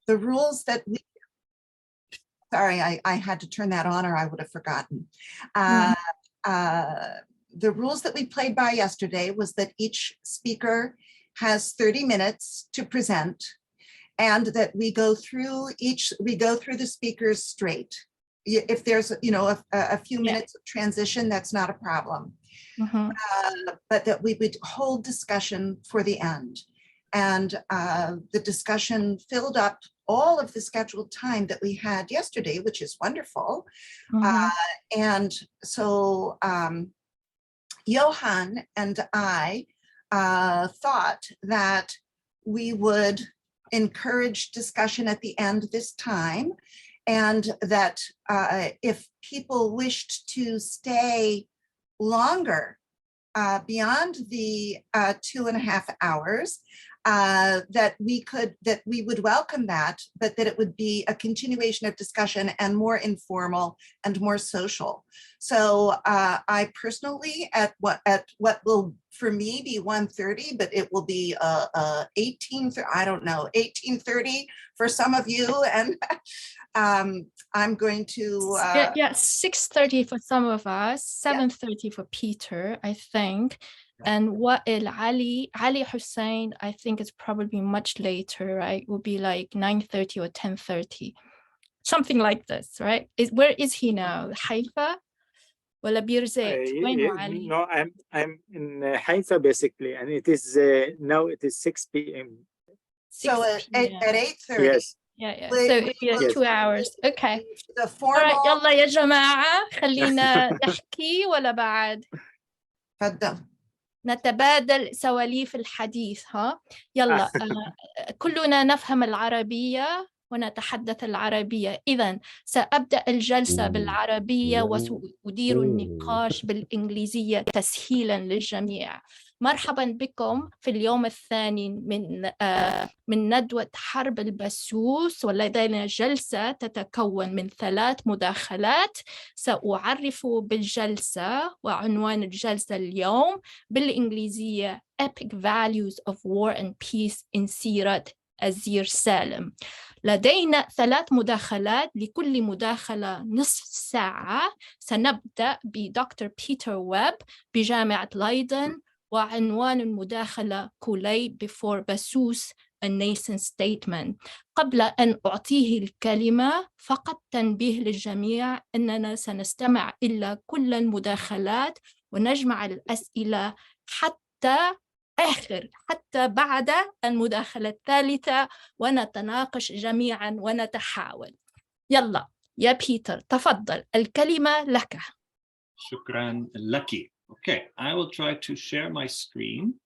the rules that we, sorry, I had to turn that on or I would have forgotten. The rules that we played by yesterday was that each speaker has 30 minutes to present, and that we go through the speakers straight. If there's, a few minutes of transition, that's not a problem. But that we would hold discussion for the end. And the discussion filled up all of the scheduled time that we had yesterday, which is wonderful. And so Johan and I thought that we would encourage discussion at the end this time, and that if people wished to stay longer beyond the 2.5 hours, that we would welcome that, but that it would be a continuation of discussion and more informal and more social. So I personally, at what will for me be 1:30, but it will be 18:30 for some of you, and I'm going to 6:30 for some of us, 7:30 for Peter, I think. And Wa'il, Ali Hussein, I think it's probably much later, right? It will be like 9:30 or 10:30, something like this, right? Where is he now? Haifa? Wala Birzeit? No, I'm in Haifa basically, and it is now it is 6 p.m. So at 8:30. Yes. So 2 hours. Okay. The formal. All right, يلا يا جماعة خلينا نحكي ولا بعد. تفضل. نتبادل سواليف الحديث ها يلا كلنا نفهم العربية ونتحدث العربية. إذن سأبدأ الجلسة بالعربية وسأدير النقاش بالإنجليزية تسهيلا للجميع. مرحبا بكم في اليوم الثاني من ندوة حرب البسوس، ولدينا جلسة تتكون من 3 مداخلات. سأعرف بالجلسة، وعنوان الجلسة اليوم بالإنجليزية Epic Values of War and Peace in سيرة al-Zīr سالم. لدينا 3 مداخلات، لكل مداخلة نصف ساعة. سنبدأ بدكتور بيتر ويب بجامعة لايدن، وعنوان المداخلة Kulayb before Basūs a Nascent Statesman. قبل أن أعطيه الكلمة فقط تنبيه للجميع أننا سنستمع إلى كل المداخلات ونجمع الأسئلة حتى بعد المداخلة الثالثة، ونتناقش جميعا ونتحاول. يلا يا بيتر تفضل، الكلمة لك. شكرا لك. Okay, I will try to share my screen,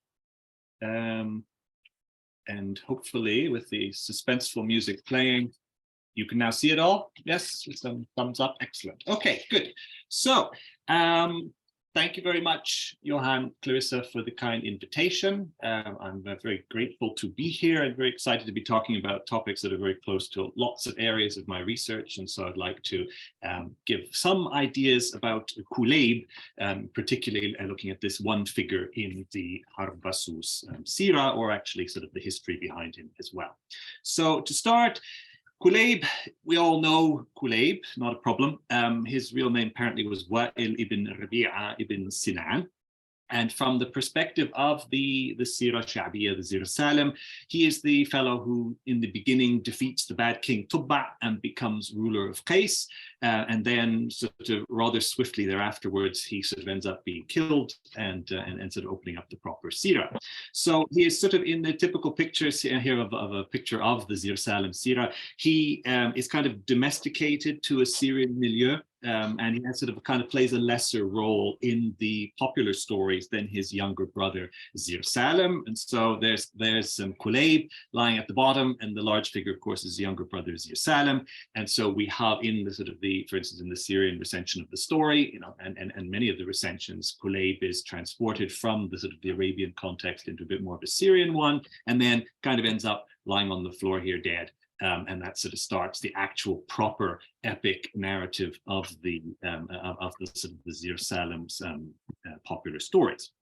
and hopefully with the suspenseful music playing, you can now see it all. Yes, some thumbs up. Excellent. Okay, good. So thank you very much, Johan, Clarissa, for the kind invitation. I'm very grateful to be here and very excited to be talking about topics that are very close to lots of areas of my research. And so I'd like to give some ideas about Kulayb, particularly looking at this one figure in the Harb al Basus Sīrat, or actually sort of the history behind him as well. So to start, Kulayb, we all know Kulayb, not a problem. His real name apparently was Wa'il ibn Rabi'a ibn Sinan. And from the perspective of the Sīrat Sha'biyya, the Zīr Sālim, he is the fellow who in the beginning defeats the bad king Tubba and becomes ruler of Qais. And then sort of rather swiftly thereafterwards, he sort of ends up being killed and sort of opening up the proper Sīrat. So he is sort of in the typical pictures here of a picture of the Zīr Sālim Sīrat. He is kind of domesticated to a Syrian milieu. And he has sort of kind of plays a lesser role in the popular stories than his younger brother Zīr Sālim. And so there's some Kulayb lying at the bottom, and the large figure, of course, is the younger brother Zīr Sālim. And so we have in the sort of for instance, in the Syrian recension of the story, and many of the recensions, Kulayb is transported from the sort of the Arabian context into a bit more of a Syrian one, and then kind of ends up lying on the floor here dead. And that sort of starts the actual proper epic narrative of the sort of the Zīr Salim's popular stories.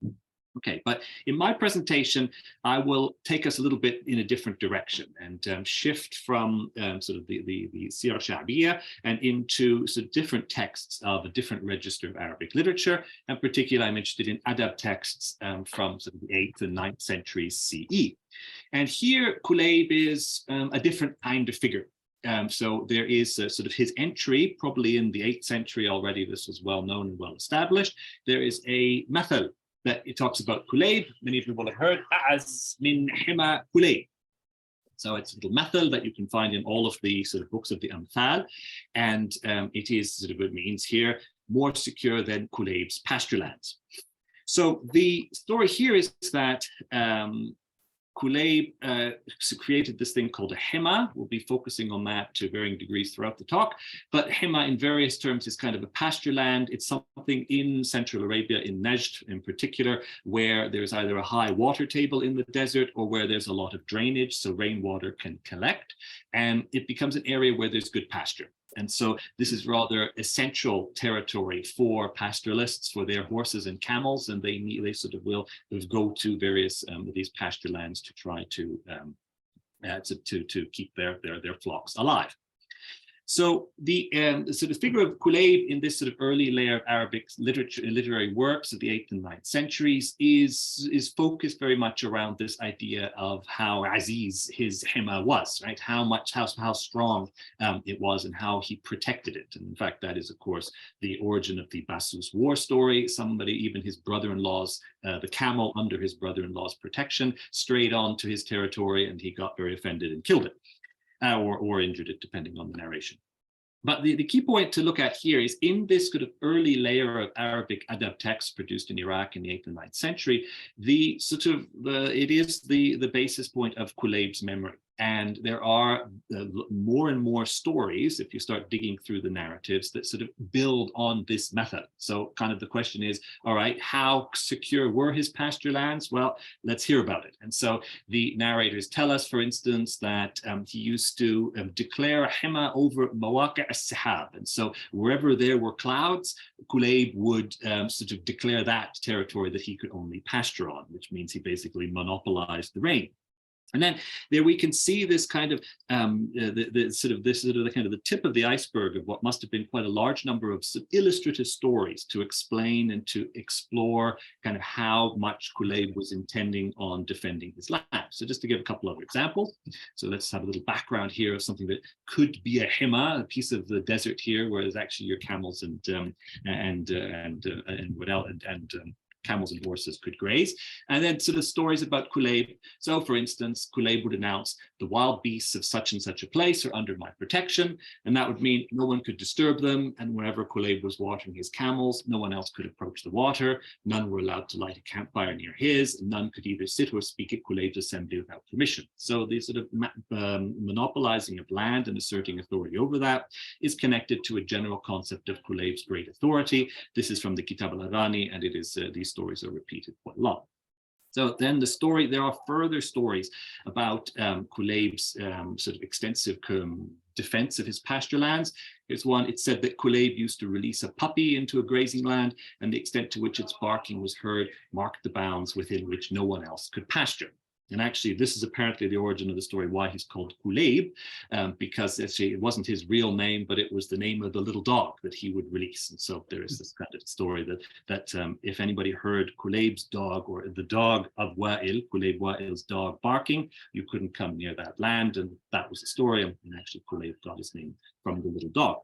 Okay, but in my presentation, I will take us a little bit in a different direction and shift from sort of the Sīrat Sha'biyya and into sort of different texts of a different register of Arabic literature. And particularly, I'm interested in adab texts from sort of the 8th and 9th centuries CE. And here, Kulayb is a different kind of figure. So there is sort of his entry, probably in the 8th century already. This was well known and well established. There is a method that it talks about Kulayb. Many of you will have heard, as min hima Kulayb. So it's a little method that you can find in all of the sort of books of the Amthal. And it is sort of, it means here, more secure than Kulayb's pasture lands. So the story here is that Kulayb created this thing called a hima. We'll be focusing on that to varying degrees throughout the talk. But hima in various terms is kind of a pasture land. It's something in Central Arabia, in Najd in particular, where there's either a high water table in the desert or where there's a lot of drainage, so rainwater can collect. And it becomes an area where there's good pasture. And so this is rather essential territory for pastoralists, for their horses and camels, and they sort of will go to various of these pasture lands to try to keep their flocks alive. So the sort of figure of Kulayb in this sort of early layer of Arabic literature, literary works of the 8th and 9th centuries is focused very much around this idea of how aziz his hima was, right? How strong it was and how he protected it. And in fact, that is, of course, the origin of the Basūs war story. Somebody, even his brother-in-law's, the camel under his brother-in-law's protection, strayed onto his territory and he got very offended and killed it. Or injured it, depending on the narration. But the key point to look at here is in this sort of early layer of Arabic adab texts produced in Iraq in the 8th and 9th century, it is the basis point of Kulayb's memory. And there are more and more stories, if you start digging through the narratives, that sort of build on this method. So kind of the question is, all right, how secure were his pasture lands? Well, let's hear about it. And so the narrators tell us, for instance, that he used to declare a hima over mawaqi' as-sahab. And so wherever there were clouds, Kulayb would sort of declare that territory that he could only pasture on, which means he basically monopolized the rain. And then there we can see this kind of the tip of the iceberg of what must have been quite a large number of illustrative stories to explain and to explore kind of how much Kulayb was intending on defending his land. So just to give a couple of examples. So let's have a little background here of something that could be a hima, a piece of the desert here, where there's actually your camels and camels and horses could graze, and then sort of stories about Kulayb. So for instance, Kulayb would announce the wild beasts of such and such a place are under my protection, and that would mean no one could disturb them, and wherever Kulayb was watering his camels, no one else could approach the water, none were allowed to light a campfire near his, and none could either sit or speak at Kulayb's assembly without permission. So the sort of monopolizing of land and asserting authority over that is connected to a general concept of Kulayb's great authority. This is from the Kitab al-Adhani, and it is these stories are repeated quite a lot. So then there are further stories about Kulayb's sort of extensive defense of his pasture lands. Here's one. It said that Kulayb used to release a puppy into a grazing land, and the extent to which its barking was heard marked the bounds within which no one else could pasture. And actually, this is apparently the origin of the story, why he's called Kulayb, because actually it wasn't his real name, but it was the name of the little dog that he would release. And so there is this kind of story that if anybody heard Kulayb's dog or the dog of Wa'il, Kulayb Wa'il's dog barking, you couldn't come near that land. And that was the story. And actually, Kulayb got his name from the little dog.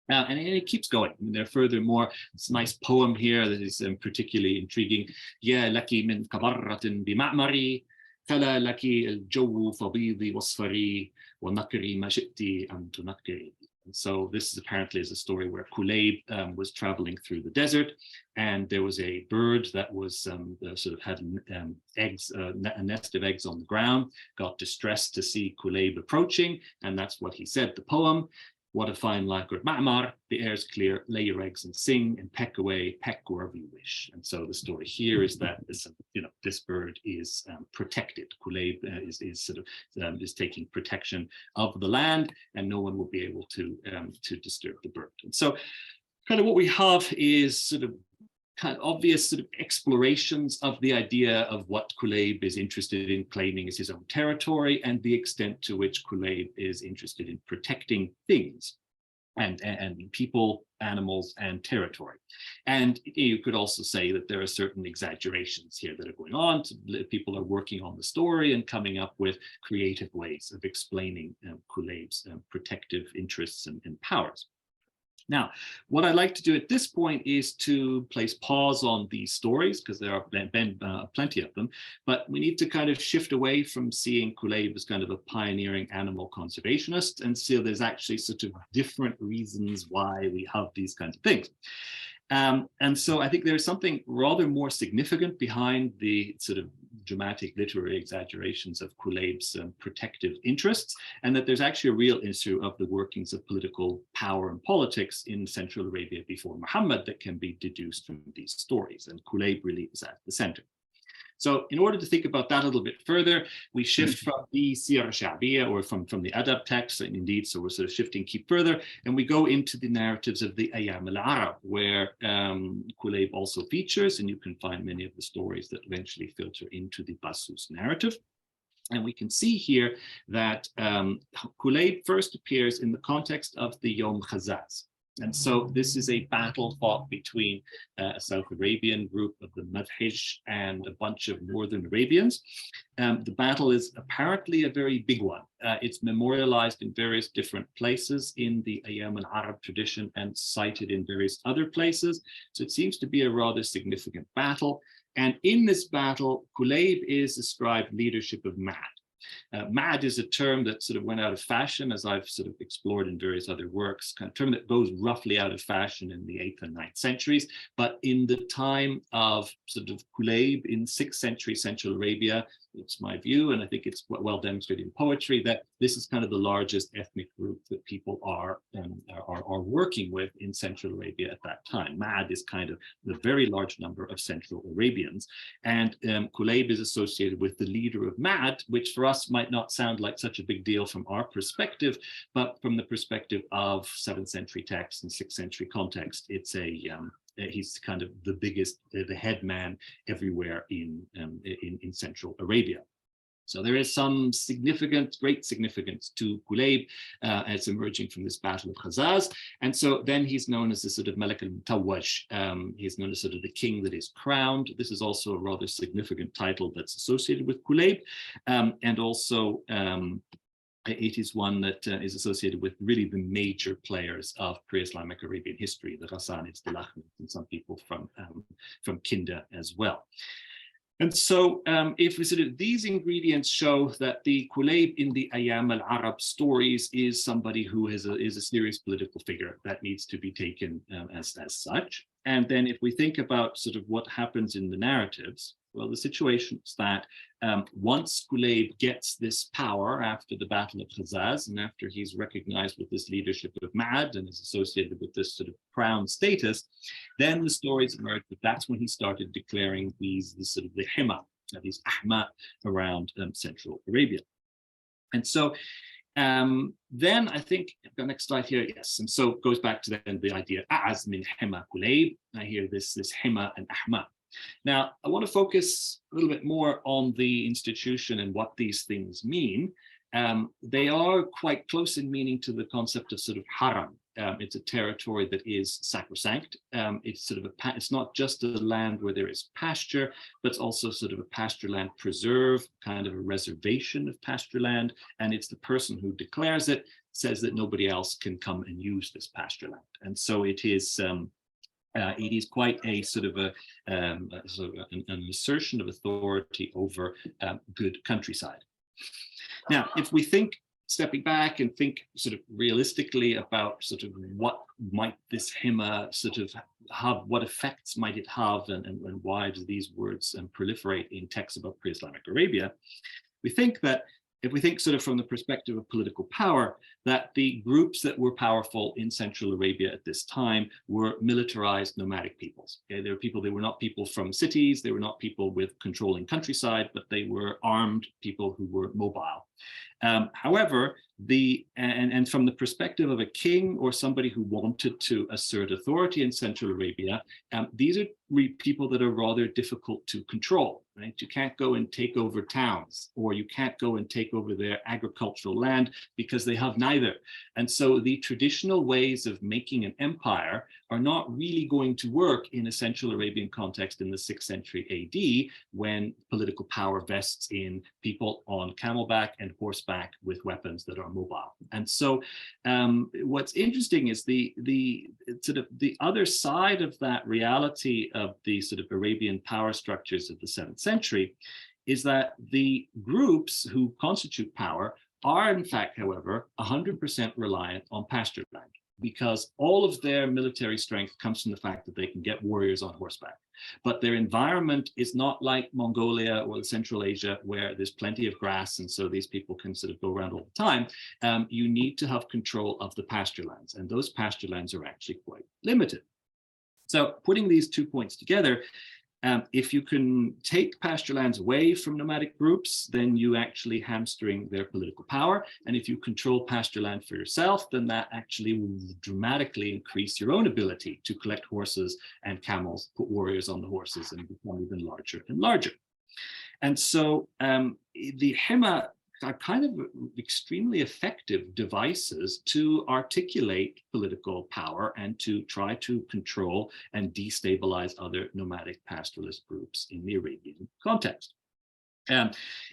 And it keeps going. I mean, there are furthermore, this nice poem here that is particularly intriguing. Ya laki min kabarratin bima'mari, فلا لك الجو فبيضي واصفري ونكري ما شئتي أن تنكري. And so this is apparently a story where Kulayb was traveling through the desert, and there was a bird that was sort of had eggs, a nest of eggs on the ground, got distressed to see Kulayb approaching, and that's what he said, the poem. What a fine lacquered ma'mar, the air's clear, lay your eggs and sing and peck away, peck wherever you wish. And so the story here is that this bird is protected. Kulayb is taking protection of the land, and no one will be able to disturb the bird. And so kind of what we have is sort of kind of obvious sort of explorations of the idea of what Kulayb is interested in claiming as his own territory and the extent to which Kulayb is interested in protecting things and people, animals, and territory. And you could also say that there are certain exaggerations here that are going on. People are working on the story and coming up with creative ways of explaining Kulayb's protective interests and powers. Now, what I'd like to do at this point is to place pause on these stories, because there are plenty of them, but we need to kind of shift away from seeing Kulayb as kind of a pioneering animal conservationist and see there's actually sort of different reasons why we have these kinds of things. And so I think there's something rather more significant behind the sort of dramatic literary exaggerations of Kulayb's protective interests, and that there's actually a real issue of the workings of political power and politics in Central Arabia before Muhammad that can be deduced from these stories, and Kulayb really is at the center. So in order to think about that a little bit further, we shift from the Sīrat Sha'biyya, or from the Adab text, and indeed, so we're sort of shifting keep further, and we go into the narratives of the Ayyam al-Arab, where Kulayb also features, and you can find many of the stories that eventually filter into the Basūs narrative. And we can see here that Kulayb first appears in the context of the Yom Khazaz. And so this is a battle fought between a South Arabian group of the Madhij and a bunch of Northern Arabians. The battle is apparently a very big one. It's memorialized in various different places in the Ayyam al-Arab tradition and cited in various other places. So it seems to be a rather significant battle. And in this battle, Kulayb is ascribed leadership of Ma'ad. Ma'ad is a term that sort of went out of fashion, as I've sort of explored in various other works, kind of term that goes roughly out of fashion in the 8th and 9th centuries. But in the time of sort of Kulayb in 6th century Central Arabia, it's my view, and I think it's well demonstrated in poetry, that this is kind of the largest ethnic group that people are working with in Central Arabia at that time. Ma'ad is kind of the very large number of Central Arabians, and Kulayb is associated with the leader of Ma'ad, which for us might not sound like such a big deal from our perspective, but from the perspective of 7th century text and 6th century context, it's he's kind of the biggest, the head man everywhere in Central Arabia. So there is some great significance to Kulayb as emerging from this battle of Khazaz. And so then he's known as the sort of Malik al-Mutawwaj. He's known as sort of the king that is crowned. This is also a rather significant title that's associated with Kulayb. And also it is one that is associated with really the major players of pre-Islamic Arabian history, the Ghassanids, the Lakhmids, and some people from Kinda as well. And so if we sort of, these ingredients show that the Kulayb in the Ayyam al-Arab stories is somebody who is a serious political figure that needs to be taken as such. And then if we think about sort of what happens in the narratives, well, the situation is that once Kulayb gets this power after the Battle of Khazaz, and after he's recognized with this leadership of Ma'ad and is associated with this sort of crown status, then the stories emerge that that's when he started declaring these sort of the hima, these ahma around Central Arabia. And so then I think the next slide here, yes, and so it goes back to then the idea a'az min hima Kulayb. I hear this hima and ahma. Now, I want to focus a little bit more on the institution and what these things mean. They are quite close in meaning to the concept of sort of haram. It's a territory that is sacrosanct. It's sort of it's not just a land where there is pasture, but it's also sort of a pasture land preserve, kind of a reservation of pasture land. And it's the person who declares it, says that nobody else can come and use this pasture land. And so it is quite a sort of an assertion of authority over good countryside. Now, if we think, stepping back and think sort of realistically about sort of what might this hima sort of have, what effects might it have, and why do these words proliferate in texts about pre-Islamic Arabia, we think that if we think sort of from the perspective of political power, that the groups that were powerful in Central Arabia at this time were militarized nomadic peoples. Okay? They were people, they were not people from cities, they were not people with controlling countryside, but they were armed people who were mobile. However, and from the perspective of a king or somebody who wanted to assert authority in Central Arabia, these are people that are rather difficult to control, right? You can't go and take over towns, or you can't go and take over their agricultural land because they have neither. And so the traditional ways of making an empire are not really going to work in a Central Arabian context in the 6th century AD, when political power vests in people on camelback and horseback with weapons that are mobile. And so what's interesting is the sort of the other side of that reality of the sort of Arabian power structures of the 7th century is that the groups who constitute power are in fact, however, 100% reliant on pasture land, because all of their military strength comes from the fact that they can get warriors on horseback. But their environment is not like Mongolia or Central Asia, where there's plenty of grass, and so these people can sort of go around all the time. You need to have control of the pasture lands, and those pasture lands are actually quite limited. So putting these 2 points together, if you can take pasture lands away from nomadic groups, then you actually hamstring their political power. And if you control pasture land for yourself, then that actually will dramatically increase your own ability to collect horses and camels, put warriors on the horses, and become even larger and larger. And so the Hima are kind of extremely effective devices to articulate political power and to try to control and destabilize other nomadic pastoralist groups in the Arabian context.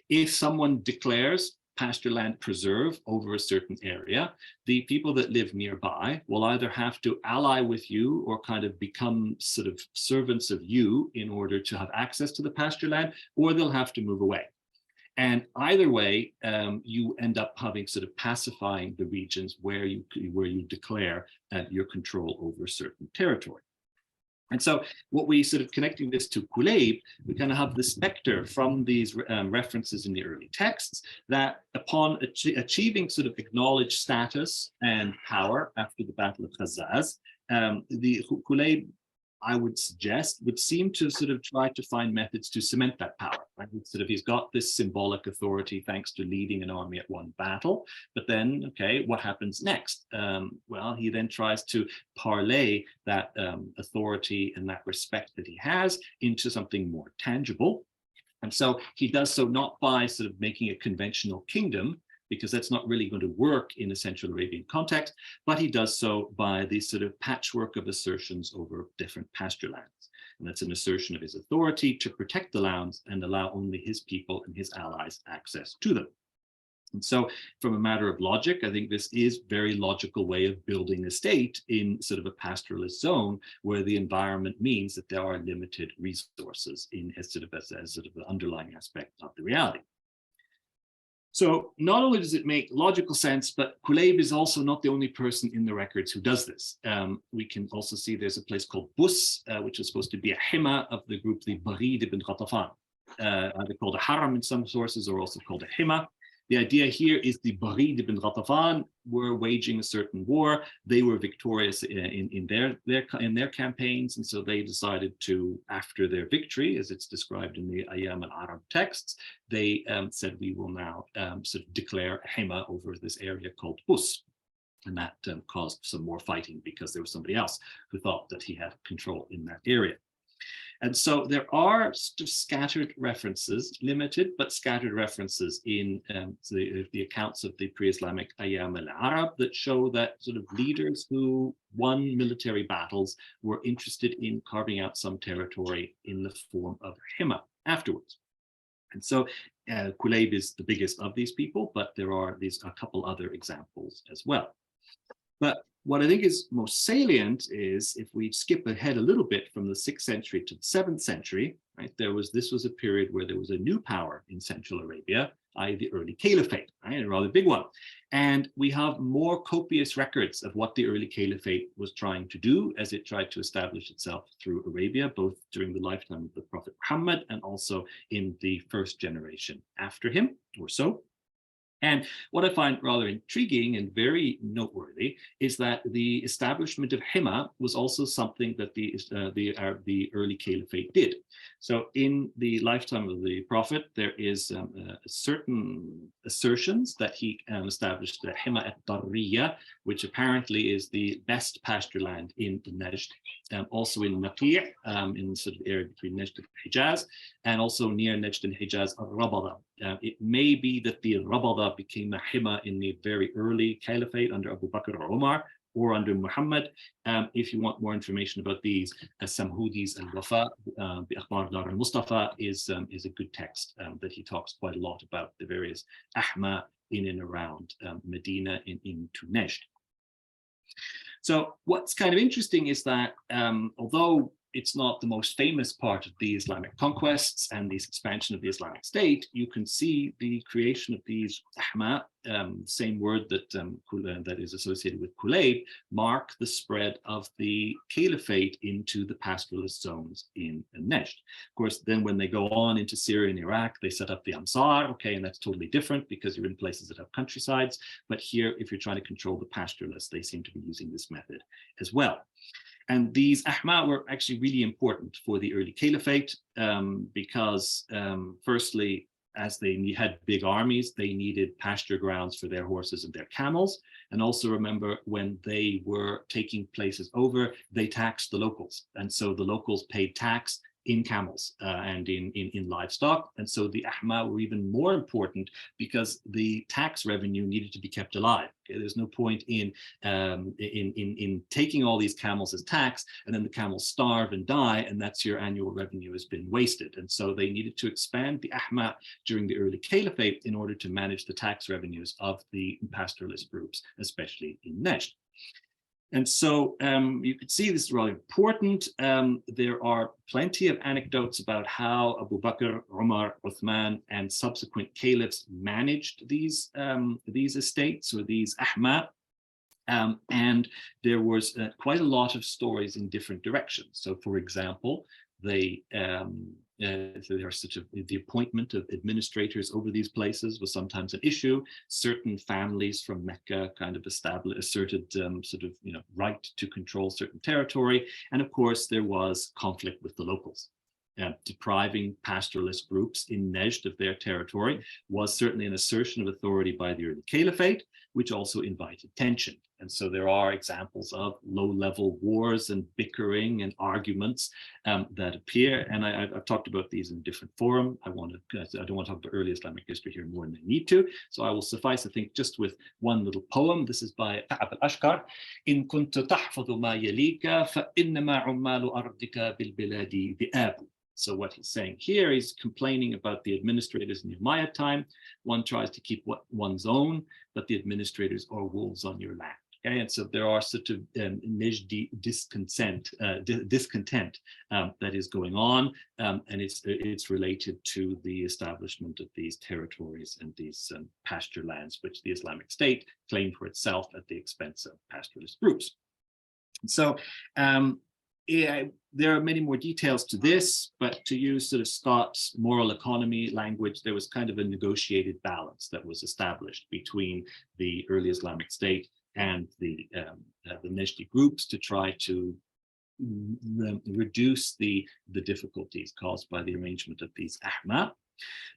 If someone declares pasture land preserve over a certain area, the people that live nearby will either have to ally with you or kind of become sort of servants of you in order to have access to the pasture land, or they'll have to move away. And either way, you end up having sort of pacifying the regions where you declare your control over a certain territory. And so what we sort of connecting this to Kulayb, we kind of have the specter from these references in the early texts that upon achieving sort of acknowledged status and power after the Battle of Khazaz, the Kulayb, I would suggest, would seem to sort of try to find methods to cement that power. Right? Sort of, he's got this symbolic authority thanks to leading an army at one battle, but then, okay, what happens next? Well, he then tries to parlay that authority and that respect that he has into something more tangible. And so he does so not by sort of making a conventional kingdom, because that's not really going to work in a Central Arabian context, but he does so by the sort of patchwork of assertions over different pasture lands. And that's an assertion of his authority to protect the lands and allow only his people and his allies access to them. And so from a matter of logic, I think this is a very logical way of building a state in sort of a pastoralist zone where the environment means that there are limited resources in as sort of the underlying aspect of the reality. So not only does it make logical sense, but Kulayb is also not the only person in the records who does this. We can also see there's a place called Bus, which is supposed to be a hima of the group, the Barid ibn Ghatafan. They're called a haram in some sources, or also called a hima. The idea here is the Barid ibn Ghatafan were waging a certain war. They were victorious in their campaigns, and so they decided to, after their victory, as it's described in the Ayyam al-Arab texts, they said, we will now sort of declare a hima over this area called Bus. And that caused some more fighting because there was somebody else who thought that he had control in that area. And so there are scattered references, limited but scattered references in the accounts of the pre-Islamic Ayyam al-Arab that show that sort of leaders who won military battles were interested in carving out some territory in the form of hima afterwards. And so Kulayb is the biggest of these people, but there are a couple other examples as well. But what I think is most salient is if we skip ahead a little bit from the 6th century to the 7th century, right? This was a period where there was a new power in Central Arabia, i.e. the early caliphate, right? A rather big one. And we have more copious records of what the early caliphate was trying to do as it tried to establish itself through Arabia, both during the lifetime of the Prophet Muhammad and also in the first generation after him or so. And what I find rather intriguing and very noteworthy is that the establishment of Hima was also something that the early caliphate did. So in the lifetime of the Prophet, there is certain assertions that he established the Hima at-Darriya, which apparently is the best pasture land in Najd, also in Naqi', in sort of the area between Najd and Hijaz, and also near Najd and Hijaz, al-Rabada. It may be that the Rabada became a Hima in the very early caliphate under Abu Bakr or Umar, or under Muhammad. If you want more information about these, Samhudi's al-Wafa, the Akhbar Dar al-Mustafa is a good text that he talks quite a lot about the various Ahma in and around Medina into Najd. So what's kind of interesting is that although it's not the most famous part of the Islamic conquests and this expansion of the Islamic State, you can see the creation of these Ahma, same word that is associated with Kulayb, mark the spread of the caliphate into the pastoralist zones in Najd. Of course, then when they go on into Syria and Iraq, they set up the al-Zir, okay, and that's totally different because you're in places that have countrysides. But here, if you're trying to control the pastoralists, they seem to be using this method as well. And these Ahma were actually really important for the early caliphate because firstly, as they had big armies, they needed pasture grounds for their horses and their camels. And also remember, when they were taking places over, they taxed the locals. And so the locals paid tax in camels and in livestock. And so the Ahma were even more important because the tax revenue needed to be kept alive. Okay? There's no point in taking all these camels as tax, and then the camels starve and die, and that's your annual revenue has been wasted. And so they needed to expand the Ahma during the early caliphate in order to manage the tax revenues of the pastoralist groups, especially in Najd. And so you could see this is really important. There are plenty of anecdotes about how Abu Bakr, Umar, Uthman, and subsequent caliphs managed these estates or these Ahma. And there was quite a lot of stories in different directions. So for example, so there are such the appointment of administrators over these places was sometimes an issue. Certain families from Mecca kind of asserted right to control certain territory. And of course, there was conflict with the locals. Depriving pastoralist groups in Najd of their territory was certainly an assertion of authority by the early caliphate, which also invited tension. And so there are examples of low-level wars and bickering and arguments that appear. And I've talked about these in a different forum. I don't want to talk about early Islamic history here more than I need to. So I will suffice, I think, just with one little poem. This is by Ka'b al-Ashqar. إن كنت تحفظ ما يليك فإنما عمال أرضك بالبلاد ذئاب. So what he's saying here is complaining about the administrators in the Umayyad time. One tries to keep one's own, but the administrators are wolves on your land. Okay, and so there are such a Najdi discontent that is going on, and it's related to the establishment of these territories and these pasture lands, which the Islamic State claimed for itself at the expense of pastoralist groups. And so there are many more details to this, but to use sort of Scott's moral economy language, there was kind of a negotiated balance that was established between the early Islamic State and the Najdi groups to try to reduce the difficulties caused by the arrangement of these Ahma.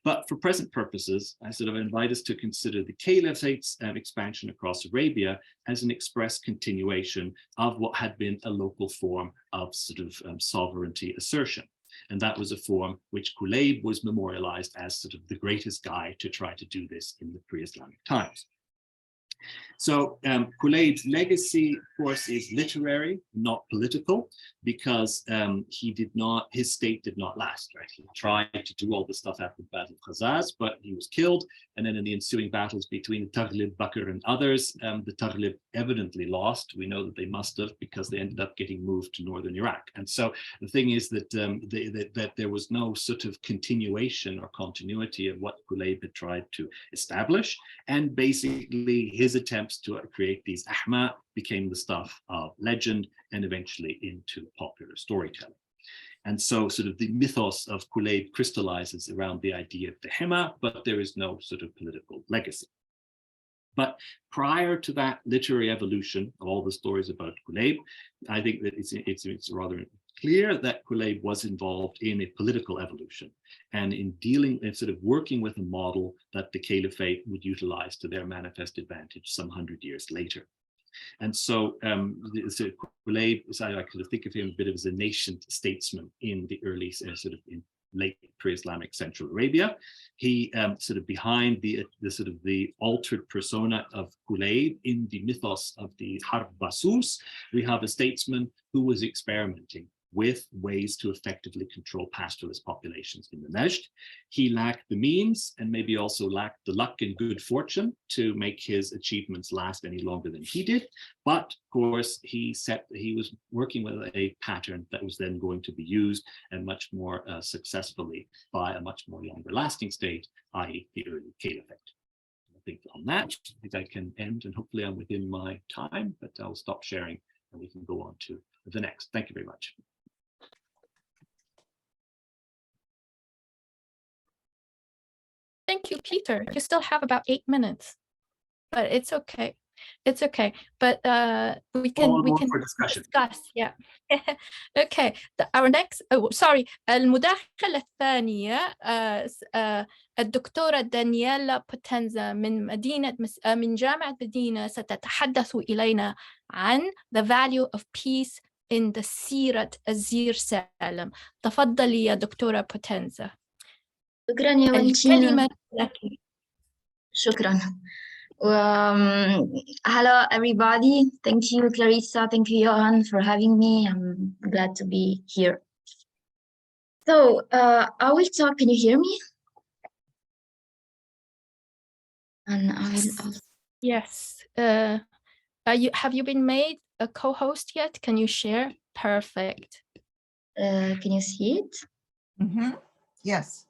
But for present purposes, I sort of invite us to consider the caliphate's expansion across Arabia as an express continuation of what had been a local form of sort of sovereignty assertion. And that was a form which Kulayb was memorialized as sort of the greatest guy to try to do this in the pre-Islamic times. So Kulayb's legacy, of course, is literary, not political, because his state did not last, right? He tried to do all this stuff after the Battle of Khazaz, but he was killed. And then in the ensuing battles between Taghlib, Bakr, and others, the Taghlib evidently lost. We know that they must have, because they ended up getting moved to northern Iraq. And so the thing is that that there was no sort of continuation or continuity of what Kulayb had tried to establish. And basically his attempts to create these Ahma became the stuff of legend and eventually into popular storytelling. And so sort of the mythos of Kulayb crystallizes around the idea of the Hima, but there is no sort of political legacy. But prior to that literary evolution of all the stories about Kulayb, I think that it's rather clear that Kulayb was involved in a political evolution and in dealing and sort of working with a model that the caliphate would utilize to their manifest advantage some 100 years later. And so Kulayb, I could think of him a bit as a nascent statesman in the early sort of in late pre-Islamic Central Arabia. He sort of behind the altered persona of Kulayb in the mythos of the Harb al Basus, we have a statesman who was experimenting with ways to effectively control pastoralist populations in the Najd. He lacked the means and maybe also lacked the luck and good fortune to make his achievements last any longer than he did. But of course, he was working with a pattern that was then going to be used and much more successfully by a much more longer lasting state, i.e. the early caliphate. I think on that, I think I can end, and hopefully I'm within my time, but I'll stop sharing and we can go on to the next. Thank you very much. Thank you, Peter. You still have about 8 minutes, but it's okay. It's okay. But we can discuss. Yeah. Okay. Our next. Oh, sorry. المداخلة الثانية الدكتورة دانييلا بوتنزا من جامعة مدينة ستتحدث إلينا عن the value of peace in the Sīrat al-Zīr Sālim. تفضلي يا دكتورة بوتنزا. شكرا يا wen-chin. الكلمة لك. شكرا. Hello everybody. Thank you Clarissa, thank you Johan for having me. I'm glad to be here. So I will talk. Can you hear me? And I will. Yes. Have you been made a co-host yet? Can you share? Perfect. Can you see it? Mm-hmm. Yes.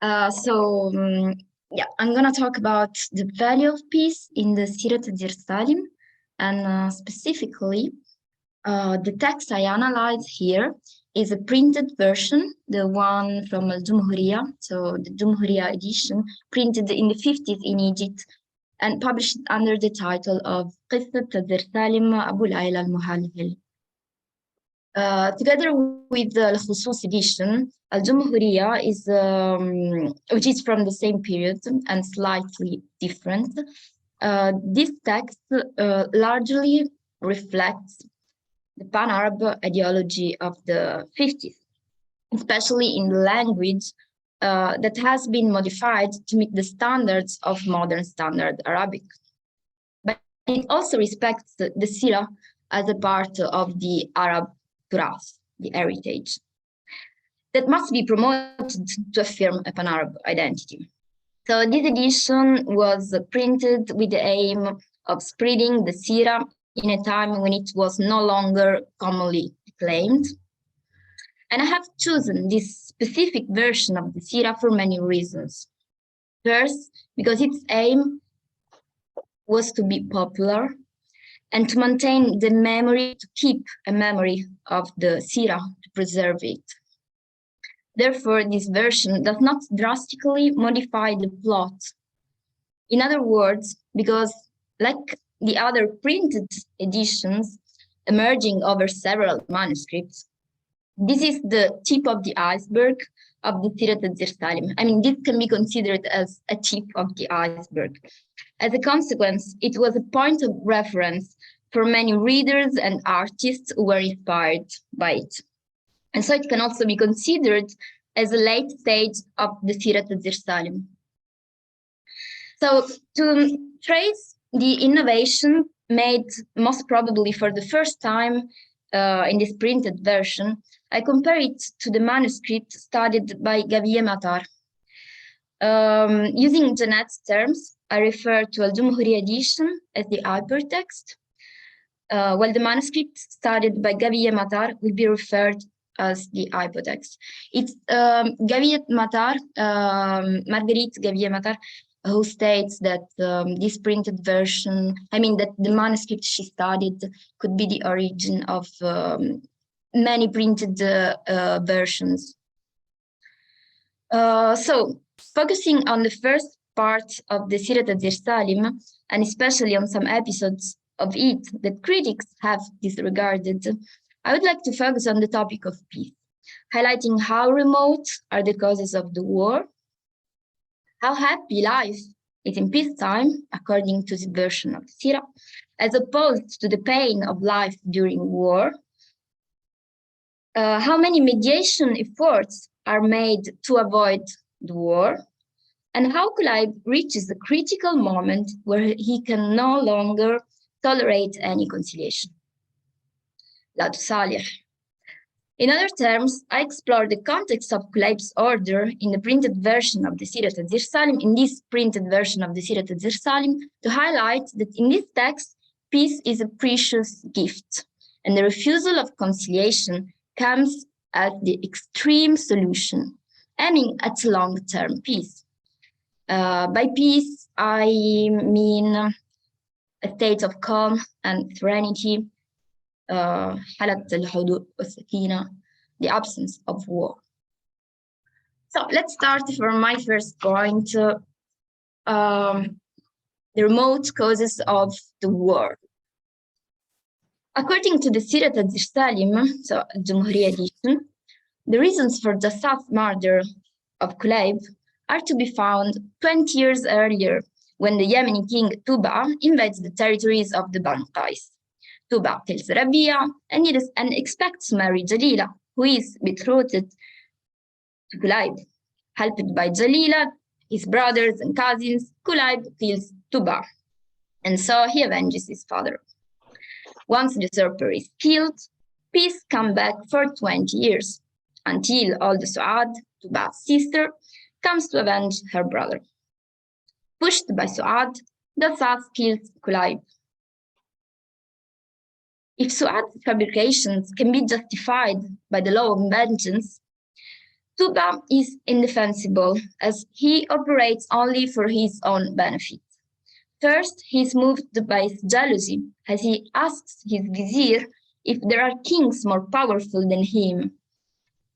Yeah, I'm gonna talk about the value of peace in the Sīrat al-Zīr Sālim, and specifically the text I analyze here is a printed version, the one from al-Jumhuriyya, so the Jumhuriyya edition, printed in the 50s in Egypt and published under the title of قصة al-Zīr Sālim Abu al-Ayla al-Muhalhil. Together with the al-Khusus edition, al-Jumhuriyya is, which is from the same period and slightly different. This text largely reflects the pan-Arab ideology of the 50s, especially in the language that has been modified to meet the standards of modern Standard Arabic. But it also respects the Sīrah as a part of the Arab Turath, the heritage, that must be promoted to affirm a pan-Arab identity. So this edition was printed with the aim of spreading the Sīrah in a time when it was no longer commonly claimed. And I have chosen this specific version of the Sīrah for many reasons. First, because its aim was to be popular and to maintain the memory, to keep a memory of the Sīrah, to preserve it. Therefore, this version does not drastically modify the plot. In other words, because like the other printed editions emerging over several manuscripts, this is the tip of the iceberg of the Sīrat al-Zīr Sālim. I mean, this can be considered as a tip of the iceberg. As a consequence, it was a point of reference for many readers and artists who were inspired by it. And so it can also be considered as a late stage of the Sīrat al-Zīr Sālim. So to trace the innovation made most probably for the first time in this printed version, I compare it to the manuscript studied by Gavier Matar. Using Janet's terms, I refer to al-Jumhuriyya edition as the hypertext, while the manuscript studied by Gavier Matar will be referred as the hypotext. It's Gavier Matar, Marguerite Gavier Matar, who states that this printed version, that the manuscript she studied could be the origin of many printed versions. So Focusing on the first part of the Sīrat al-Zīr Sālim, and especially on some episodes of it that critics have disregarded, I would like to focus on the topic of peace, highlighting how remote are the causes of the war, how happy life is in peacetime, according to the version of Sīrat, as opposed to the pain of life during war, how many mediation efforts are made to avoid the war, and how Kulayb reaches a critical moment where he can no longer tolerate any conciliation. La تصالح. In other terms, I explore the context of Kulayb's order in the printed version of the Sīrat al-Zīr Sālim, in this printed version of the Sīrat al-Zīr Sālim, to highlight that in this text, peace is a precious gift, and the refusal of conciliation comes as the extreme solution, aiming at long-term peace. By peace, I mean a state of calm and serenity, حالة الهدوء والسكينة, the absence of war. So let's start from my first point, the remote causes of the war. According to the Sīrat al-Zīr Sālim, so al-Jumhuriyya edition, the reasons for the Jasad murder of Kulayb are to be found 20 years earlier, when the Yemeni king Tuba invades the territories of the Banu Qais. Tuba kills Rabia and expects to marry Jalila, who is betrothed to Kulayb. Helped by Jalila, his brothers and cousins, Kulayb kills Tuba, and so he avenges his father. Once the usurper is killed, peace comes back for 20 years, until old Su'ad, Tuba's sister, comes to avenge her brother. Pushed by Su'ad, the Jasad kills Kulayb. If Su'ad's fabrications can be justified by the law of vengeance, Tuba is indefensible, as he operates only for his own benefit. First, he is moved by his jealousy, as he asks his vizier if there are kings more powerful than him.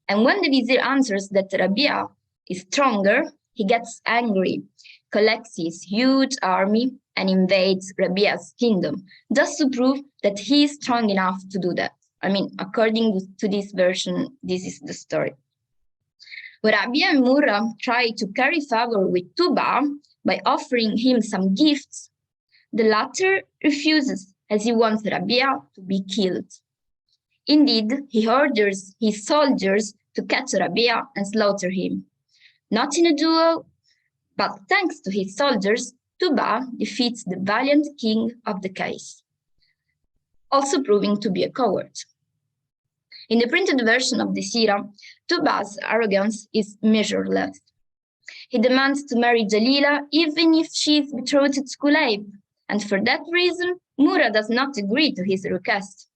And when the vizier answers that Rabia is stronger, he gets angry, collects his huge army, and invades Rabia's kingdom, just to prove that he is strong enough to do that. I mean, according to this version, this is the story. When Rabia and Murra try to curry favor with Tuba by offering him some gifts, the latter refuses, as he wants Rabia to be killed. Indeed, he orders his soldiers to catch Rabia and slaughter him. Not in a duel, but thanks to his soldiers, Tuba defeats the valiant king of the case, also proving to be a coward. In the printed version of the Sīrat, Tuba's arrogance is measureless. He demands to marry Jalila even if she is betrothed to Kulayb, and for that reason, Murra does not agree to his request.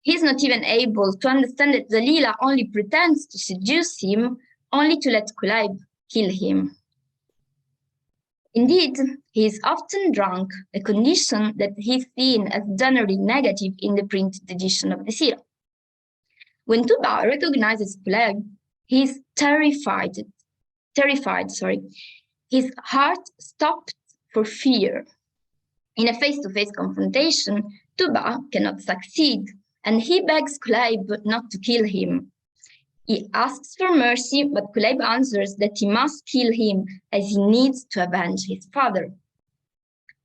He is not even able to understand that Jalila only pretends to seduce him, only to let Kulayb kill him. Indeed, he is often drunk, a condition that is seen as generally negative in the printed edition of the Sīrat. When Tuba recognizes Kulayb, he is terrified. His heart stopped for fear. In a face-to-face confrontation, Tuba cannot succeed, and he begs Kulayb not to kill him. He asks for mercy, but Kulayb answers that he must kill him as he needs to avenge his father.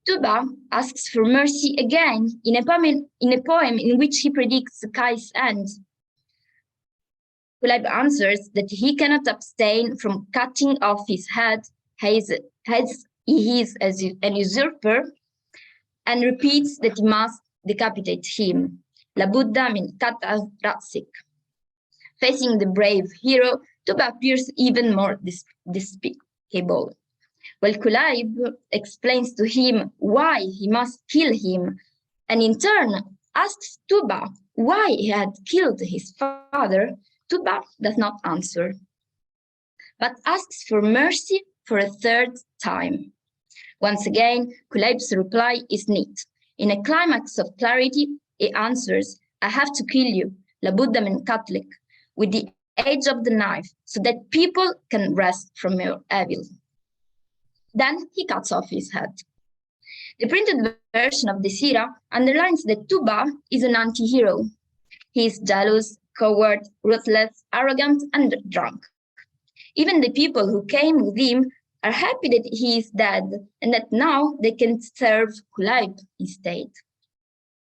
Tuba asks for mercy again in a poem in which he predicts Kai's end. Kulayb answers that he cannot abstain from cutting off his head as he is as an usurper, and repeats that he must decapitate him. La Buddha min qat'a ra'sik. Facing the brave hero, Tuba appears even more despicable. While Kulayb explains to him why he must kill him, and in turn asks Tuba why he had killed his father, Tuba does not answer, but asks for mercy for a third time. Once again, Kulayb's reply is neat. In a climax of clarity, he answers, "I have to kill you, la budda min qatlik," with the edge of the knife so that people can rest from your evil. Then he cuts off his head. The printed version of the Sīrat underlines that Tuba is an anti-hero. He is jealous, coward, ruthless, arrogant, and drunk. Even the people who came with him are happy that he is dead and that now they can serve Kulayb instead.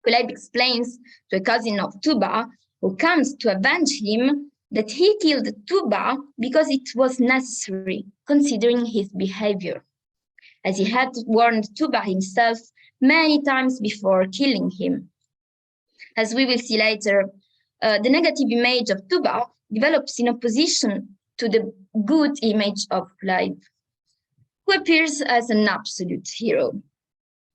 Kulayb explains to a cousin of Tuba who comes to avenge him that he killed Tuba because it was necessary, considering his behavior, as he had warned Tuba himself many times before killing him. As we will see later, the negative image of Tuba develops in opposition to the good image of Kulayb, who appears as an absolute hero.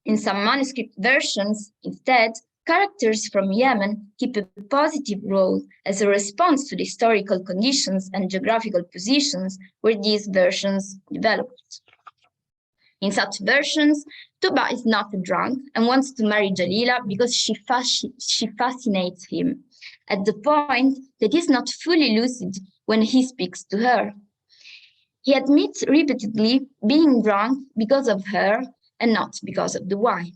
In some manuscript versions, instead, characters from Yemen keep a positive role as a response to the historical conditions and geographical positions where these versions developed. In such versions, Tuba is not a drunk and wants to marry Jalila because she fascinates him, at the point that he's not fully lucid when he speaks to her. He admits repeatedly being drunk because of her and not because of the wine.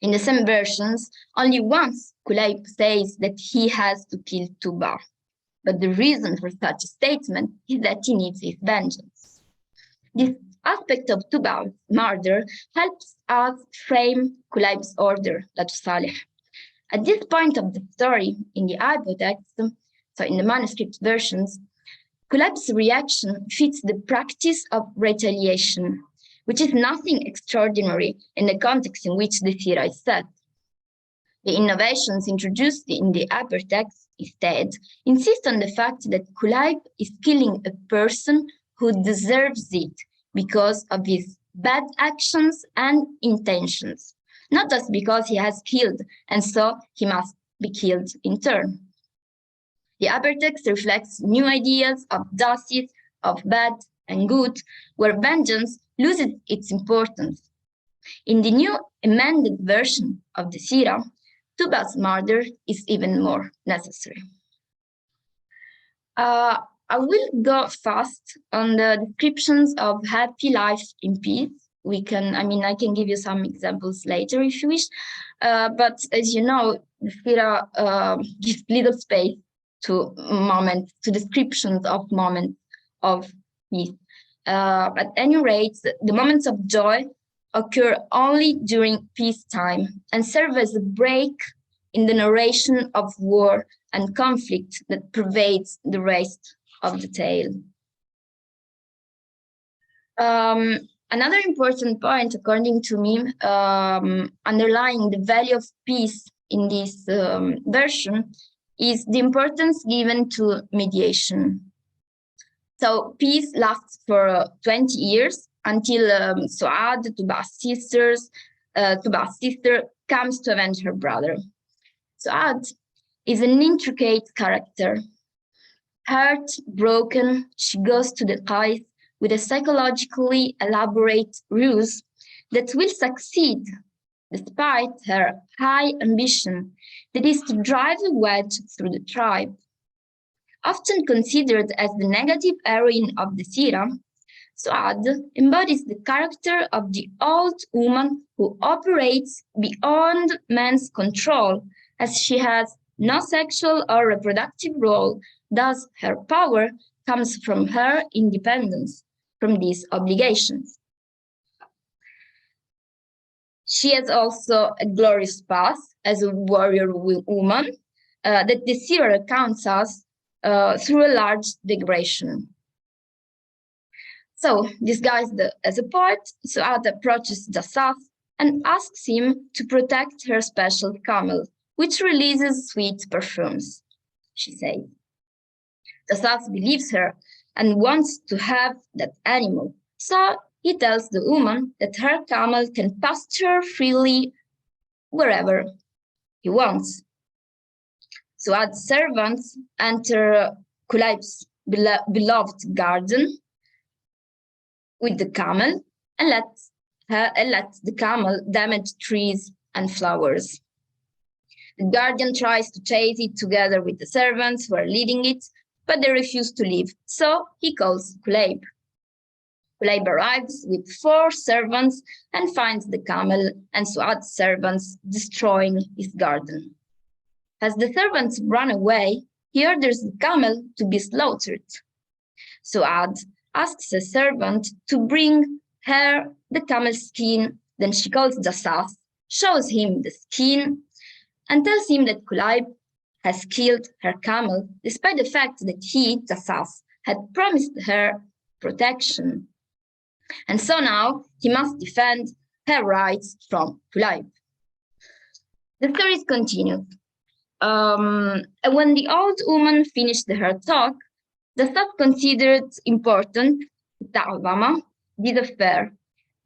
In the same versions, only once Kulayb says that he has to kill Tuba, but the reason for such a statement is that he needs his vengeance. This aspect of Tuba's murder helps us frame Kulayb's order, la تصالح. At this point of the story, in the hypotext, so in the manuscript versions, Kulayb's reaction fits the practice of retaliation, which is nothing extraordinary in the context in which the Sīrat is set. The innovations introduced in the hypertext instead insist on the fact that Kulayb is killing a person who deserves it because of his bad actions and intentions, not just because he has killed and so he must be killed in turn. The hypertext reflects new ideas of justice, of bad and good, where vengeance loses its importance. In the new amended version of the Sīrat, Tuba's murder is even more necessary. I will go fast on the descriptions of happy life in peace. I can give you some examples later if you wish, but as you know, the Sīrat gives little space to descriptions of moments of peace. At any rate, the moments of joy occur only during peacetime and serve as a break in the narration of war and conflict that pervades the rest of the tale. Another important point, according to me, underlying the value of peace in this version is the importance given to mediation. So peace lasts for 20 years until Su'ad, Tuba's sister, comes to avenge her brother. Su'ad is an intricate character. Heartbroken, she goes to the Qais with a psychologically elaborate ruse that will succeed despite her high ambition, that is to drive a wedge through the tribe. Often considered as the negative heroine of the Sīrat, Su'ad embodies the character of the old woman who operates beyond man's control, as she has no sexual or reproductive role. Thus, her power comes from her independence from these obligations. She has also a glorious past as a warrior woman that the Sīrat recounts us through a large digression. So, disguised as a poet, Su'ad approaches Jasaf and asks him to protect her special camel, which releases sweet perfumes, she says. Jasaf believes her and wants to have that animal, so he tells the woman that her camel can pasture freely wherever he wants. Su'ad's servants enter Kulayb's beloved garden with the camel and let the camel damage trees and flowers. The guardian tries to chase it together with the servants who are leading it, but they refuse to leave. So he calls Kulayb. Kulayb arrives with 4 servants and finds the camel and Suad's servants destroying his garden. As the servants run away, he orders the camel to be slaughtered. Suad asks a servant to bring her the camel's skin. Then she calls Jasas, shows him the skin, and tells him that Kulayb has killed her camel, despite the fact that he, Jasas, had promised her protection. And so now he must defend her rights from Kulayb. The story is continued. When the old woman finished her talk, the Jasas considered important this affair,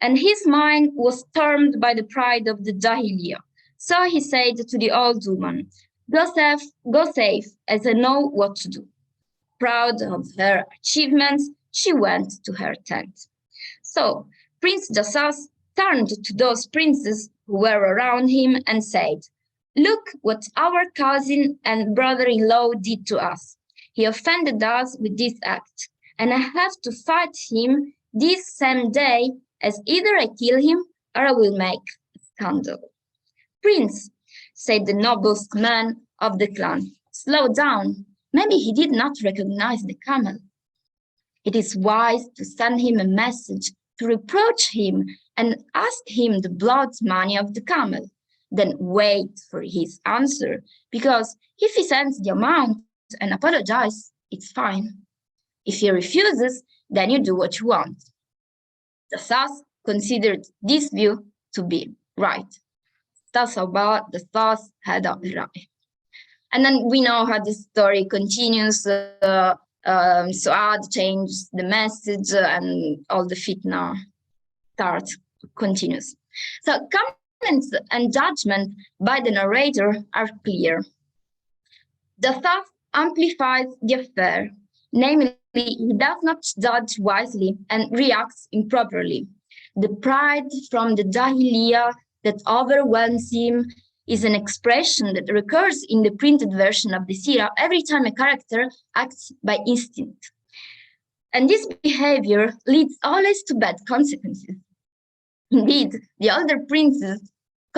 and his mind was stormed by the pride of the Jahiliyyah. So he said to the old woman, go safe, as I know what to do. Proud of her achievements, she went to her tent. So Prince Jasas turned to those princes who were around him and said, "Look what our cousin and brother-in-law did to us. He offended us with this act, and I have to fight him this same day, as either I kill him or I will make a scandal." "Prince," said the noblest man of the clan, "slow down. Maybe he did not recognize the camel. It is wise to send him a message to reproach him and ask him the blood money of the camel. Then wait for his answer, because if he sends the amount and apologizes, it's fine. If he refuses, then you do what you want." The Jasas considered this view to be right. The Jasas had a right. And then we know how the story continues. Suad changed the message and all the fitna continues. So comments and judgment by the narrator are clear. The Jasas amplifies the affair, namely, he does not judge wisely and reacts improperly. The pride from the Jahiliyyah that overwhelms him is an expression that recurs in the printed version of the Sīrat every time a character acts by instinct. And this behavior leads always to bad consequences. Indeed, the older princes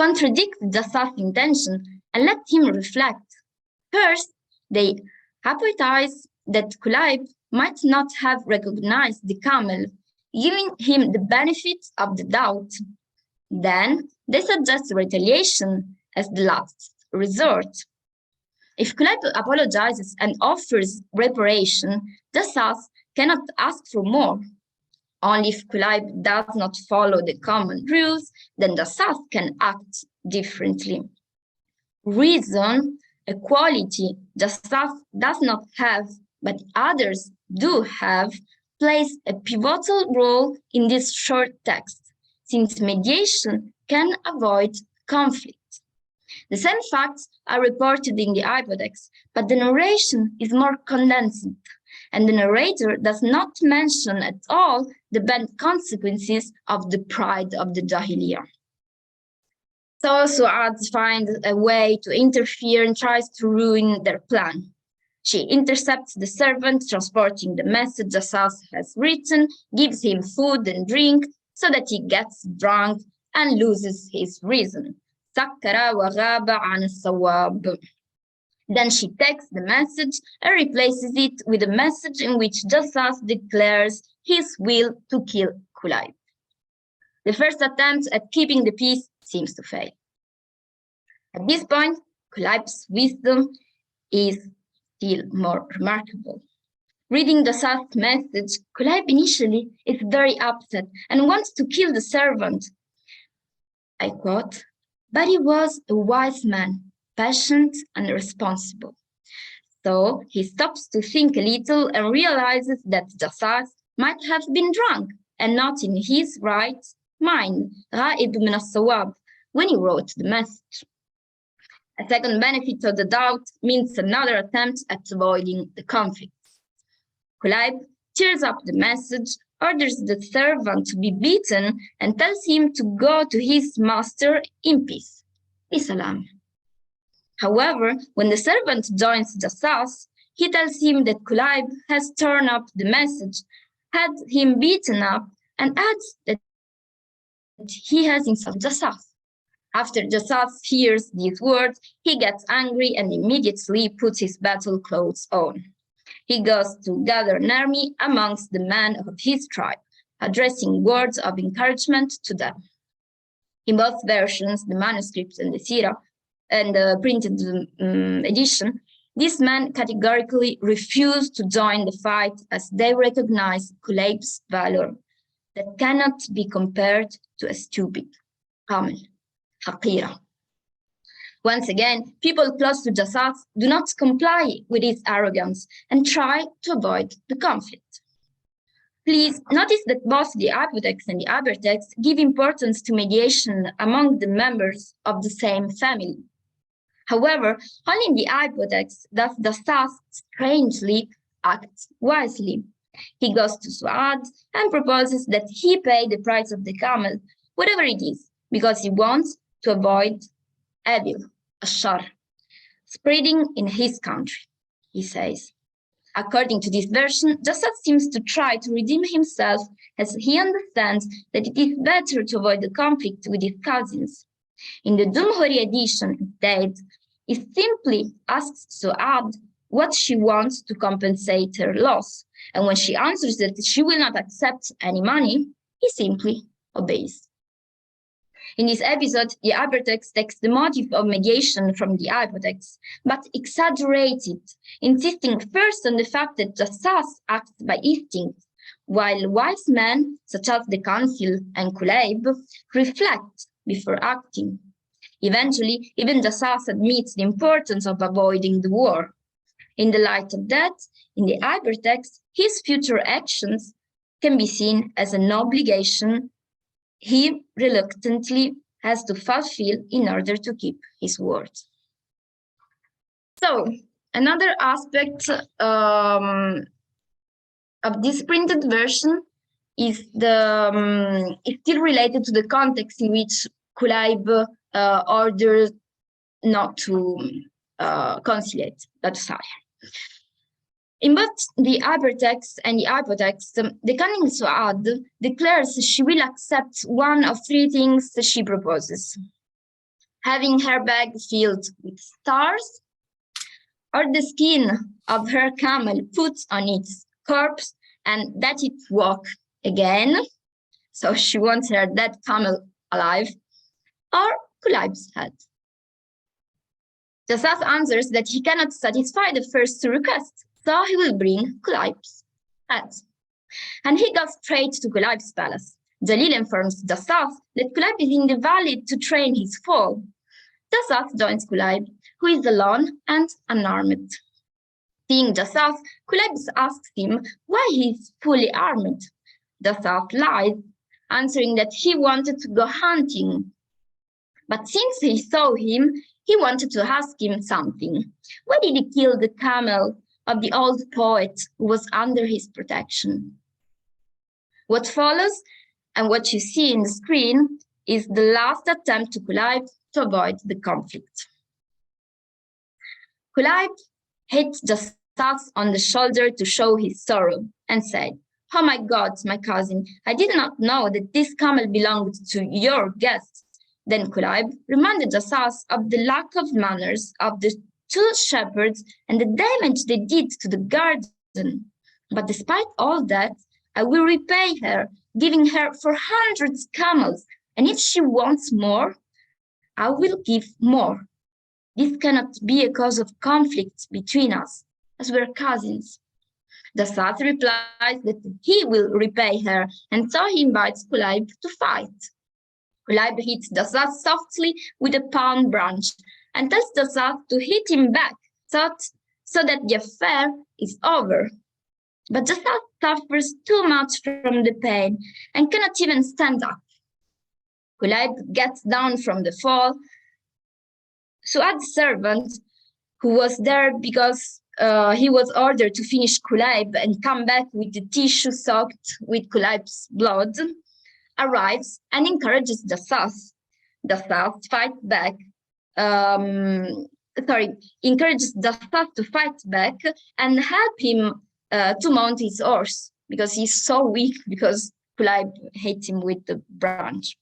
contradict Jasas' intention and let him reflect. First, they hypothesize that Kulayb might not have recognized the camel, giving him the benefit of the doubt. Then they suggest retaliation as the last resort. If Kulayb apologizes and offers reparation, Jasas cannot ask for more. Only if Kulayb does not follow the common rules, then Jasas can act differently. Reason, a quality Jasas does not have, but others do have, plays a pivotal role in this short text, since mediation can avoid conflict. The same facts are reported in the hypotext, but the narration is more condensed, and the narrator does not mention at all the bad consequences of the pride of the Jahiliyyah. So Suad finds a way to interfere and tries to ruin their plan. She intercepts the servant transporting the message Jasas has written, gives him food and drink so that he gets drunk and loses his reason. Then she takes the message and replaces it with a message in which Jasas declares his will to kill Kulayb. The first attempt at keeping the peace seems to fail. At this point, Kulayb's wisdom is still more remarkable. Reading Jasas' message, Kulayb initially is very upset and wants to kill the servant. I quote, "But he was a wise man, patient and responsible. So he stops to think a little and realizes that Jasas might have been drunk and not in his right mind, غائب من الصواب, when he wrote the message. A second benefit of the doubt means another attempt at avoiding the conflict. Kulayb tears up the message, orders the servant to be beaten, and tells him to go to his master in peace. Salam. However, when the servant joins Jasas, he tells him that Kulayb has torn up the message, had him beaten up, and adds that he has insulted Jasas. After Jasas hears these words, he gets angry and immediately puts his battle clothes on. He goes to gather an army amongst the men of his tribe, addressing words of encouragement to them. In both versions, the manuscripts and the Sīrat and the printed edition, these men categorically refuse to join the fight as they recognize Kulayb's valor that cannot be compared to a stupid camel, haqira. Once again, people close to Jasas do not comply with his arrogance and try to avoid the conflict. Please notice that both the hypotext and the hypertext give importance to mediation among the members of the same family. However, only in the hypotext does Jasas strangely act wisely. He goes to Suad and proposes that he pay the price of the camel, whatever it is, because he wants to avoid evil, ashar, spreading in his country, he says. According to this version, Jasas seems to try to redeem himself as he understands that it is better to avoid the conflict with his cousins. In the Jumhuri edition, instead, he simply asks Suad what she wants to compensate her loss, and when she answers that she will not accept any money, he simply obeys. In this episode, the hypertext takes the motive of mediation from the hypotext, but exaggerates it, insisting first on the fact that Jasas acts by instinct, while wise men, such as the council and Kulayb, reflect before acting. Eventually, even Jasas admits the importance of avoiding the war. In the light of that, in the hypertext, his future actions can be seen as an obligation he reluctantly has to fulfill in order to keep his word. So, another aspect of this printed version is it's still related to the context in which Kulayb ordered not to conciliate, not to Sālim. In both the hypertext and the hypotext, the cunning Suad declares she will accept one of three things she proposes: having her bag filled with stars, or the skin of her camel put on its corpse and that it walk again. So she wants her dead camel alive, or Kulayb's head. Jasas answers that he cannot satisfy the first two requests, so he will bring Kulayb's head. And he goes straight to Kulayb's palace. Jalil informs Jasas that Kulayb is in the valley to train his foal. Jasas joins Kulayb, who is alone and unarmed. Seeing Jasas, Kulayb asks him why he is fully armed. Jasas lies, answering that he wanted to go hunting. But since he saw him, he wanted to ask him something. Why did he kill the camel of the old poet who was under his protection? What follows, and what you see in the screen, is the last attempt to Kulayb to avoid the conflict. Kulayb hit Jasas on the shoulder to show his sorrow and said, "Oh my God, my cousin, I did not know that this camel belonged to your guest." Then Kulayb reminded Jasas of the lack of manners of the two shepherds and the damage they did to the garden. But despite all that, I will repay her, giving her 400 camels, and if she wants more, I will give more. This cannot be a cause of conflict between us, as we're cousins. Jasas replies that he will repay her, and so he invites Kulayb to fight. Kulayb hits Jasas softly with a palm branch and tells Jasas to hit him back so that the affair is over. But Jasas suffers too much from the pain and cannot even stand up. Kulayb gets down from the fall. Suad's servant, who was there because he was ordered to finish Kulayb and come back with the tissue soaked with Kulayb's blood, arrives and encourages Jasas. Jasas fights back, encourages Jasas to fight back and help him to mount his horse, because he's so weak because Kulayb hit him with the branch.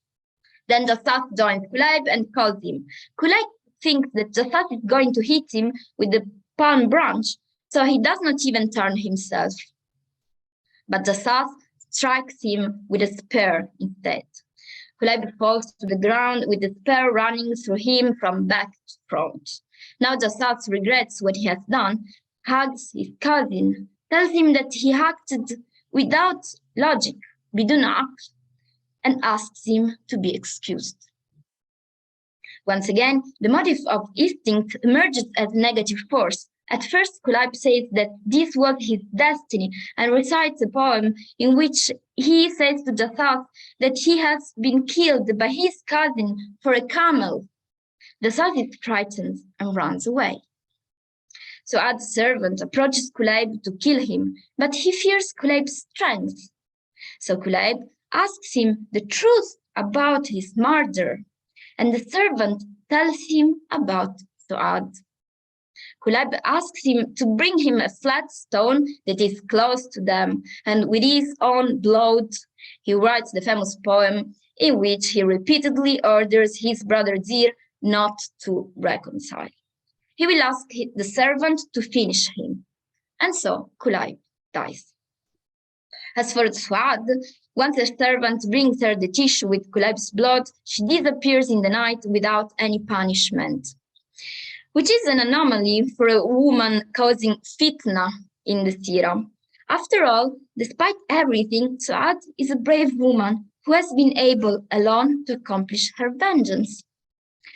Then Jasas joins Kulayb and calls him. Kulayb thinks that Jasas is going to hit him with the palm branch, so he does not even turn himself. But Jasas strikes him with a spear instead. Kulayb falls to the ground with the spear running through him from back to front. Now Jasas regrets what he has done, hugs his cousin, tells him that he acted without logic, bidun aql, and asks him to be excused. Once again, the motive of instinct emerges as negative force. At first, Kulayb says that this was his destiny and recites a poem in which he says to Jasas that he has been killed by his cousin for a camel. Jasas is frightened and runs away. Suad's servant approaches Kulayb to kill him, but he fears Kulayb's strength. So Kulayb asks him the truth about his murder, and the servant tells him about Suad. Kulayb asks him to bring him a flat stone that is close to them, and with his own blood, he writes the famous poem in which he repeatedly orders his brother Zīr not to reconcile. He will ask the servant to finish him, and so Kulayb dies. As for Suad, once the servant brings her the tissue with Kulayb's blood, she disappears in the night without any punishment, which is an anomaly for a woman causing fitna in the Sīrat. After all, despite everything, Suad is a brave woman who has been able alone to accomplish her vengeance.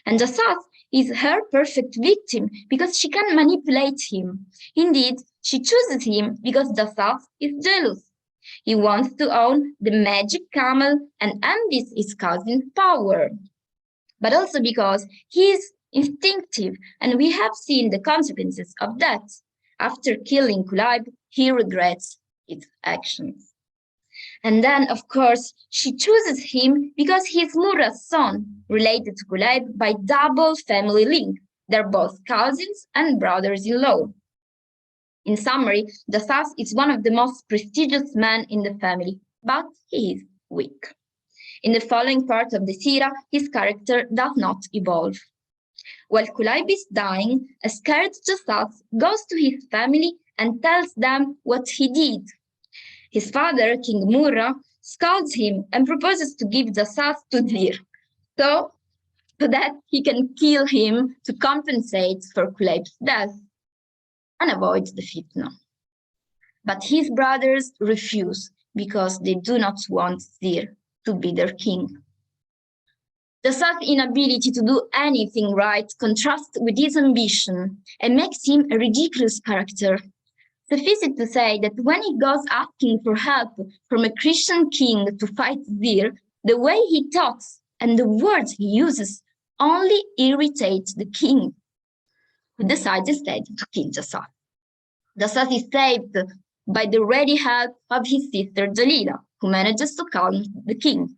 And Jasas is her perfect victim because she can manipulate him. Indeed, she chooses him because Jasas is jealous. He wants to own the magic camel and envies his cousin's power, but also because he is instinctive, and we have seen the consequences of that. After killing Kulayb, he regrets his actions. And then, of course, she chooses him because he is Murra's son, related to Kulayb by double family link. They're both cousins and brothers-in-law. In summary, Jasas is one of the most prestigious men in the family, but he is weak. In the following part of the Sīrat, his character does not evolve. While Kulayb is dying, a scared Jasas goes to his family and tells them what he did. His father, King Murra, scolds him and proposes to give Jasas to Zīr, so that he can kill him to compensate for Kulayb's death and avoid the fitna. But his brothers refuse because they do not want Zīr to be their king. Jasas' inability to do anything right contrasts with his ambition and makes him a ridiculous character. Suffice it to say that when he goes asking for help from a Christian king to fight Zīr, the way he talks and the words he uses only irritate the king, who decides instead to kill Jasas. Jasas is saved by the ready help of his sister Daniela, who manages to calm the king.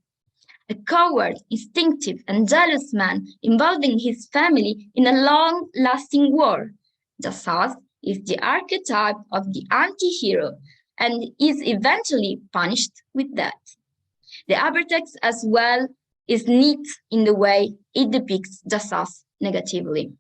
A coward, instinctive, and jealous man involving his family in a long-lasting war. Jasas is the archetype of the anti-hero and is eventually punished with death. The hypertext as well is neat in the way it depicts Jasas negatively.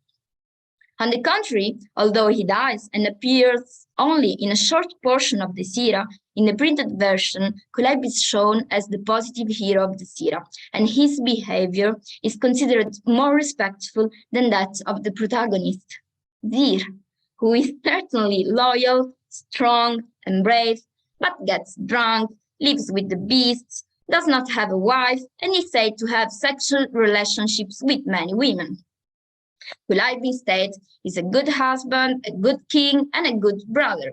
On the contrary, although he dies and appears only in a short portion of the Sīrat, in the printed version, Kulayb is shown as the positive hero of the Sīrat, and his behavior is considered more respectful than that of the protagonist, Zīr, who is certainly loyal, strong, and brave, but gets drunk, lives with the beasts, does not have a wife, and is said to have sexual relationships with many women. Kulayb instead is a good husband, a good king, and a good brother.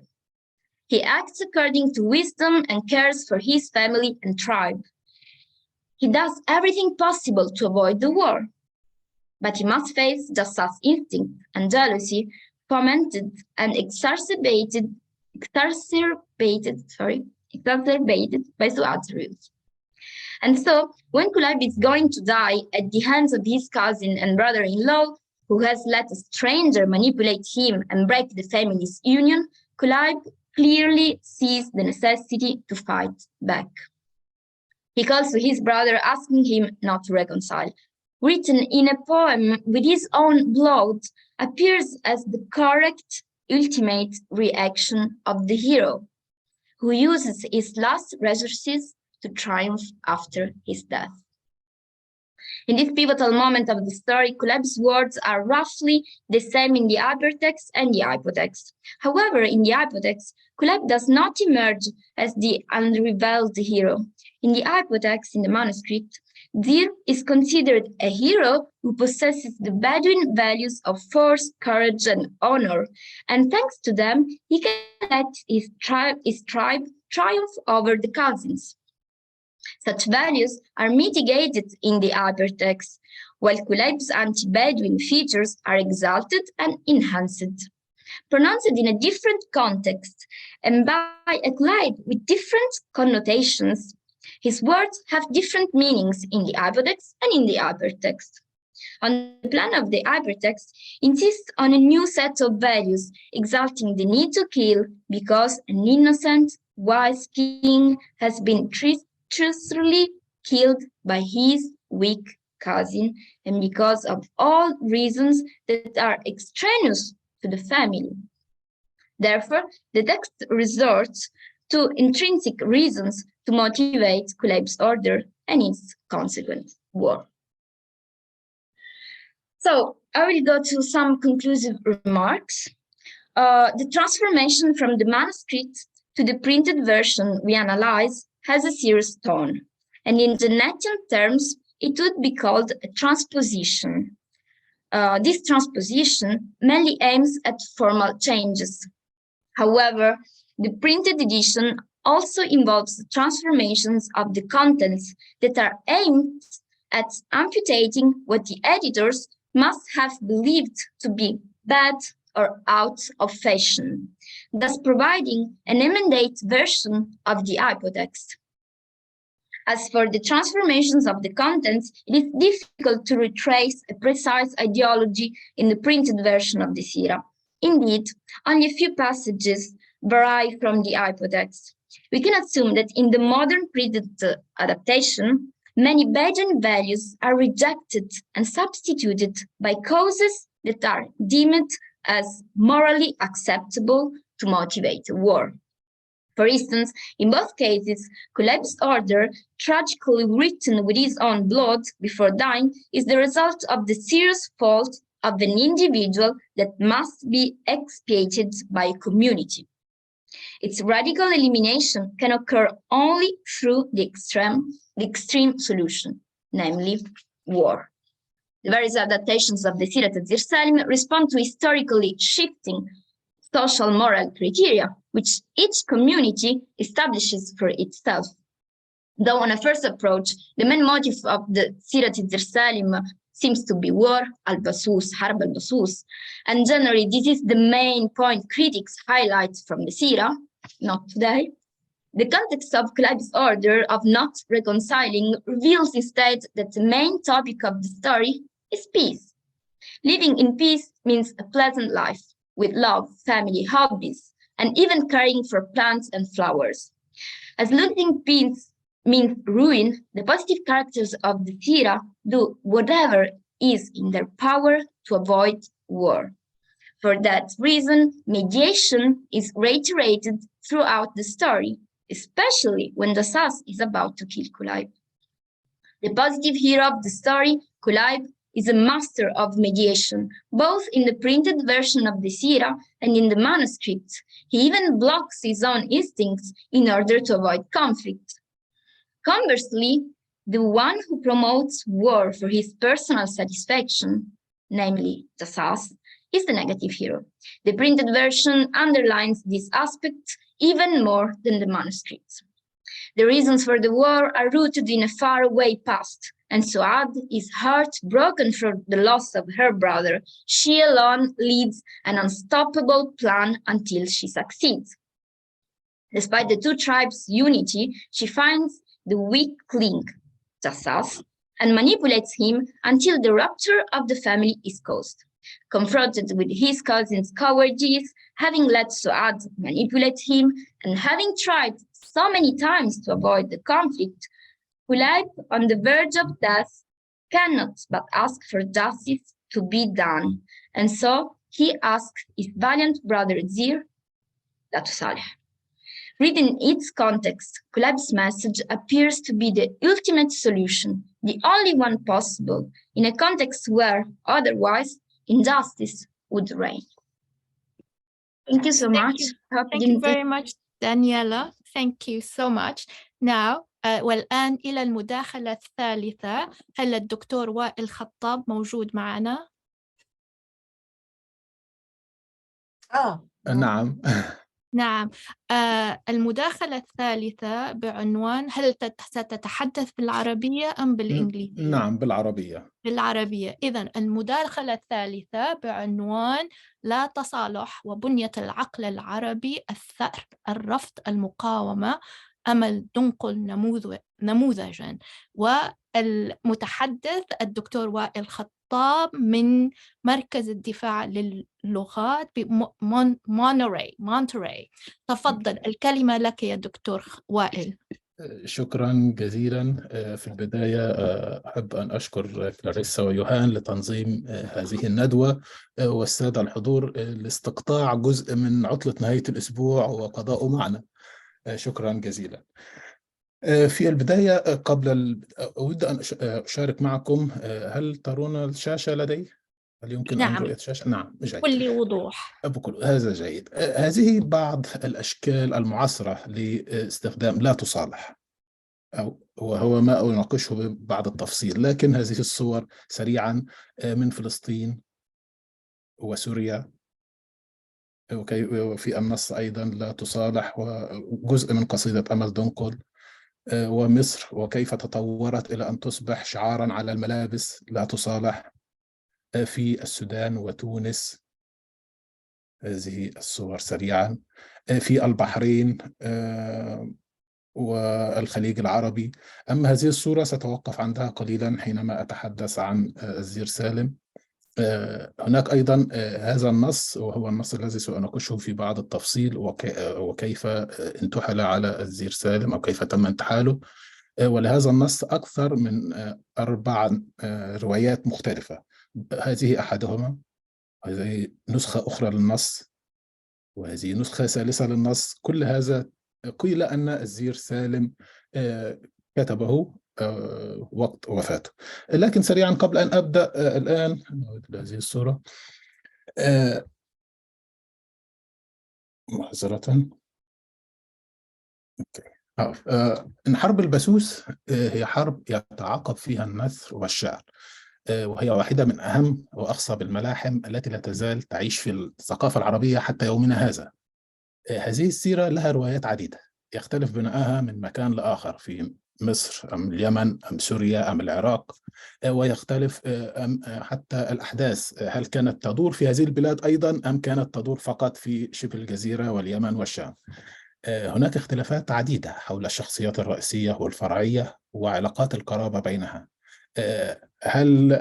He acts according to wisdom and cares for his family and tribe. He does everything possible to avoid the war, but he must face Jasas' instinct and jealousy, fomented and exacerbated by Suad's rules. And so, when Kulayb is going to die at the hands of his cousin and brother-in-law, who has let a stranger manipulate him and break the family's union, Kulayb clearly sees the necessity to fight back. He calls to his brother, asking him not to reconcile. Written in a poem with his own blood, appears as the correct, ultimate reaction of the hero, who uses his last resources to triumph after his death. In this pivotal moment of the story, Kulayb's words are roughly the same in the hypertext and the hypotext. However, in the hypotext, Kulayb does not emerge as the unrevealed hero. In the hypotext, in the manuscript, Zīr is considered a hero who possesses the Bedouin values of force, courage, and honor, and thanks to them, he can let his tribe triumph over the cousins. Such values are mitigated in the hypertext, while Kulayb's anti-Bedouin features are exalted and enhanced. Pronounced in a different context and by a Kulayb with different connotations, his words have different meanings in the hypotext and in the hypertext. On the plan of the hypertext, insists on a new set of values, exalting the need to kill because an innocent, wise king has been treacherously killed by his weak cousin, and because of all reasons that are extraneous to the family. Therefore, the text resorts to intrinsic reasons to motivate Kulayb's order and its consequent war. So I will go to some conclusive remarks. The transformation from the manuscript to the printed version we analyze has a serious tone, and in Janetian terms, it would be called a transposition. This transposition mainly aims at formal changes. However, the printed edition also involves transformations of the contents that are aimed at amputating what the editors must have believed to be bad or out of fashion, thus providing an emendate version of the hypotext. As for the transformations of the contents, it is difficult to retrace a precise ideology in the printed version of the Sīrat. Indeed, only a few passages vary from the hypotext. We can assume that in the modern printed adaptation, many Bedouin values are rejected and substituted by causes that are deemed as morally acceptable to motivate war. For instance, in both cases, Kulayb's order, tragically written with his own blood before dying, is the result of the serious fault of an individual that must be expiated by a community. Its radical elimination can occur only through the extreme solution, namely war. The various adaptations of the Sīrat al-Zīr Sālim respond to historically shifting social moral criteria, which each community establishes for itself. Though on a first approach, the main motive of the Sīrat al-Zīr Sālim seems to be war, al-Basūs, Harb al Basus, and generally this is the main point critics highlight from the Sīrat, not today. The context of Kulayb's order of not reconciling reveals instead that the main topic of the story is peace. Living in peace means a pleasant life, with love, family, hobbies, and even caring for plants and flowers. As losing peace means ruin, the positive characters of the Sīrat do whatever is in their power to avoid war. For that reason, mediation is reiterated throughout the story, especially when the SOAS is about to kill Kulayb. The positive hero of the story, Kulayb, is a master of mediation, both in the printed version of the Sīrat and in the manuscript. He even blocks his own instincts in order to avoid conflict. Conversely, the one who promotes war for his personal satisfaction, namely the SOAS, is the negative hero. The printed version underlines this aspect even more than the manuscripts. The reasons for the war are rooted in a faraway past, and Suad is heartbroken for the loss of her brother. She alone leads an unstoppable plan until she succeeds. Despite the two tribes' unity, she finds the weak link, the SOAS, and manipulates him until the rupture of the family is caused. Confronted with his cousin's cowardice, having let SOAS manipulate him, and having tried so many times to avoid the conflict, Kulayb, on the verge of death, cannot but ask for justice to be done. And so he asks his valiant brother al-Zīr, تصالح. Read in its context, Kulayb's message appears to be the ultimate solution, the only one possible, in a context where, otherwise, injustice would reign. Thank you so much. Thank you very much, Daniela. Thank you so much. Now, والآن إلى المداخلة الثالثة. هل الدكتور وائل خطاب موجود معنا؟ نعم. نعم. المداخلة الثالثة بعنوان هل ستتحدث بالعربية أم بالإنجليزية؟ نعم بالعربية. بالعربية. إذن المداخلة الثالثة بعنوان لا تصالح وبنية العقل العربي الثأر الرفض المقاومة أمل دنقل نموذجا. والمتحدث الدكتور وائل خطاب من مركز الدفاع للغات بمونتري. تفضل الكلمة لك يا دكتور وائل. شكرا جزيلا. في البداية أحب أن أشكر كلاريسا ويوهان لتنظيم هذه الندوة والسادة الحضور لاستقطاع جزء من عطلة نهاية الأسبوع وقضاءه معنا. شكرا جزيلا. في البداية أود أن أشارك معكم. هل ترون الشاشة لدي؟ هل يمكن أن رؤية الشاشة؟ نعم جيد. بكل وضوح. هذا جيد. هذه بعض الأشكال المعاصرة لاستخدام لا تصالح، وهو ما أناقشه ببعض التفصيل، لكن هذه الصور سريعا من فلسطين وسوريا، وفي النص أيضا لا تصالح، وجزء من قصيدة أمل دنقل، ومصر وكيف تطورت إلى أن تصبح شعارا على الملابس لا تصالح، في السودان وتونس. هذه الصور سريعا في البحرين والخليج العربي. أما هذه الصورة ستوقف عندها قليلا حينما أتحدث عن الزير سالم. هناك أيضا هذا النص، وهو النص الذي سأناقشه في بعض التفصيل، وكيف انتحل على الزير سالم أو كيف تم انتحاله. ولهذا النص أكثر من 4 روايات مختلفة. هذه أحدهما، هذه نسخة أخرى للنص، وهذه نسخة ثالثة للنص. كل هذا قيل أن الزير سالم كتبه وقت وفاته. لكن سريعا قبل أن أبدأ الآن نعود هذه الصورة معذرة. إن حرب البسوس هي حرب يتعاقب فيها النثر والشعر، وهي واحدة من أهم وأخصب الملاحم التي لا تزال تعيش في الثقافة العربية حتى يومنا هذا. هذه السيرة لها روايات عديدة يختلف بناءها من مكان لآخر، في مصر أم اليمن أم سوريا أم العراق، ويختلف حتى الأحداث، هل كانت تدور في هذه البلاد أيضا أم كانت تدور فقط في شبه الجزيرة واليمن والشام. هناك اختلافات عديدة حول الشخصيات الرئيسية والفرعية وعلاقات القرابة بينها. هل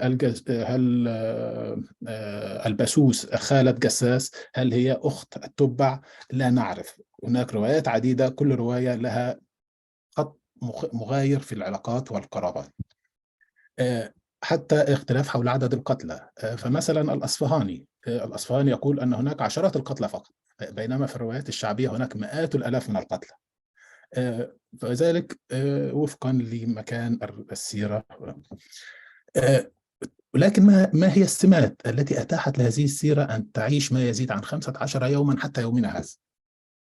البسوس خالة جساس؟ هل هي أخت التبع؟ لا نعرف. هناك روايات عديدة، كل رواية لها خط مغاير في العلاقات والقرابات. حتى اختلاف حول عدد القتلى. فمثلا الأصفهاني يقول أن هناك عشرات القتلى فقط، بينما في الروايات الشعبية هناك مئات الآلاف من القتلى. فذلك وفقا لمكان السيرة. ولكن ما هي السمات التي أتاحت لهذه السيرة أن تعيش ما يزيد عن 15 يوما حتى يومنا هذا؟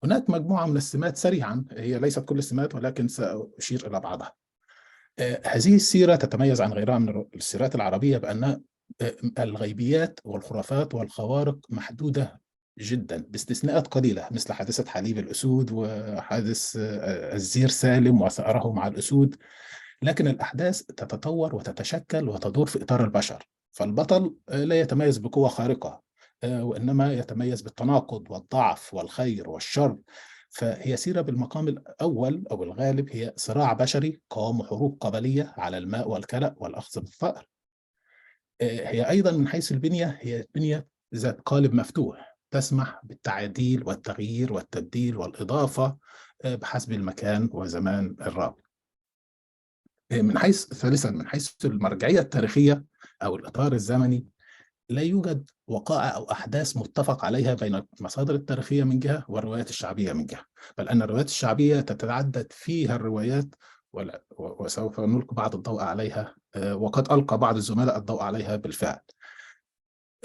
هناك مجموعة من السمات سريعا، هي ليست كل السمات ولكن سأشير إلى بعضها. هذه السيرة تتميز عن غيرها من السيرات العربية بأن الغيبيات والخرافات والخوارق محدودة جدا باستثناءات قليلة، مثل حادثة حليب الأسود وحادث الزير سالم وثأره مع الأسود. لكن الأحداث تتطور وتتشكل وتدور في إطار البشر، فالبطل لا يتميز بقوة خارقة، وإنما يتميز بالتناقض والضعف والخير والشر. فهي سيرة بالمقام الأول أو الغالب هي صراع بشري قام حروب قبلية على الماء والكلأ والأخذ بالثأر. هي أيضا من حيث البنية هي بنية ذات قالب مفتوح تسمح بالتعديل والتغيير والتبديل والإضافة بحسب المكان وزمان الراوي. ثالثا من حيث المرجعية التاريخية أو الإطار الزمني، لا يوجد وقائع أو أحداث متفق عليها بين المصادر التاريخية من جهة والروايات الشعبية من جهة، بل أن الروايات الشعبية تتعدد فيها الروايات وسوف نلقي بعض الضوء عليها، وقد ألقى بعض الزملاء الضوء عليها بالفعل.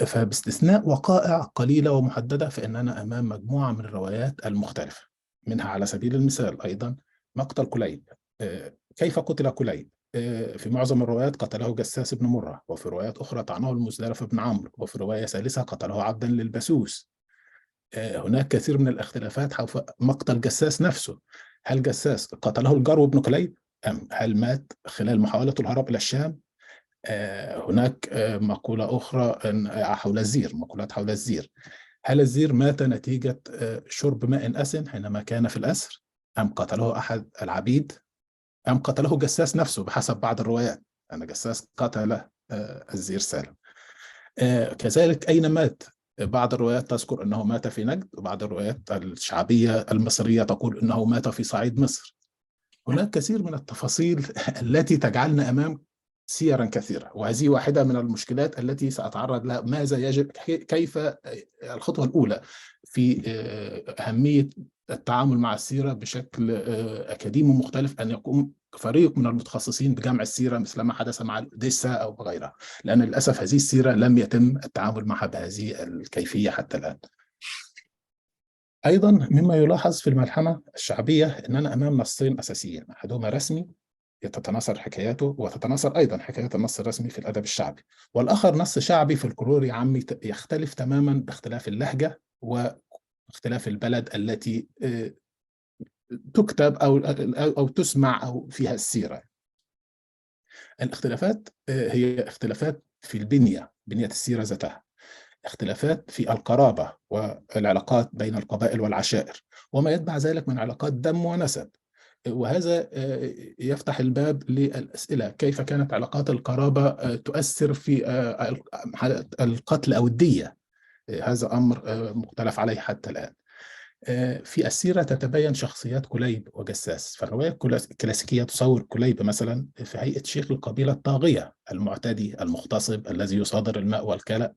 فباستثناء وقائع قليلة ومحددة فإننا أمام مجموعة من الروايات المختلفة، منها على سبيل المثال أيضا مقتل كليب. كيف قتل كليب؟ في معظم الروايات قتله جساس بن مرة، وفي روايات أخرى طعنه المزدلف بن عمرو، وفي رواية ثالثة قتله عبدا للبسوس. هناك كثير من الاختلافات حول مقتل جساس نفسه. هل جساس قتله الجرو بن كليب؟ أم هل مات خلال محاولة الهرب إلى الشام؟ هناك مقولة أخرى حول الزير، مقولات حول الزير. هل الزير مات نتيجة شرب ماء أسن حينما كان في الأسر؟ أم قتله أحد العبيد؟ أم قتله جساس نفسه بحسب بعض الروايات أن جساس قتل الزير سالم. كذلك أين مات؟ بعض الروايات تذكر أنه مات في نجد، وبعض الروايات الشعبية المصرية تقول أنه مات في صعيد مصر. هناك كثير من التفاصيل التي تجعلنا أمام سيرا كثيرة، وهذه واحدة من المشكلات التي سأتعرض لها. ماذا يجب، كيف الخطوة الأولى في أهمية التعامل مع السيرة بشكل أكاديمي مختلف، أن يقوم فريق من المتخصصين بجمع السيرة مثل ما حدث مع الأوديسا أو بغيرها، لأن للأسف هذه السيرة لم يتم التعامل معها بهذه الكيفية حتى الآن. أيضا مما يلاحظ في الملحمة الشعبية أننا أمام نصين أساسيين، أحدهما رسمي يتتناثر حكاياته وتتناثر أيضا حكايات النص الرسمي في الأدب الشعبي، والآخر نص شعبي فلكلوري عامي يختلف تماما باختلاف اللهجة واختلاف البلد التي تكتب أو تسمع أو فيها السيرة. الاختلافات هي اختلافات في البنية، بنية السيرة ذاتها، اختلافات في القرابة والعلاقات بين القبائل والعشائر، وما يتبع ذلك من علاقات دم ونسب. وهذا يفتح الباب للأسئلة: كيف كانت علاقات القرابة تؤثر في القتل أو الدية؟ هذا أمر مختلف عليه حتى الآن. في السيرة تتبين شخصيات كليب وجساس، فالرواية الكلاسيكية تصور كليب مثلا في هيئة شيخ القبيلة الطاغية المعتدي المغتصب الذي يصادر الماء والكلأ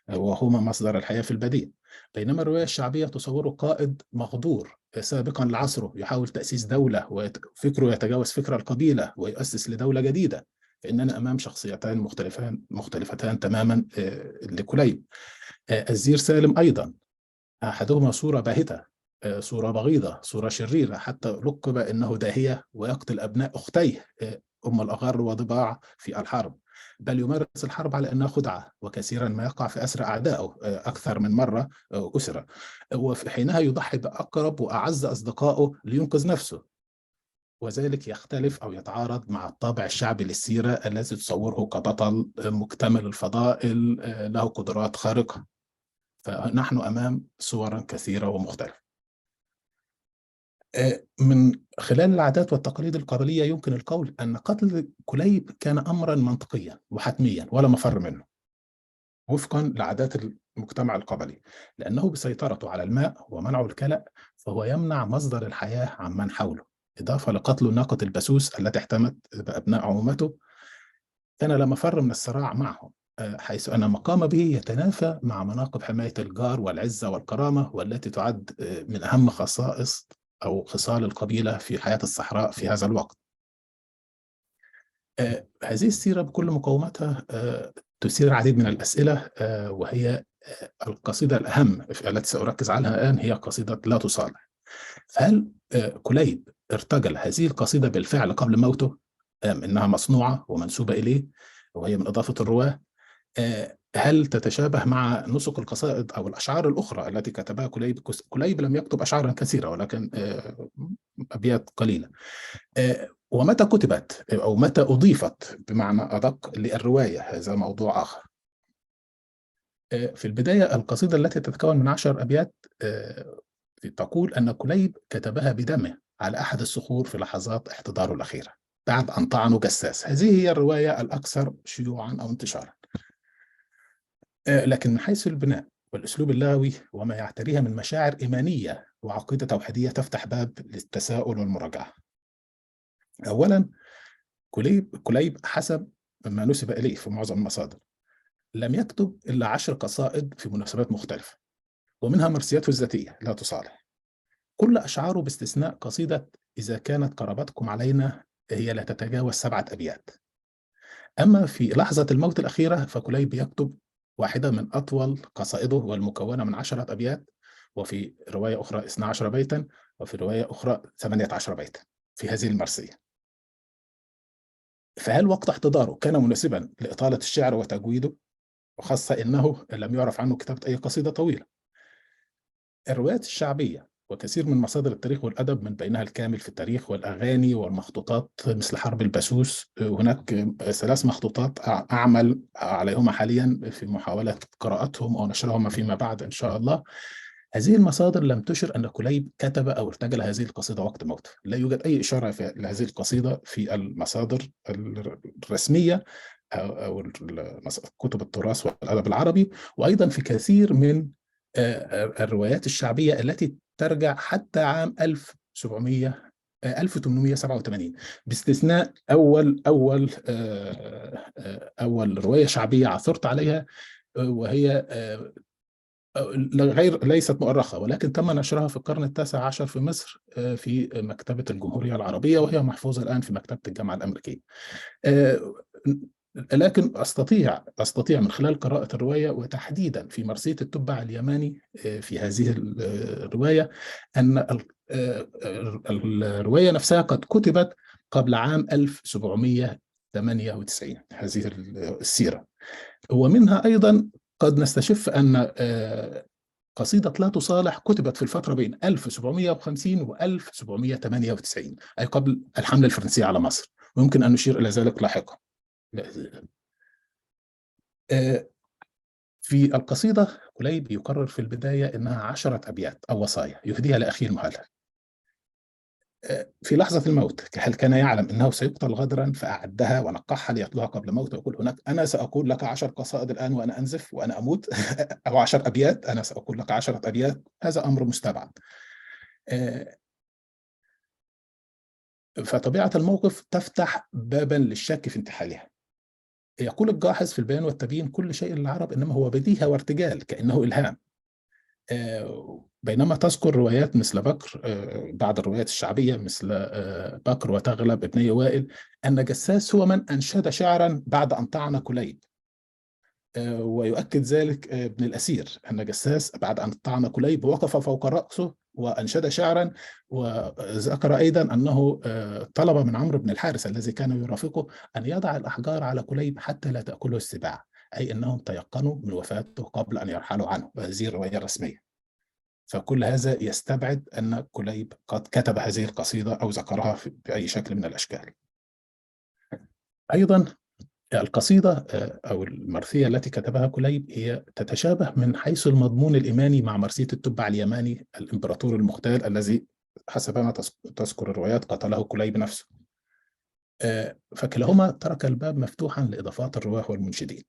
وهما مصدر الحياة في البديل، بينما الرواية الشعبية تصور قائد مغدور سابقا لعصره يحاول تأسيس دولة وفكره يتجاوز فكر القبيلة ويؤسس لدولة جديدة. فإننا أمام شخصيتان مختلفتان تماما لكليب. الزير سالم أيضا، أحدهما صورة باهتة، صورة بغيضة، صورة شريرة، حتى لقب إنه داهية ويقتل أبناء أختيه أم الأغر وضباع في الحرب، بل يمارس الحرب على أنها خدعة، وكثيرا ما يقع في أسر أعدائه، أكثر من مرة أسرة، وفي حينها يضحي بأقرب وأعز أصدقائه لينقذ نفسه. وذلك يختلف أو يتعارض مع الطابع الشعبي للسيرة الذي تصوره كبطل مكتمل الفضائل له قدرات خارقة. فنحن أمام صورا كثيرة ومختلفة. من خلال العادات والتقاليد القبلية يمكن القول أن قتل كليب كان أمرا منطقيا وحتميا ولا مفر منه وفقا لعادات المجتمع القبلي، لأنه بسيطرته على الماء ومنعه الكلأ فهو يمنع مصدر الحياة عمن حوله، إضافة لقتل ناقة البسوس التي احتمت بأبناء عمومته كان لا مفر من الصراع معهم، حيث أن مقام به يتنافى مع مناقب حماية الجار والعزة والكرامة، والتي تعد من أهم خصائص أو خصال القبيلة في حياة الصحراء في هذا الوقت. هذه السيرة بكل مقوماتها تثير العديد من الأسئلة، وهي القصيدة الأهم التي سأركز عليها الآن هي قصيدة لا تصالح. فهل كليب ارتجل هذه القصيدة بالفعل قبل موته؟ إنها مصنوعة ومنسوبة إليه وهي من إضافة الرواة؟ هل تتشابه مع نسق القصائد أو الأشعار الأخرى التي كتبها كليب؟ كليب لم يكتب أشعارا كثيرة ولكن أبيات قليلة. ومتى كتبت أو متى أضيفت بمعنى أدق للرواية؟ هذا موضوع آخر. في البداية القصيدة التي تتكون من 10 أبيات تقول أن كليب كتبها بدمه على أحد الصخور في لحظات احتضاره الأخيرة بعد أن طعنه جساس. هذه هي الرواية الأكثر شيوعا أو انتشارا. لكن من حيث البناء والأسلوب اللغوي وما يعتريها من مشاعر إيمانية وعقيدة توحيدية تفتح باب للتساؤل والمراجعة. أولا، كليب حسب ما نسب إليه في معظم المصادر لم يكتب إلا 10 قصائد في مناسبات مختلفة، ومنها مرسياته الذاتية لا تصالح. كل أشعاره باستثناء قصيدة إذا كانت قرابتكم علينا هي لا تتجاوز 7 أبيات. أما في لحظة الموت الأخيرة فكليب يكتب واحدة من أطول قصائده والمكونة من 10 أبيات، وفي رواية أخرى 12 بيتا، وفي رواية أخرى 18 بيتا في هذه المرسية. فهل وقت احتضاره كان مناسبا لإطالة الشعر وتجويده؟ وخاصة إنه لم يعرف عنه كتابة أي قصيدة طويلة. الروايات الشعبية وكثير من مصادر التاريخ والأدب من بينها الكامل في التاريخ والأغاني والمخطوطات مثل حرب الباسوس، هناك 3 مخطوطات أعمل عليهما حاليا في محاولة قراءتهم أو نشرهما فيما بعد إن شاء الله. هذه المصادر لم تشر أن كليب كتب أو ارتجل هذه القصيدة وقت موته. لا يوجد أي إشارة لهذه القصيدة في المصادر الرسمية أو كتب التراث والأدب العربي، وأيضا في كثير من الروايات الشعبية التي ترجع حتى عام 1887 باستثناء أول رواية شعبية عثرت عليها، وهي ليست مؤرخة ولكن تم نشرها في القرن ال19 في مصر في مكتبة الجمهورية العربية، وهي محفوظة الآن في مكتبة الجامعة الأمريكية. لكن أستطيع من خلال قراءة الرواية وتحديدا في مرسية التبع اليماني في هذه الرواية أن الرواية نفسها قد كتبت قبل عام 1798 هذه السيرة. ومنها أيضا قد نستشف أن قصيدة لا تصالح كتبت في الفترة بين 1750 و 1798 أي قبل الحملة الفرنسية على مصر، ويمكن أن نشير إلى ذلك لاحقا. في القصيدة كليب يقرر في البداية أنها 10 أبيات أو وصايا يهديها لأخيه المهلهل. في لحظة الموت هل كان يعلم أنه سيقتل غدرا فأعدها ونقحها ليتلوها قبل موته ويقول هناك أنا سأقول لك 10 قصائد الآن وأنا أنزف وأنا أموت أو 10 أبيات، أنا سأقول لك 10 أبيات، هذا أمر مستبعد. فطبيعة الموقف تفتح بابا للشك في انتحالها. يقول الجاحظ في البيان والتبيين كل شيء للعرب إنما هو بديهة وارتجال كأنه إلهام، بينما تذكر روايات مثل بكر، بعض الروايات الشعبية مثل بكر وتغلب ابني وائل أن جساس هو من أنشد شعرا بعد أن طعن كليب، ويؤكد ذلك ابن الأثير أن جساس بعد أن طعن كليب وقف فوق رأسه وأنشد شعرا، وذكر أيضا أنه طلب من عمرو بن الحارث الذي كان يرافقه أن يضع الأحجار على كليب حتى لا تأكله السباع، أي أنهم تيقنوا من وفاته قبل أن يرحلوا عنه، وهذه الرواية الرسمية. فكل هذا يستبعد أن كليب قد كتب هذه القصيدة أو ذكرها بأي شكل من الأشكال. أيضا القصيدة أو المرثية التي كتبها كليب هي تتشابه من حيث المضمون الإيماني مع مرثية التبع اليماني الإمبراطور المغتال الذي حسب ما تذكر الروايات قتله كليب نفسه. فكلاهما ترك الباب مفتوحا لإضافات الرواه والمنشدين.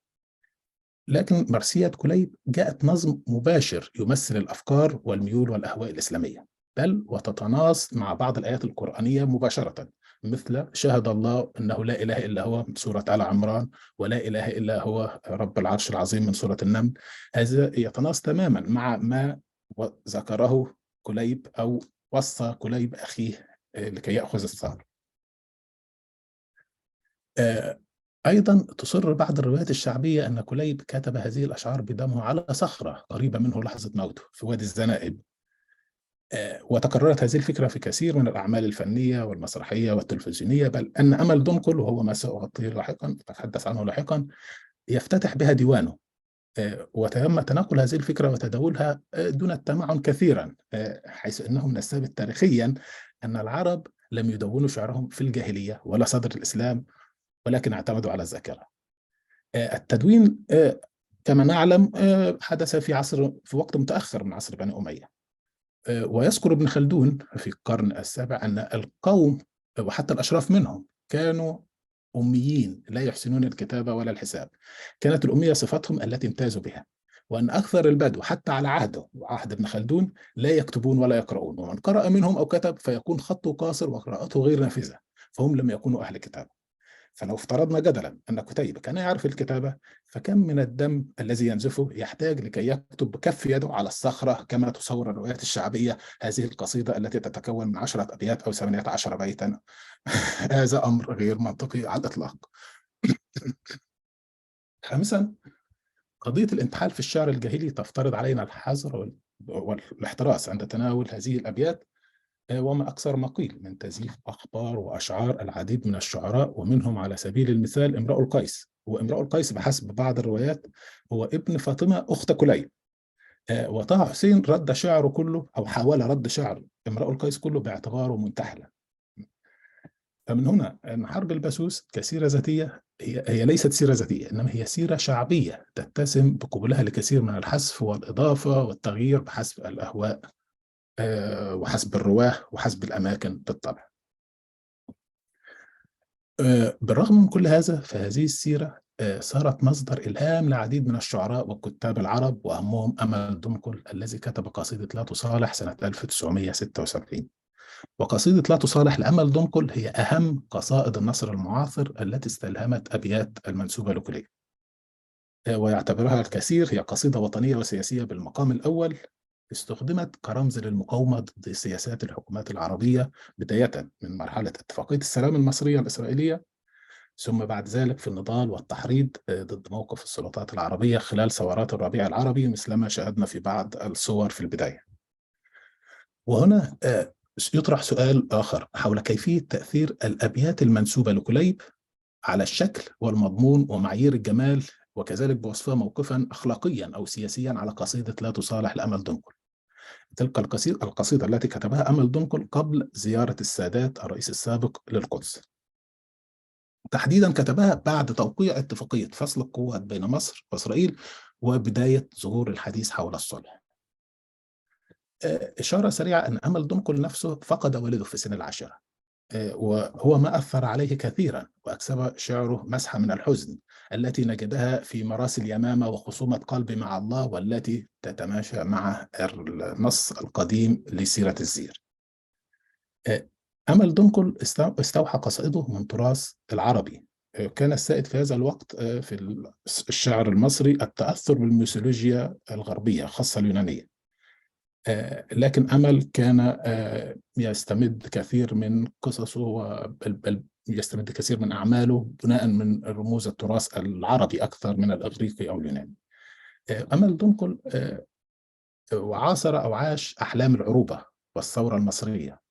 لكن مرثية كليب جاءت نظم مباشر يمثل الأفكار والميول والأهواء الإسلامية، بل وتتناص مع بعض الآيات القرآنية مباشرة، مثل شهد الله أنه لا إله إلا هو من سورة آل عمران، ولا إله إلا هو رب العرش العظيم من سورة النمل. هذا يتناص تماما مع ما ذكره كليب أو وصى كليب أخيه لكي يأخذ الثأر. أيضا تصر بعض الروايات الشعبية أن كليب كتب هذه الأشعار بدمه على صخرة قريبة منه لحظة موته في وادي الزنائب. وتكررت هذه الفكرة في كثير من الأعمال الفنية والمسرحية والتلفزيونية، بل أن أمل دنقل، وهو ما سأغطيه لاحقا أتحدث عنه لاحقا، يفتتح بها ديوانه، وتم تناقل هذه الفكرة وتداولها دون التمعن كثيرا، حيث أنه من الثابت تاريخيا أن العرب لم يدونوا شعرهم في الجاهلية ولا صدر الإسلام، ولكن اعتمدوا على الذاكرة. التدوين كما نعلم حدث في وقت متأخر من عصر بني أمية، ويذكر ابن خلدون في القرن السابع أن القوم وحتى الأشراف منهم كانوا أميين لا يحسنون الكتابة ولا الحساب. كانت الأمية صفتهم التي امتازوا بها، وأن أكثر البدو حتى على عهده وعهد ابن خلدون لا يكتبون ولا يقرؤون، ومن قرأ منهم أو كتب فيكون خطه قاصر وقراءته غير نافذة، فهم لم يكونوا أهل كتابة. فلو افترضنا جدلا أن كتيب كان يعرف الكتابة، فكم من الدم الذي ينزفه يحتاج لكي يكتب بكف يده على الصخرة كما تصور الروايات الشعبية هذه القصيدة التي تتكون من 10 أبيات أو 18 بيتا. هذا أمر غير منطقي على الإطلاق. خامسا، قضية الانتحال في الشعر الجاهلي تفترض علينا الحذر والاحتراس عند تناول هذه الأبيات، وما أكثر ما قيل من تزييف أخبار وأشعار العديد من الشعراء، ومنهم على سبيل المثال امرؤ القيس. وامرؤ القيس بحسب بعض الروايات هو ابن فاطمة أخت كليب، وطه حسين رد شعره كله أو حاول رد شعر امرؤ القيس كله باعتباره منتحلا. فمن هنا أن حرب الباسوس كسيرة ذاتية هي ليست سيرة ذاتية، إنما هي سيرة شعبية تتسم بقبولها لكثير من الحذف والإضافة والتغيير بحسب الأهواء وحسب الرواه وحسب الأماكن بالطبع. بالرغم من كل هذا فهذه السيرة صارت مصدر إلهام لعديد من الشعراء والكتاب العرب، وأهمهم أمل دنقل الذي كتب قصيدة لا تصالح سنة 1976. وقصيدة لا تصالح لأمل دنقل هي أهم قصائد النصر المعاصر التي استلهمت أبيات المنسوبة لكليب، ويعتبرها الكثير هي قصيدة وطنية وسياسية بالمقام الأول، استخدمت كرمز للمقاومة ضد سياسات الحكومات العربية بداية من مرحلة اتفاقية السلام المصرية الإسرائيلية، ثم بعد ذلك في النضال والتحريض ضد موقف السلطات العربية خلال ثورات الربيع العربي مثلما شاهدنا في بعض الصور في البداية. وهنا يطرح سؤال آخر حول كيفية تأثير الأبيات المنسوبة لكليب على الشكل والمضمون ومعايير الجمال، وكذلك بوصفها موقفا أخلاقيا أو سياسيا على قصيدة لا تصالح لأمل دنقل. تلك القصيدة التي كتبها أمل دنقل قبل زيارة السادات الرئيس السابق للقدس، تحديدا كتبها بعد توقيع اتفاقية فصل القوات بين مصر وإسرائيل وبداية ظهور الحديث حول الصلح. إشارة سريعة أن أمل دنقل نفسه فقد والده في سن العاشرة، وهو ما أثر عليه كثيرا وأكسب شعره مسحة من الحزن التي نجدها في مراسي اليمامة وخصومة قلبي مع الله، والتي تتماشى مع النص القديم لسيرة الزير. أمل دنقل استوحى قصائده من تراث العربي. كان السائد في هذا الوقت في الشعر المصري التأثر بالميثولوجيا الغربية خاصة اليونانية، لكن أمل كان يستمد كثير من قصصه بل يستمد كثير من أعماله بناء من رموز التراث العربي أكثر من الإغريقي أو اليوناني. أمل دنقل وعاصر أو عاش أحلام العروبة والثورة المصرية،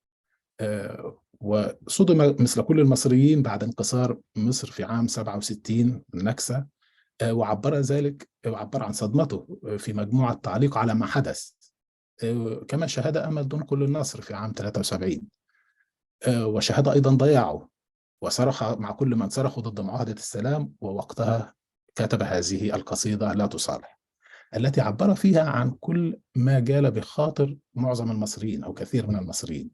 وصدم مثل كل المصريين بعد انكسار مصر في عام 67 النكسة، وعبر عن صدمته في مجموعة تعليق على ما حدث. كما شهد أمل دنقل النصر في عام 73، وشهد أيضا ضياعه، وصرخ مع كل من صرخوا ضد معاهدة السلام، ووقتها كتب هذه القصيدة لا تصالح التي عبر فيها عن كل ما جال بخاطر معظم المصريين أو كثير من المصريين.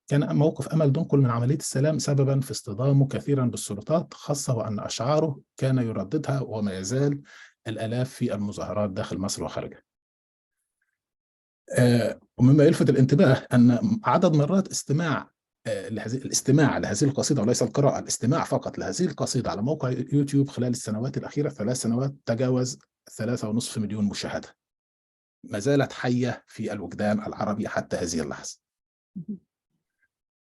كان موقف أمل دنقل من عملية السلام سببا في اصطدامه كثيرا بالسلطات، خاصة وأن أشعاره كان يرددها وما يزال الآلاف في المظاهرات داخل مصر وخارجها. ومما يلفت الانتباه أن عدد مرات الاستماع لهذه القصيدة وليس القراءة، الاستماع فقط لهذه القصيدة على موقع يوتيوب خلال السنوات الأخيرة 3 سنوات تجاوز 3.5 مليون مشاهدة. ما زالت حية في الوجدان العربي حتى هذه اللحظة.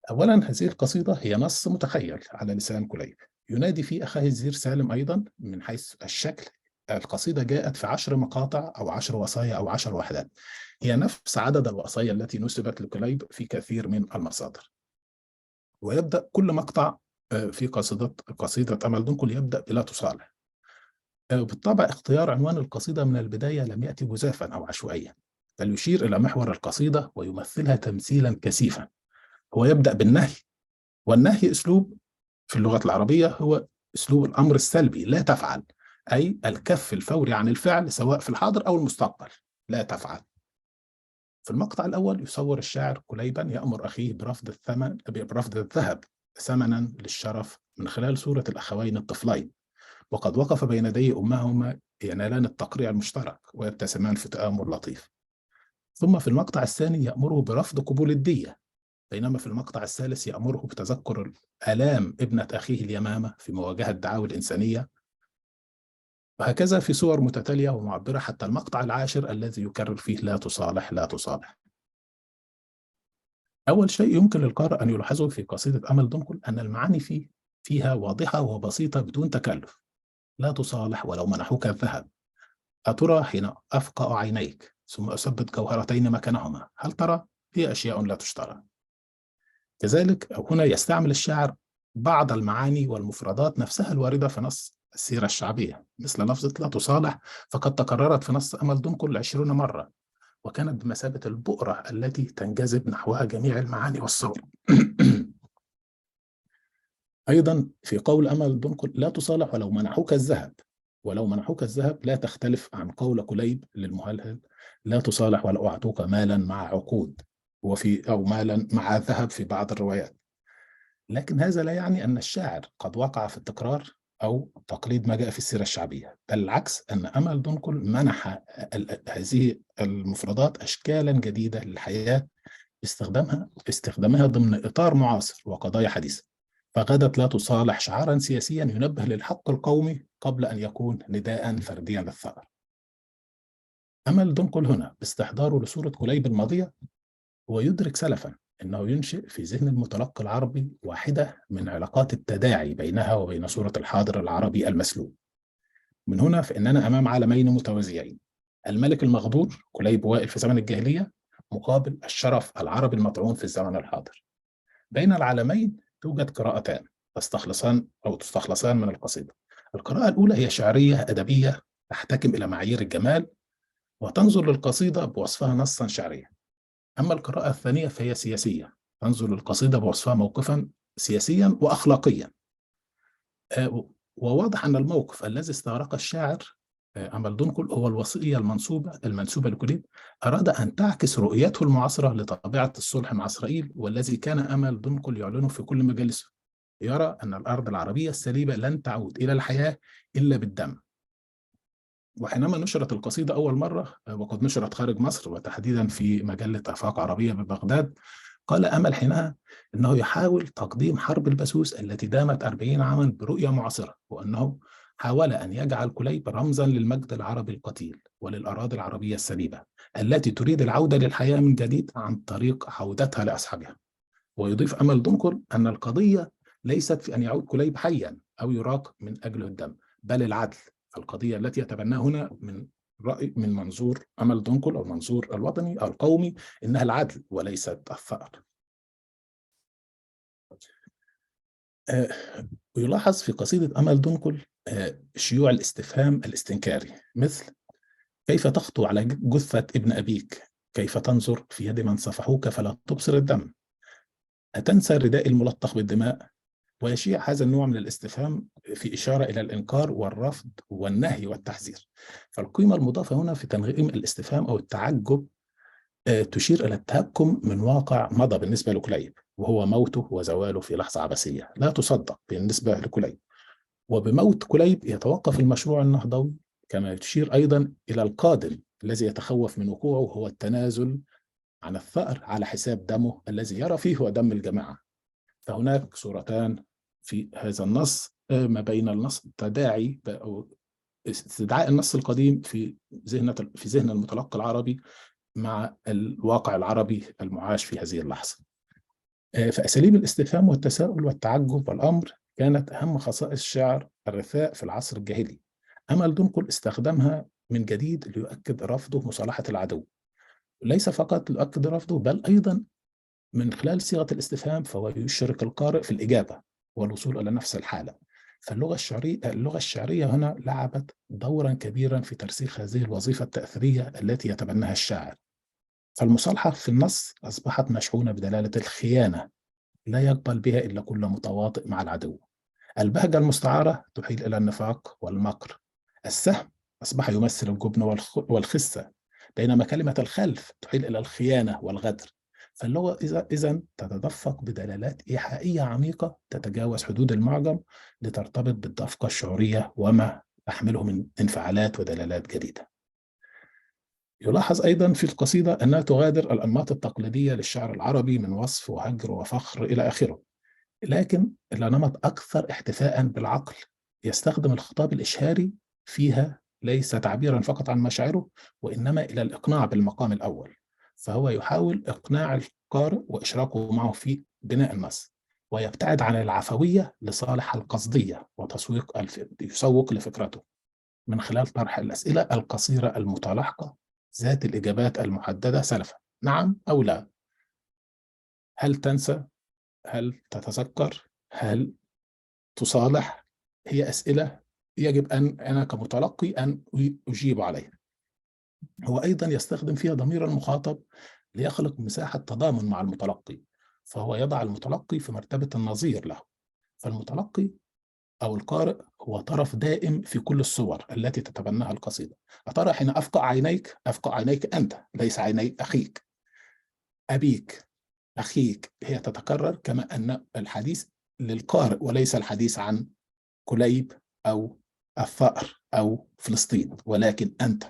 أولا هذه القصيدة هي نص متخيل على لسان كليب ينادي فيه أخاه الزير سالم أيضا من حيث الشكل. القصيدة جاءت في 10 مقاطع أو 10 وصايا أو 10 وحدات، هي نفس عدد الوصايا التي نسبت لكليب في كثير من المصادر. ويبدأ كل مقطع في قصيدة أمل دنقل يبدأ بلا تصالح. بالطبع اختيار عنوان القصيدة من البداية لم يأتي جزافا أو عشوائيا، بل يشير إلى محور القصيدة ويمثلها تمثيلا كثيفا. هو يبدأ بالنهي، والنهي أسلوب في اللغة العربية هو أسلوب الأمر السلبي، لا تفعل، أي الكف الفوري عن الفعل سواء في الحاضر أو المستقبل، لا تفعل. في المقطع الأول يصور الشاعر كليبا يأمر أخيه برفض الذهب ثمنا للشرف من خلال صورة الأخوين الطفلين، وقد وقف بين يدي أمهما ينالان التقريع المشترك ويبتسمان في تآمر لطيف. ثم في المقطع الثاني يأمره برفض قبول الدية، بينما في المقطع الثالث يأمره بتذكر آلام ابنة أخيه اليمامة في مواجهة الدعاوى الإنسانية، وهكذا في صور متتالية ومعبرة حتى المقطع العاشر الذي يكرر فيه لا تصالح لا تصالح. أول شيء يمكن للقارئ أن يلاحظه في قصيدة أمل دنقل أن المعاني فيها واضحة وبسيطة بدون تكلف. لا تصالح ولو منحوك الذهب، أترى حين أفقأ عينيك ثم أثبت جوهرتين مكانهما، هل ترى؟ هي أشياء لا تشترى. كذلك هنا يستعمل الشاعر بعض المعاني والمفردات نفسها الواردة في نص السيرة الشعبية، مثل لفظة لا تصالح فقد تكررت في نص أمل دنقل 20 مرة، وكانت بمثابة البؤرة التي تنجذب نحوها جميع المعاني والصور. أيضا في قول أمل دنقل لا تصالح ولو منحوك الذهب، ولو منحوك الذهب لا تختلف عن قول كليب للمهلهل لا تصالح ولو أعطوك مالا مع عقود، أو مالا مع ذهب في بعض الروايات. لكن هذا لا يعني أن الشاعر قد وقع في التكرار أو تقليد ما جاء في السيرة الشعبية، بل العكس، أن أمل دنقل منح هذه المفردات أشكالا جديدة للحياة استخدامها ضمن إطار معاصر وقضايا حديثة، فغدت لا تصالح شعارا سياسيا ينبه للحق القومي قبل أن يكون نداء فرديا للثأر. أمل دنقل هنا باستحضاره لصورة كليب الماضية ويدرك سلفا أنه ينشئ في ذهن المتلقي العربي واحدة من علاقات التداعي بينها وبين صورة الحاضر العربي المسلوب. من هنا فإننا أمام عالمين متوازيين، الملك المغدور كليب وائل في زمن الجاهلية مقابل الشرف العربي المطعون في الزمن الحاضر. بين العالمين توجد قراءتان تستخلصان من القصيدة. القراءة الأولى هي شعرية أدبية تحتكم إلى معايير الجمال وتنظر للقصيدة بوصفها نصا شعريا. أما القراءة الثانية فهي سياسية، تنظر للقصيدة بوصفها موقفا سياسيا وأخلاقيا. وواضح أن الموقف الذي استغرق الشاعر أمل دنقل هو الوصية المنسوبة لكليب، أراد أن تعكس رؤيته المعاصرة لطبيعة الصلح مع إسرائيل، والذي كان أمل دنقل يعلنه في كل مجالسه. يرى أن الأرض العربية السليبة لن تعود إلى الحياة إلا بالدم. وحينما نشرت القصيدة أول مرة، وقد نشرت خارج مصر وتحديدا في مجلة آفاق عربية ببغداد، قال أمل حينها أنه يحاول تقديم حرب البسوس التي دامت 40 عاما برؤية معاصرة، وأنه حاول أن يجعل كليب رمزا للمجد العربي القتيل وللأراضي العربية السليبة التي تريد العودة للحياة من جديد عن طريق عودتها لأصحابها. ويضيف أمل دنقل أن القضية ليست في أن يعود كليب حيا أو يراق من أجله الدم، بل العدل. القضية التي يتبناها هنا من منظور أمل دنقل أو منظور الوطني أو القومي إنها العدل وليست الثأر. ويلاحظ في قصيدة أمل دنقل شيوع الاستفهام الاستنكاري، مثل كيف تخطو على جثة ابن أبيك، كيف تنظر في يد من صفحوك فلا تبصر الدم، أتنسى الرداء الملطخ بالدماء. ويشيع هذا النوع من الاستفهام في إشارة إلى الإنكار والرفض والنهي والتحذير. فالقيمة المضافة هنا في تنغيم الاستفهام أو التعجب تشير إلى التهكم من واقع مضى بالنسبة لكليب، وهو موته وزواله في لحظة عبثية لا تصدق بالنسبة لكليب. وبموت كليب يتوقف المشروع النهضوي، كما تشير أيضا إلى القادم الذي يتخوف من وقوعه هو التنازل عن الثأر على حساب دمه الذي يرى فيه هو دم الجماعة. فهناك صورتان في هذا النص، ما بين النص التداعي أو استدعاء النص القديم في ذهن المتلقي العربي مع الواقع العربي المعاش في هذه اللحظة. فأساليب الاستفهام والتساؤل والتعجب والأمر كانت أهم خصائص الشعر الرثاء في العصر الجاهلي. أمل دنقل استخدمها من جديد ليؤكد رفضه مصالحة العدو، ليس فقط ليؤكد رفضه بل أيضا من خلال صيغة الاستفهام فهو يشرك القارئ في الإجابة والوصول إلى نفس الحالة. فاللغة الشعرية هنا لعبت دورا كبيرا في ترسيخ هذه الوظيفة التأثيرية التي يتبناها الشاعر. فالمصالحة في النص أصبحت مشحونة بدلالة الخيانة لا يقبل بها إلا كل متواطئ مع العدو. البهجة المستعارة تحيل إلى النفاق والمكر. السهم أصبح يمثل الجبن والخسة، بينما كلمة الخلف تحيل إلى الخيانة والغدر. فاللغة إذا تتدفق بدلالات إيحائية عميقة تتجاوز حدود المعجم لترتبط بالدفقة الشعورية وما تحمله من انفعالات ودلالات جديدة. يلاحظ أيضا في القصيدة أنها تغادر الأنماط التقليدية للشعر العربي من وصف وهجر وفخر إلى آخره، لكن إلى نمط أكثر احتفاء بالعقل. يستخدم الخطاب الإشهاري فيها ليس تعبيرا فقط عن مشاعره، وإنما إلى الإقناع بالمقام الأول. فهو يحاول إقناع القارئ وإشراكه معه في بناء النص، ويبتعد عن العفوية لصالح القصدية يسوق لفكرته من خلال طرح الأسئلة القصيرة المتلاحقة ذات الإجابات المحددة سلفا، نعم أو لا، هل تنسى، هل تتذكر، هل تصالح. هي أسئلة يجب أن أنا كمتلقي أن أجيب عليها. هو أيضا يستخدم فيها ضمير المخاطب ليخلق مساحة تضامن مع المتلقي، فهو يضع المتلقي في مرتبة النظير له. فالمتلقي أو القارئ هو طرف دائم في كل الصور التي تتبناها القصيدة. أترى حين أفقع عينيك، أفقع عينيك أنت ليس عيني أخيك، أبيك، أخيك، هي تتكرر كما أن الحديث للقارئ وليس الحديث عن كليب أو الثأر أو فلسطين، ولكن أنت.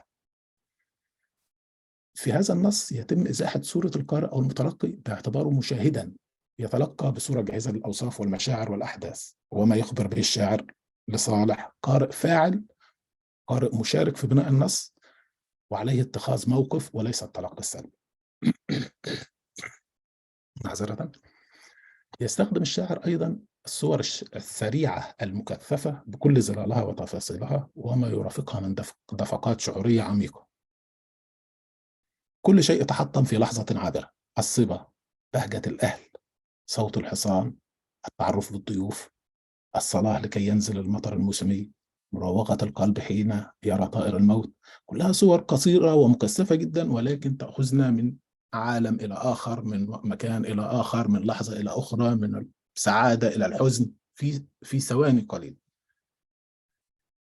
في هذا النص يتم إزاحة صورة القارئ أو المتلقي باعتباره مشاهدا يتلقى بصورة جاهزة للأوصاف والمشاعر والأحداث وما يخبر به الشاعر لصالح قارئ فاعل، قارئ مشارك في بناء النص وعليه اتخاذ موقف وليس التلقي السلبي. معذرة. يستخدم الشاعر أيضا الصور السريعة المكثفة بكل ظلالها وتفاصيلها وما يرافقها من دفقات شعورية عميقة. كل شيء يتحطم في لحظة عابرة: الصبا، بهجة الأهل، صوت الحصان، التعرف بالضيوف، الصلاة لكي ينزل المطر الموسمي، مراوغة القلب حين يرى طائر الموت. كلها صور قصيرة ومكثفة جدا، ولكن تأخذنا من عالم إلى آخر، من مكان إلى آخر، من لحظة إلى أخرى، من السعادة إلى الحزن في ثواني قليلة.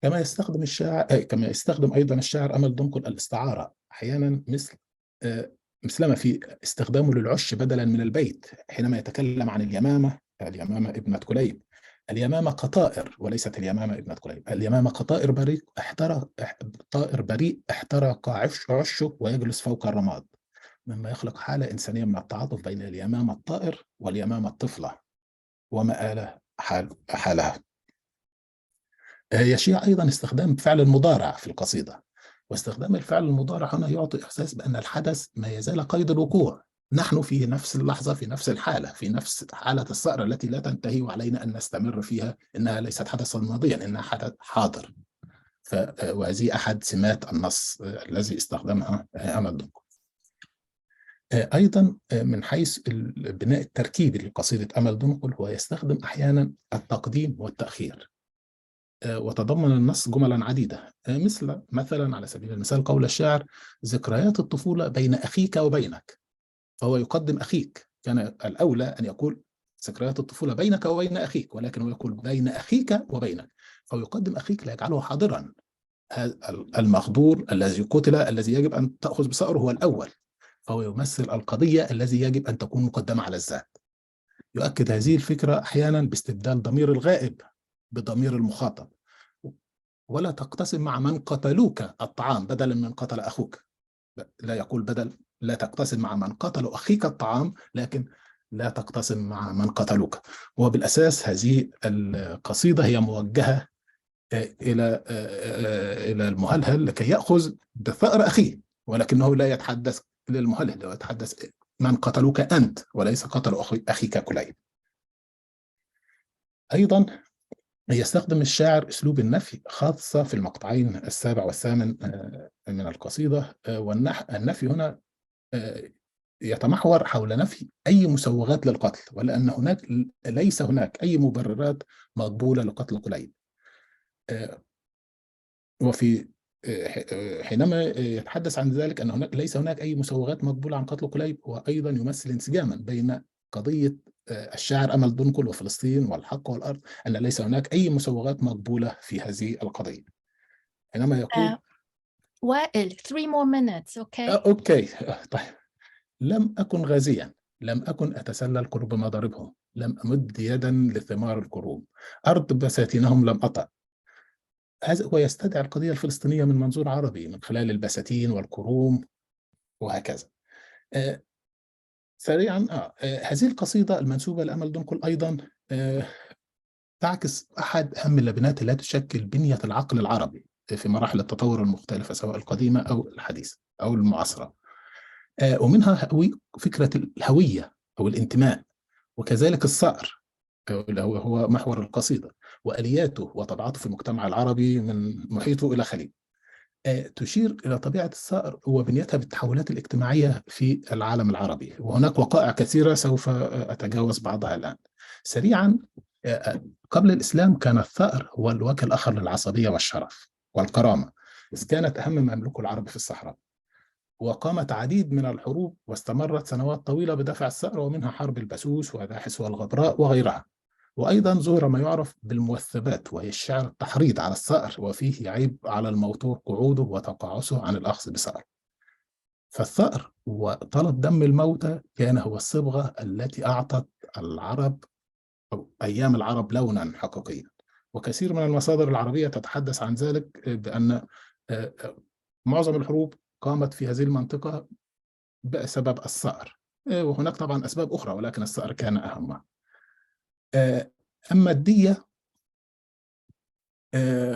كما يستخدم أيضا الشاعر أمل دنقل الاستعارة أحيانا، مثلما في استخدامه للعش بدلا من البيت حينما يتكلم عن اليمامة ابنة كليب. اليمامة كطائر وليست اليمامة ابنة كليب. اليمامة كطائر بريء احترق عشه ويجلس فوق الرماد، مما يخلق حالة إنسانية من التعاطف بين اليمامة الطائر واليمامة الطفلة ومآل حالها. يشيع أيضا استخدام فعل المضارع في القصيدة، واستخدام الفعل المضارع هنا يعطي إحساس بأن الحدث ما يزال قيد الوقوع، نحن في نفس اللحظة، في نفس الحالة، في نفس حالة الثأر التي لا تنتهي وعلينا أن نستمر فيها. إنها ليست حدثا ماضيا، إنها حدث حاضر. وهذه أحد سمات النص الذي استخدمها أمل دنقل. أيضا من حيث البناء التركيبي لقصيدة أمل دنقل، هو يستخدم أحيانا التقديم والتأخير، وتضمن النص جملا عديدة، مثلا على سبيل المثال قول الشاعر: ذكريات الطفولة بين أخيك وبينك. فهو يقدم أخيك، كان الأولى أن يقول ذكريات الطفولة بينك وبين أخيك، ولكن هو يقول بين أخيك وبينك. فهو يقدم أخيك ليجعله حاضرا. المخدور الذي قتل الذي يجب أن تأخذ بثأره هو الأول، فهو يمثل القضية الذي يجب أن تكون مقدمة على الذات. يؤكد هذه الفكرة أحيانا باستبدال ضمير الغائب بضمير المخاطب، ولا تقتسم مع من قتلوك الطعام بدلا من قتل أخوك. لا يقول بدل لا تقتسم مع من قتلوا أخيك الطعام، لكن لا تقتسم مع من قتلوك. وبالأساس هذه القصيدة هي موجهة إلى المهلهل لكي يأخذ بثأر أخيه، ولكنه لا يتحدث للمهلهل، هو يتحدث من قتلوك أنت وليس قتلوا أخيك كليب. أيضا يستخدم الشاعر أسلوب النفي، خاصة في المقطعين 7 و8 من القصيدة. والنفي هنا يتمحور حول نفي أي مسوغات للقتل، ولأن ليس هناك أي مبررات مقبولة لقتل كليب. وفي حينما يتحدث عن ذلك أن ليس هناك أي مسوغات مقبولة عن قتل كليب، وأيضا يمثل انسجاما بين قضية الشاعر أمل دنقل وفلسطين والحق والأرض، أن ليس هناك أي مسوغات مقبولة في هذه القضية. حينما يقول وائل 3 more minutes. Okay. أوكي. طيب. لم أكن غازيا، لم أكن أتسلل قرب مضاربهم، لم أمد يدا لثمار الكروم، أرض بساتينهم لم أطأ. هذا هو يستدعي القضية الفلسطينية من منظور عربي من خلال البساتين والكروم وهكذا. سريعا هذه القصيدة المنسوبة لأمل دنقل أيضا تعكس أحد أهم اللبنات التي تشكل بنية العقل العربي في مراحل التطور المختلفة سواء القديمة أو الحديثة أو المعاصرة، ومنها فكرة الهوية أو الانتماء، وكذلك الثأر هو محور القصيدة وآلياته وطبعاته في المجتمع العربي من محيطه إلى خليجه. تشير إلى طبيعة الثأر وبنيتها بالتحولات الاجتماعية في العالم العربي، وهناك وقائع كثيرة سوف أتجاوز بعضها الآن. سريعا، قبل الإسلام كان الثأر هو الوجه الآخر للعصبية والشرف والكرامة، إذ كانت أهم ما يملكه العرب في الصحراء، وقامت عديد من الحروب واستمرت سنوات طويلة بدفع الثأر، ومنها حرب الباسوس وداحس والغبراء وغيرها. وأيضا ظهر ما يعرف بالموثبات، وهي الشعر التحريض على الثأر، وفيه يعيب على الموتور قعوده وتقاعسه عن الأخذ بثأر. فالثأر وطلب دم الموتى كان هو الصبغة التي أعطت العرب أو أيام العرب لونا حقيقيا، وكثير من المصادر العربية تتحدث عن ذلك بأن معظم الحروب قامت في هذه المنطقة بسبب الثأر، وهناك طبعا أسباب أخرى ولكن الثأر كان أهمها. أما الدية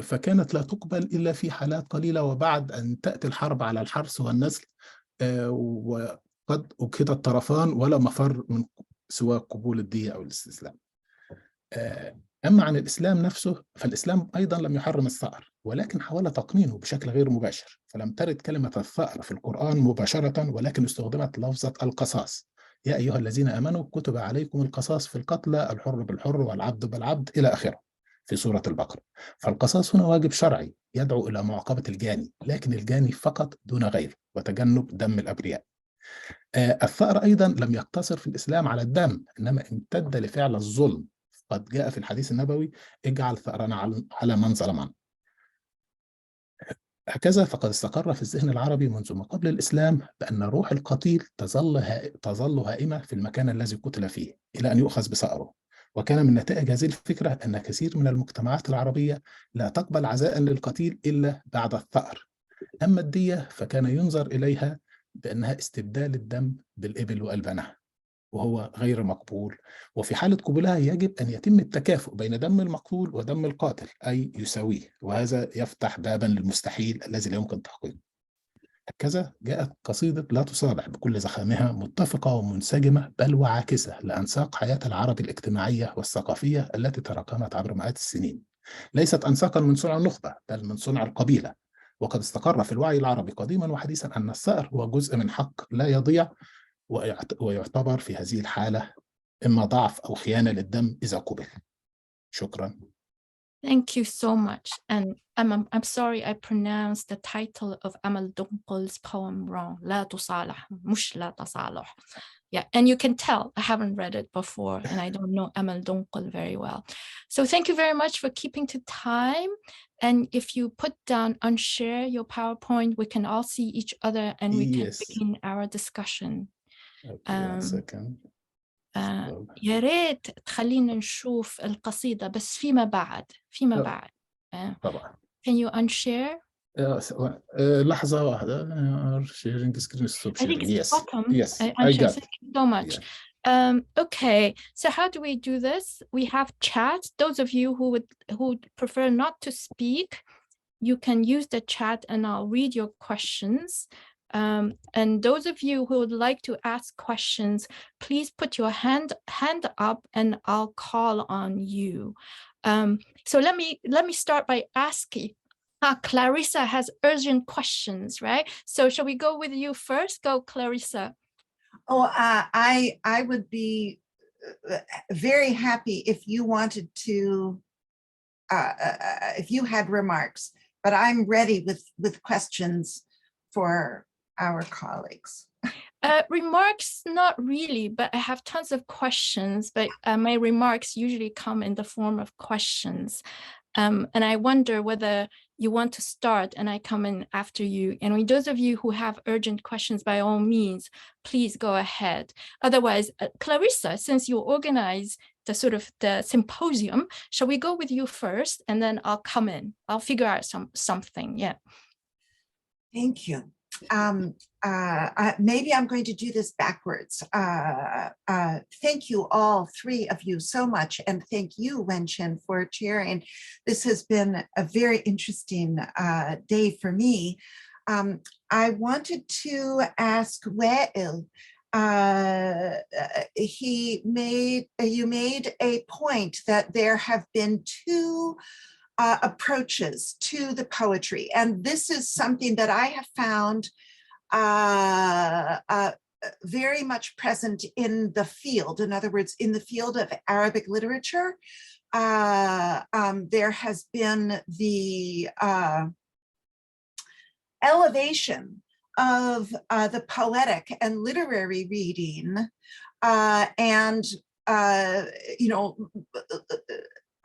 فكانت لا تقبل إلا في حالات قليلة وبعد أن تأتي الحرب على الحرث والنسل، وقد أجهد الطرفان ولا مفر من سوى قبول الدية أو الاستسلام. أما عن الإسلام نفسه فالإسلام أيضا لم يحرم الثأر، ولكن حاول تقنينه بشكل غير مباشر، فلم ترد كلمة الثأر في القرآن مباشرة، ولكن استخدمت لفظة القصاص. يا أيها الذين آمنوا كتب عليكم القصاص في القتلى، الحر بالحر والعبد بالعبد إلى آخره في سورة البقرة. فالقصاص هنا واجب شرعي يدعو إلى معاقبة الجاني، لكن الجاني فقط دون غيره، وتجنب دم الأبرياء. الثأر أيضا لم يقتصر في الإسلام على الدم، إنما امتد لفعل الظلم. قد جاء في الحديث النبوي اجعل ثأرنا على من ظلمنا. هكذا فقد استقر في الذهن العربي منذ ما قبل الإسلام بأن روح القتيل تظل هائمة في المكان الذي قتل فيه إلى أن يؤخذ بثأره. وكان من نتائج هذه الفكرة أن كثير من المجتمعات العربية لا تقبل عزاء للقتيل إلا بعد الثأر. أما الدية فكان ينظر إليها بأنها استبدال الدم بالإبل وألبانها، وهو غير مقبول. وفي حالة قبولها يجب أن يتم التكافؤ بين دم المقتول ودم القاتل، أي يساويه، وهذا يفتح بابا للمستحيل الذي لا يمكن تحقيقه. هكذا جاءت قصيدة لا تصالح بكل زخامها متفقة ومنسجمة بل وعاكسة لأنساق حياة العرب الاجتماعية والثقافية التي تراكمت عبر مئات السنين، ليست أنساقا من صنع النخبة بل من صنع القبيلة. وقد استقر في الوعي العربي قديما وحديثا أن الثأر هو جزء من حق لا يضيع، ويعتبر في هذه الحالة إما ضعف أو خيانة للدم إذا قبل. شكرا. Thank you so much. And I'm sorry I pronounced the title of Amal Dunqul's poem wrong. لا تصالح, مش لا تصالح. Yeah, and you can tell I haven't read it before and I don't know Amal Dunqul very well. So thank you very much for keeping to time. And if you put down unshare your PowerPoint, we can all see each other and we can begin our discussion. Okay, one second. يا ريت تخلينا نشوف القصيدة بس فيما بعد بعد. طبعا. Can you unshare? لحظة واحدة. Sharing screen stop sharing. I think it's bottom. Yes, I got it. Thank you so much. Yeah. Okay, so how do we do this? We have chat. Those of you who prefer not to speak, you can use the chat and I'll read your questions. And those of you who would like to ask questions, please put your hand up and I'll call on you. So let me start by asking. Clarissa has urgent questions, right? So shall we go with you first? Go, Clarissa. Oh, I would be very happy if you wanted to, if you had remarks, but I'm ready with questions for our colleagues. Remarks, not really, but I have tons of questions, but my remarks usually come in the form of questions. And I wonder whether you want to start and I come in after you. And those of you who have urgent questions, by all means, please go ahead. Otherwise, Clarissa, since you organize the sort of the symposium, shall we go with you first and then I'll come in. I'll figure out something. Yeah. Thank you. Maybe I'm going to do this backwards. Thank you all three of you so much. And thank you, Wen-chin, for chairing. This has been a very interesting day for me. I wanted to ask Wائل, you made a point that there have been two approaches to the poetry. And this is something that I have found very much present in the field. In other words, in the field of Arabic literature, there has been the elevation of the poetic and literary reading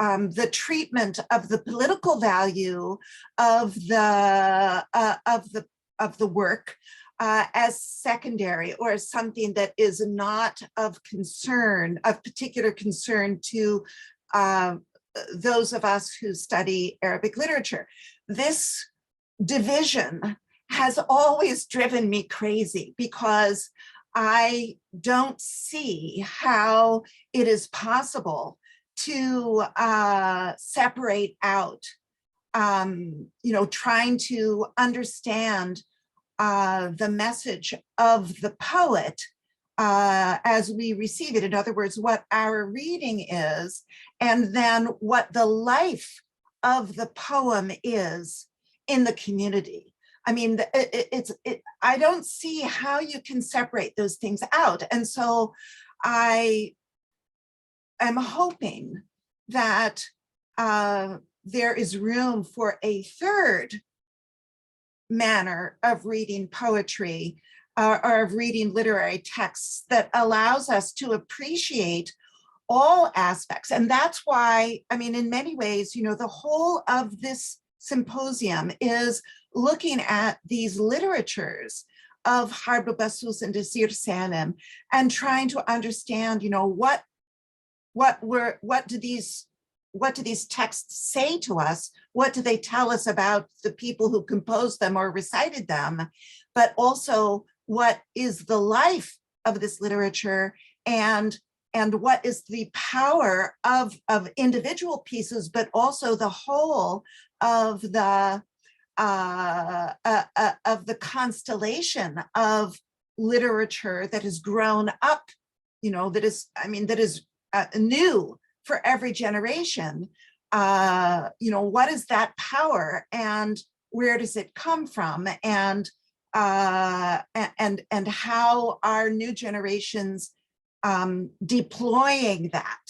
the treatment of the political value of the work as secondary, or as something that is not of concern, of particular concern to those of us who study Arabic literature. This division has always driven me crazy, because I don't see how it is possible to separate out, trying to understand the message of the poet as we receive it. In other words, what our reading is, and then what the life of the poem is in the community. I mean, I don't see how you can separate those things out. And so I'm hoping that there is room for a third manner of reading poetry or of reading literary texts that allows us to appreciate all aspects. And that's why, I mean, in many ways, the whole of this symposium is looking at these literatures of Harb al Basus and al-Zīr Sālim, and trying to understand, what do these texts say to us? What do they tell us about the people who composed them or recited them? But also, what is the life of this literature, and what is the power of individual pieces, but also the whole of the constellation of literature that has grown up, that is new for every generation. What is that power, and where does it come from, and how are new generations deploying that?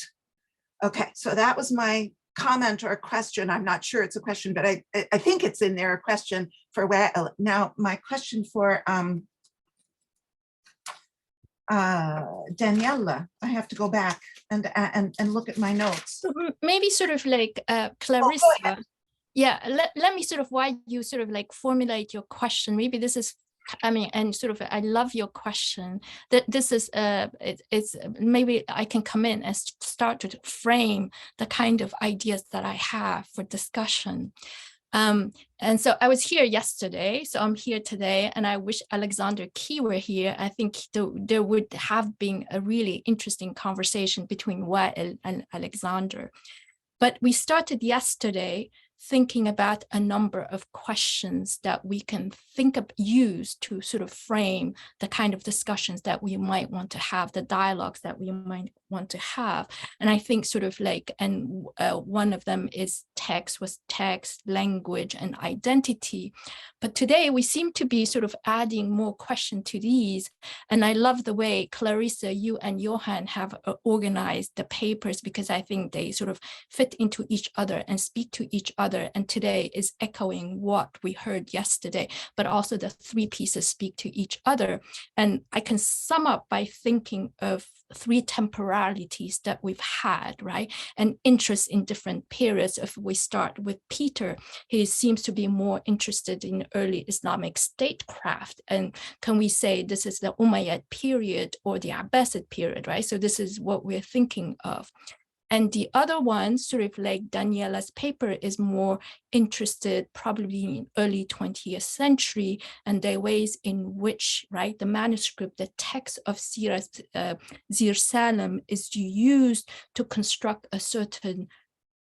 Okay, so that was my comment or question. I'm not sure it's a question, but I think it's in there, a question for Wائل. Now, my question for Daniela, I have to go back and look at my notes. So maybe sort of like Clarissa. Oh, yeah, let me sort of, while you sort of like formulate your question, maybe this is, and sort of, I love your question, that this is, it's maybe I can come in and start to frame the kind of ideas that I have for discussion. And so I was here yesterday, so I'm here today, and I wish Alexander Key were here. I think there would have been a really interesting conversation between Wائل and Alexander. But we started yesterday thinking about a number of questions that we can use to sort of frame the kind of discussions that we might want to have, the dialogues that we might want to have. And I think sort of like, and one of them is text, language, and identity. But today we seem to be sort of adding more question to these. And I love the way, Clarissa, you and Johan have organized the papers, because I think they sort of fit into each other and speak to each other other, and today is echoing what we heard yesterday, but also the three pieces speak to each other. And I can sum up by thinking of three temporalities that we've had, right? And interest in different periods. If we start with Peter, he seems to be more interested in early Islamic statecraft. And can we say this is the Umayyad period or the Abbasid period, right? So this is what we're thinking of. And the other one, sort of like Daniela's paper, is more interested probably in early 20th century and the ways in which, right, the manuscript, the text of Sīrat, al-Zīr Sālim is used to construct a certain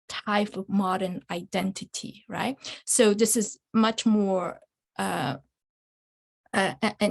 type of modern identity, right? So this is much more, and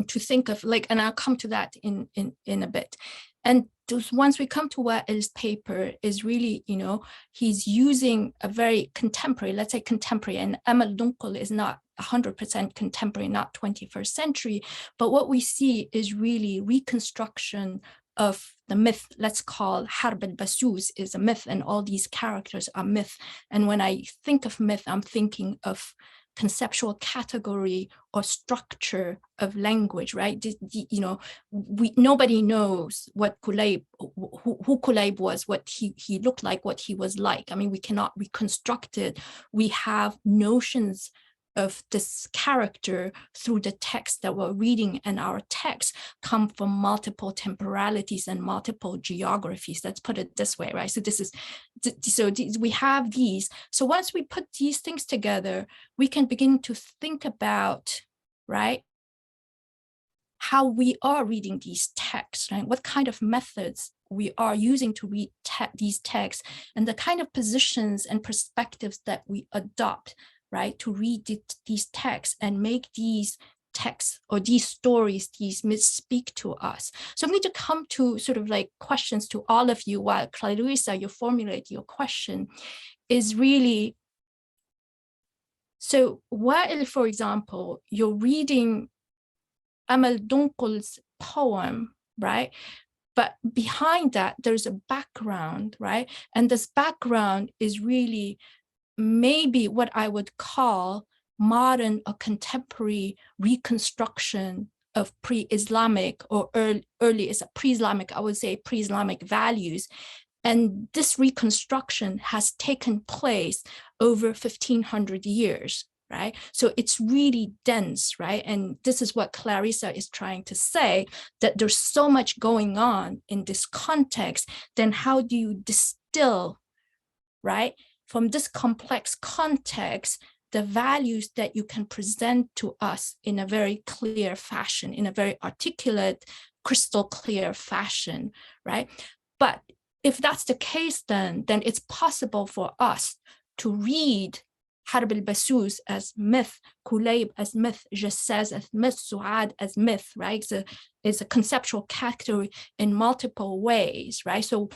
to think of like, and I'll come to that in a bit. And once we come to Wa'il's paper is really, you know, he's using a very contemporary, let's say contemporary, and Dunqul is not 100% contemporary, not 21st century, but what we see is really reconstruction of the myth. Let's call Harb al Basus is a myth, and all these characters are myth. And when I think of myth, I'm thinking of conceptual category or structure of language, right? You know, nobody knows what Kulayb, who Kulayb was, what he looked like, what he was like. I mean, we cannot reconstruct it. We have notions of this character through the text that we're reading, and our texts come from multiple temporalities and multiple geographies. Let's put it this way, right? So this is, we have these. So once we put these things together, we can begin to think about, right, how we are reading these texts, right? What kind of methods we are using to read these texts, and the kind of positions and perspectives that we adopt, right, to read these texts and make these texts or these stories, these myths speak to us. So I'm going to come to sort of like questions to all of you while Clarissa, you formulate your question, is really, so Wa'il, for example, you're reading Dunqul's poem, right? But behind that, there's a background, right? And this background is really maybe what I would call modern or contemporary reconstruction of pre-Islamic or early is pre-Islamic, I would say pre-Islamic values. And this reconstruction has taken place over 1500 years, right? So it's really dense, right? And this is what Clarissa is trying to say, that there's so much going on in this context. Then how do you distill, right, from this complex context, the values that you can present to us in a very clear fashion, in a very articulate, crystal clear fashion, right? But if that's the case, then it's possible for us to read Harb al Basus as myth, Kulayb as myth, Jassas as myth, Su'ad as myth, right? It's a conceptual category in multiple ways, right? So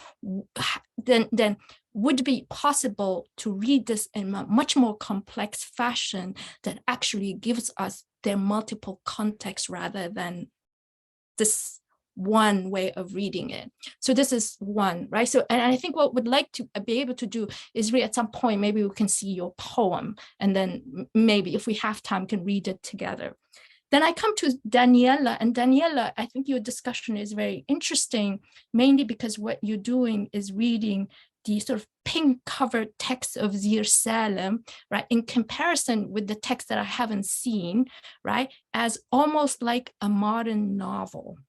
then would it be possible to read this in a much more complex fashion that actually gives us their multiple contexts rather than this one way of reading it. So this is one, right? So, and I think what we'd like to be able to do is read at some point, maybe we can see your poem, and then maybe if we have time, can read it together. Then I come to Daniela, and Daniela, I think your discussion is very interesting, mainly because what you're doing is reading the sort of pink covered text of Zīr Sālim, right, in comparison with the text that I haven't seen, right, as almost like a modern novel.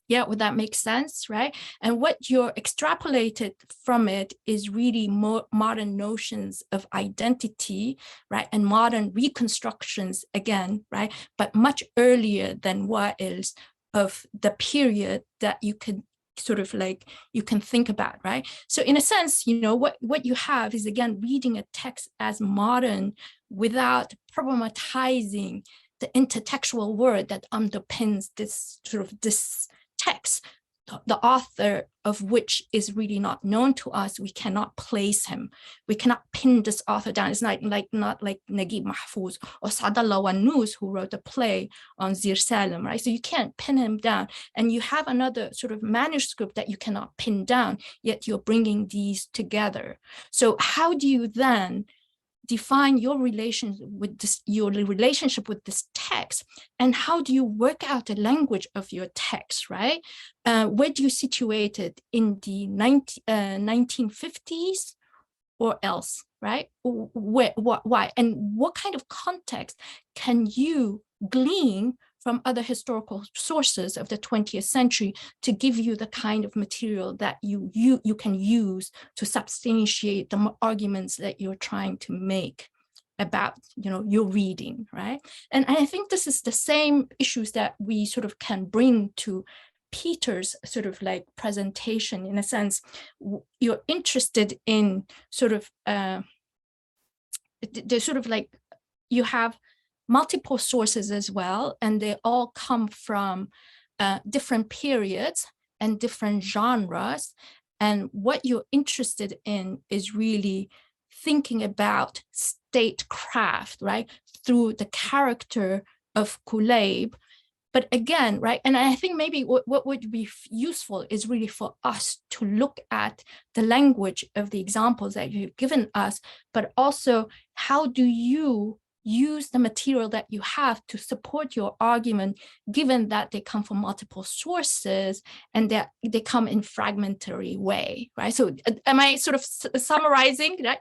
Yeah, would that make sense, right? And what you're extrapolated from it is really more modern notions of identity, right? And modern reconstructions again, right? But much earlier than Wa'il's of the period that you could sort of like, you can think about, right? So in a sense, you know, what you have is again, reading a text as modern without problematizing the intertextual word that underpins this sort of this text, the author of which is really not known to us. We cannot place him. We cannot pin this author down. It's not like Naguib Mahfouz or Saadallah Wannous, who wrote a play on Zīr Sālim, right? So you can't pin him down. And you have another sort of manuscript that you cannot pin down, yet you're bringing these together. So how do you then define your relationship with this text, and how do you work out the language of your text, right? Where do you situate it in the 1950s or else, right? Why? And what kind of context can you glean from other historical sources of the 20th century to give you the kind of material that you can use to substantiate the arguments that you're trying to make about, you know, your reading, right? And I think this is the same issues that we sort of can bring to Peter's sort of like presentation. In a sense, you're interested in sort of there's sort of like, you have multiple sources as well, and they all come from different periods and different genres. And what you're interested in is really thinking about statecraft, right, through the character of Kulayb. But again, right, and I think maybe what would be useful is really for us to look at the language of the examples that you've given us, but also how do you use the material that you have to support your argument, given that they come from multiple sources and that they come in fragmentary way, right? So am I sort of summarizing that?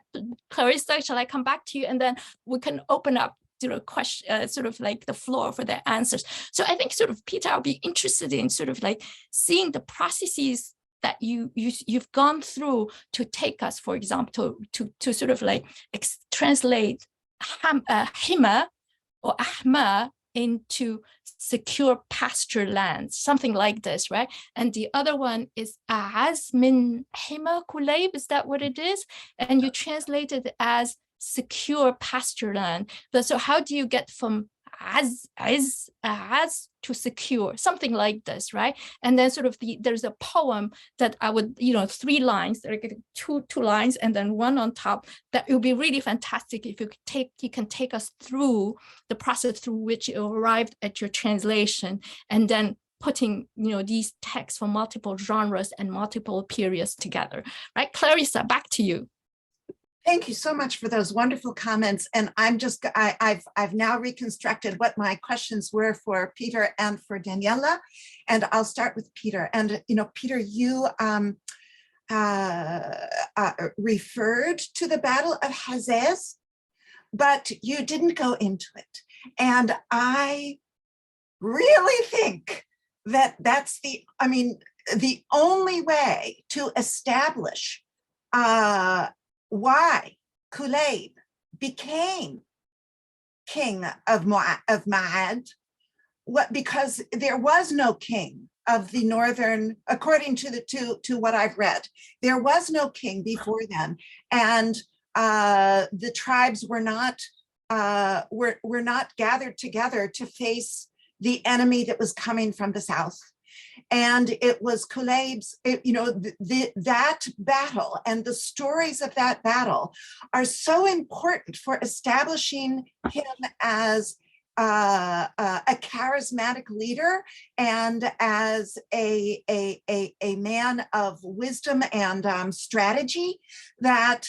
Clarissa, shall I come back to you, and then we can open up, you know, question, sort of like the floor for their answers. So I think sort of, Peter, I'll be interested in sort of like seeing the processes that you've gone through to take us, for example, to sort of like translate hima or ahma into secure pasture lands, something like this, right? And the other one is az min hima Kulayb, is that what it is? And you translate it as secure pasture land. But so how do you get from as to secure, something like this, right? And then sort of there's a poem that I would, you know, 3 lines, there are two lines and then one on top, that it would be really fantastic if you can take us through the process through which you arrived at your translation, and then putting, you know, these texts from multiple genres and multiple periods together, right? Clarissa, back to you. Thank you so much for those wonderful comments. And I've now reconstructed what my questions were for Peter and for Daniela. And I'll start with Peter. And, you know, Peter, you referred to the Battle of Hazez, but you didn't go into it. And I really think that that's the only way to establish why Kulayb became king of Ma'ad, because there was no king of the northern, according to what I've read, there was no king before then, and the tribes were not gathered together to face the enemy that was coming from the south. And it was Kulayb's, that battle and the stories of that battle are so important for establishing him as a charismatic leader and as a man of wisdom and strategy that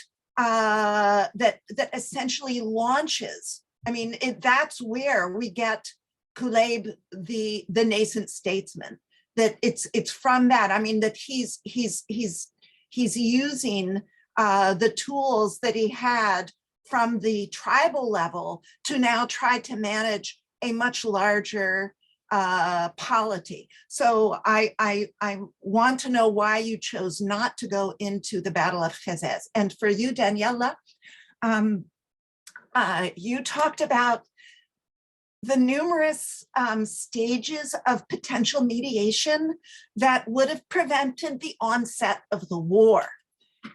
essentially launches. I mean, that's where we get Kulayb, the nascent statesman. That it's from that. I mean, that he's using the tools that he had from the tribal level to now try to manage a much larger polity. So I want to know why you chose not to go into the Battle of Hazez. And for you, Daniela, you talked about the numerous stages of potential mediation that would have prevented the onset of the war.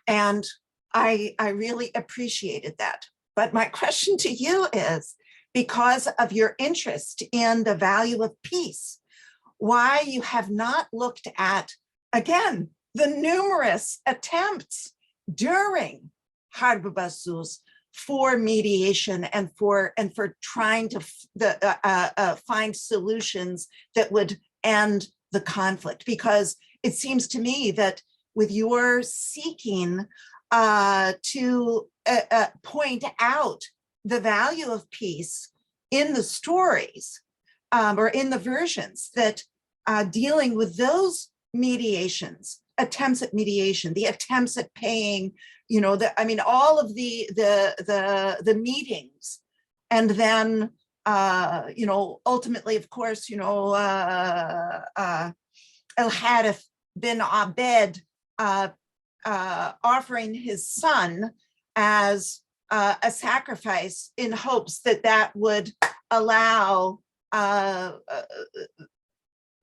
And I really appreciated that. But my question to you is, because of your interest in the value of peace, why you have not looked at, again, the numerous attempts during Harb al Basus for mediation and for trying to find solutions that would end the conflict. Because it seems to me that with your seeking to point out the value of peace in the stories or in the versions that dealing with those mediations, attempts at mediation, the attempts at paying, all of the meetings, and then ultimately, of course, al-Harith bin Abed offering his son as a sacrifice in hopes that that would allow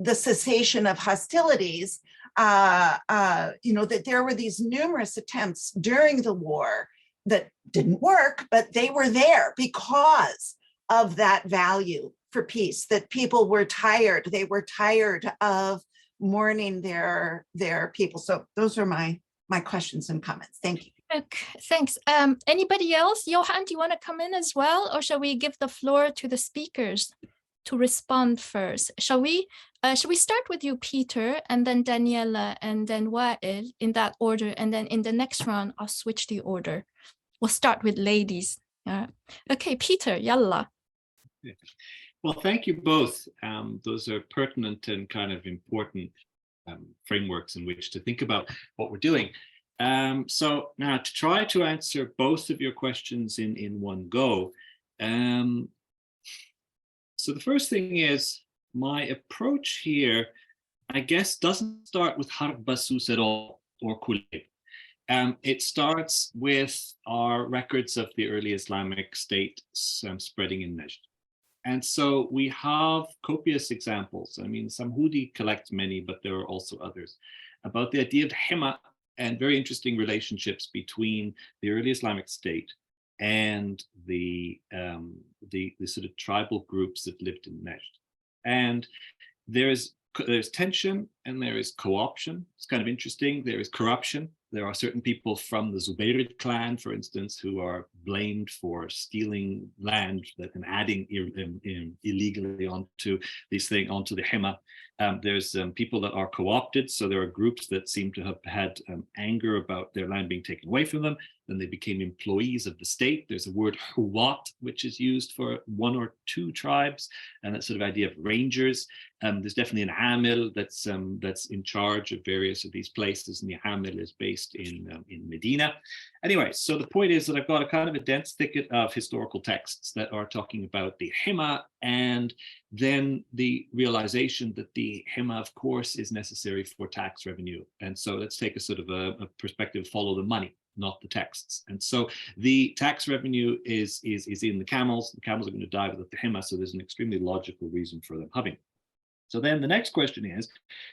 the cessation of hostilities, that there were these numerous attempts during the war that didn't work, but they were there because of that value for peace, that people were tired. They were tired of mourning their people. So those are my questions and comments. Thank you. Okay, thanks. Anybody else? Johan, do you want to come in as well? Or shall we give the floor to the speakers to respond first? Shall we start with you, Peter, and then Daniela, and then Wa'il in that order, and then in the next round, I'll switch the order. We'll start with ladies. Okay, Peter, yalla. Well, thank you both. Those are pertinent and kind of important frameworks in which to think about what we're doing. So now to try to answer both of your questions in one go. So the first thing is, my approach here, I guess, doesn't start with Harb al Basus at all, or Kulayb. It starts with our records of the early Islamic state spreading in Najd. And so we have copious examples. I mean, Samhudi collects many, but there are also others, about the idea of hima and very interesting relationships between the early Islamic state and the sort of tribal groups that lived in Najd. And there's tension and there is co-option. It's kind of interesting. There is corruption. There are certain people from the Zubayrid clan, for instance, who are blamed for stealing land and adding illegally onto onto the hima. There's people that are co-opted. So there are groups that seem to have had anger about their land being taken away from them. Then they became employees of the state. There's a word huwat, which is used for one or two tribes, and that sort of idea of rangers. There's definitely an amil that's in charge of various of these places, and the amil is based in Medina. Anyway, so the point is that I've got a kind of a dense thicket of historical texts that are talking about the hima, and then the realization that the hima, of course, is necessary for tax revenue. And so let's take a sort of a perspective, follow the money, not the texts. And so the tax revenue is in the camels. The camels are going to die without the hima, so there's an extremely logical reason for them having. So then the next question is,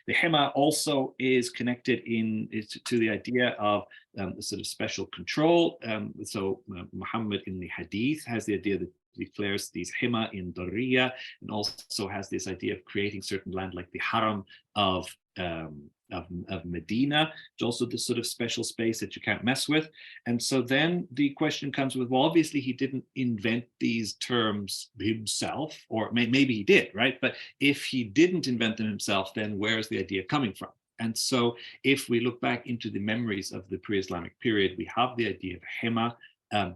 the hima also is connected to the idea of the sort of special control. So Muhammad in the Hadith has the idea that declares these hima in Darriya, and also has this idea of creating certain land like the Haram of Medina. It's also this sort of special space that you can't mess with. And so then the question comes with, well, obviously he didn't invent these terms himself, or maybe he did, right? But if he didn't invent them himself, then where's the idea coming from? And so if we look back into the memories of the pre-Islamic period, we have the idea of hima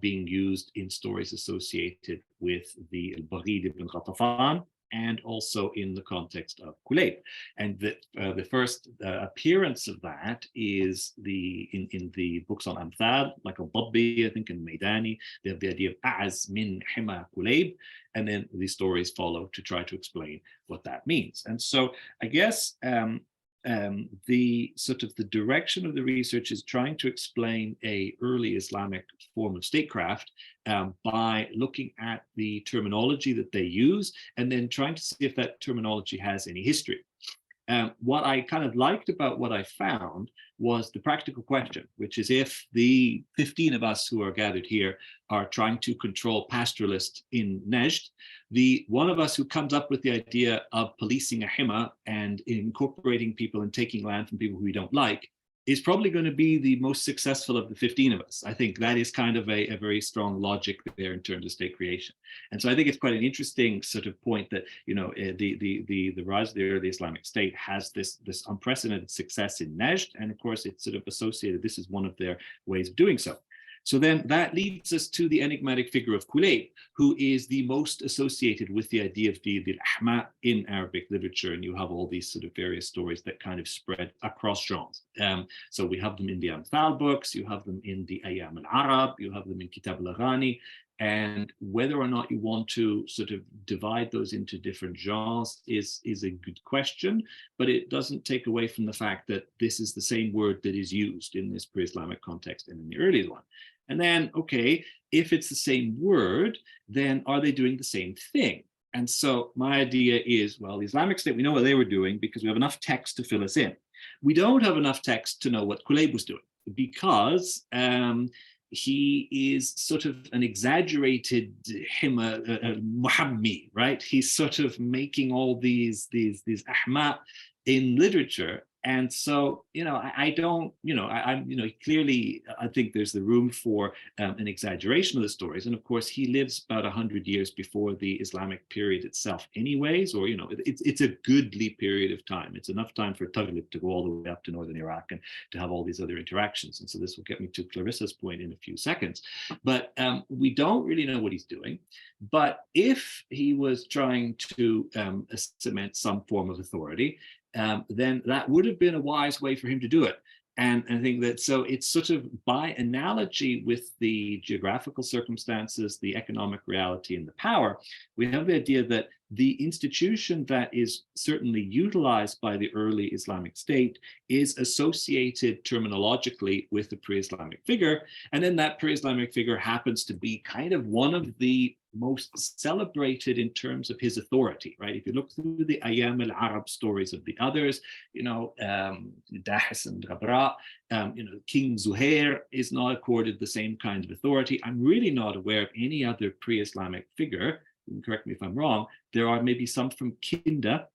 being used in stories associated with the al-Baghid ibn Ghatafan, and also in the context of Kulayb. And the first appearance of that is in the books on Amthal, like al-Dabbi, I think, and Maidani. They have the idea of A'az min hima Kulayb, and then the stories follow to try to explain what that means. And so I guess the sort of the direction of the research is trying to explain a early Islamic form of statecraft by looking at the terminology that they use, and then trying to see if that terminology has any history. What I kind of liked about what I found was the practical question, which is, if the 15 of us who are gathered here are trying to control pastoralists in Najd, the one of us who comes up with the idea of policing a hima and incorporating people and taking land from people who we don't like is probably going to be the most successful of the 15 of us. I think that is kind of a very strong logic there in terms of state creation. And so I think it's quite an interesting sort of point that, you know, the rise of the early Islamic State has this unprecedented success in Najd. And of course, it's sort of associated, this is one of their ways of doing so. So then that leads us to the enigmatic figure of Kulayb, who is the most associated with the idea of the ahma in Arabic literature. And you have all these sort of various stories that kind of spread across genres. So we have them in the Amthal books, you have them in the Ayyam al-Arab, you have them in Kitab al-Aghani. And whether or not you want to sort of divide those into different genres is a good question, but it doesn't take away from the fact that this is the same word that is used in this pre-Islamic context and in the early one. And then, okay, if it's the same word, then are they doing the same thing? And so my idea is, well, the Islamic State, we know what they were doing because we have enough text to fill us in. We don't have enough text to know what Kulayb was doing because he is sort of an exaggerated muhammi, right? He's sort of making all these ahma in literature. And so, you know, I don't, you know, I'm, you know, clearly, I think there's the room for an exaggeration of the stories. And of course, he lives about 100 years before the Islamic period itself anyways, or, you know, it's a goodly period of time. It's enough time for Taghlib to go all the way up to northern Iraq and to have all these other interactions. And so this will get me to Clarissa's point in a few seconds. But we don't really know what he's doing. But if he was trying to cement some form of authority, then that would have been a wise way for him to do it. And I think that, so it's sort of by analogy with the geographical circumstances, the economic reality, and the power, we have the idea that the institution that is certainly utilized by the early Islamic State is associated terminologically with the pre-Islamic figure. And then that pre-Islamic figure happens to be kind of one of the most celebrated in terms of his authority, right? If you look through the Ayyam al-Arab stories of the others, you know, Dahis and Ghabra, you know, King Zuhair is not accorded the same kind of authority. I'm really not aware of any other pre-Islamic figure, correct me if I'm wrong, there are maybe some from Kinda,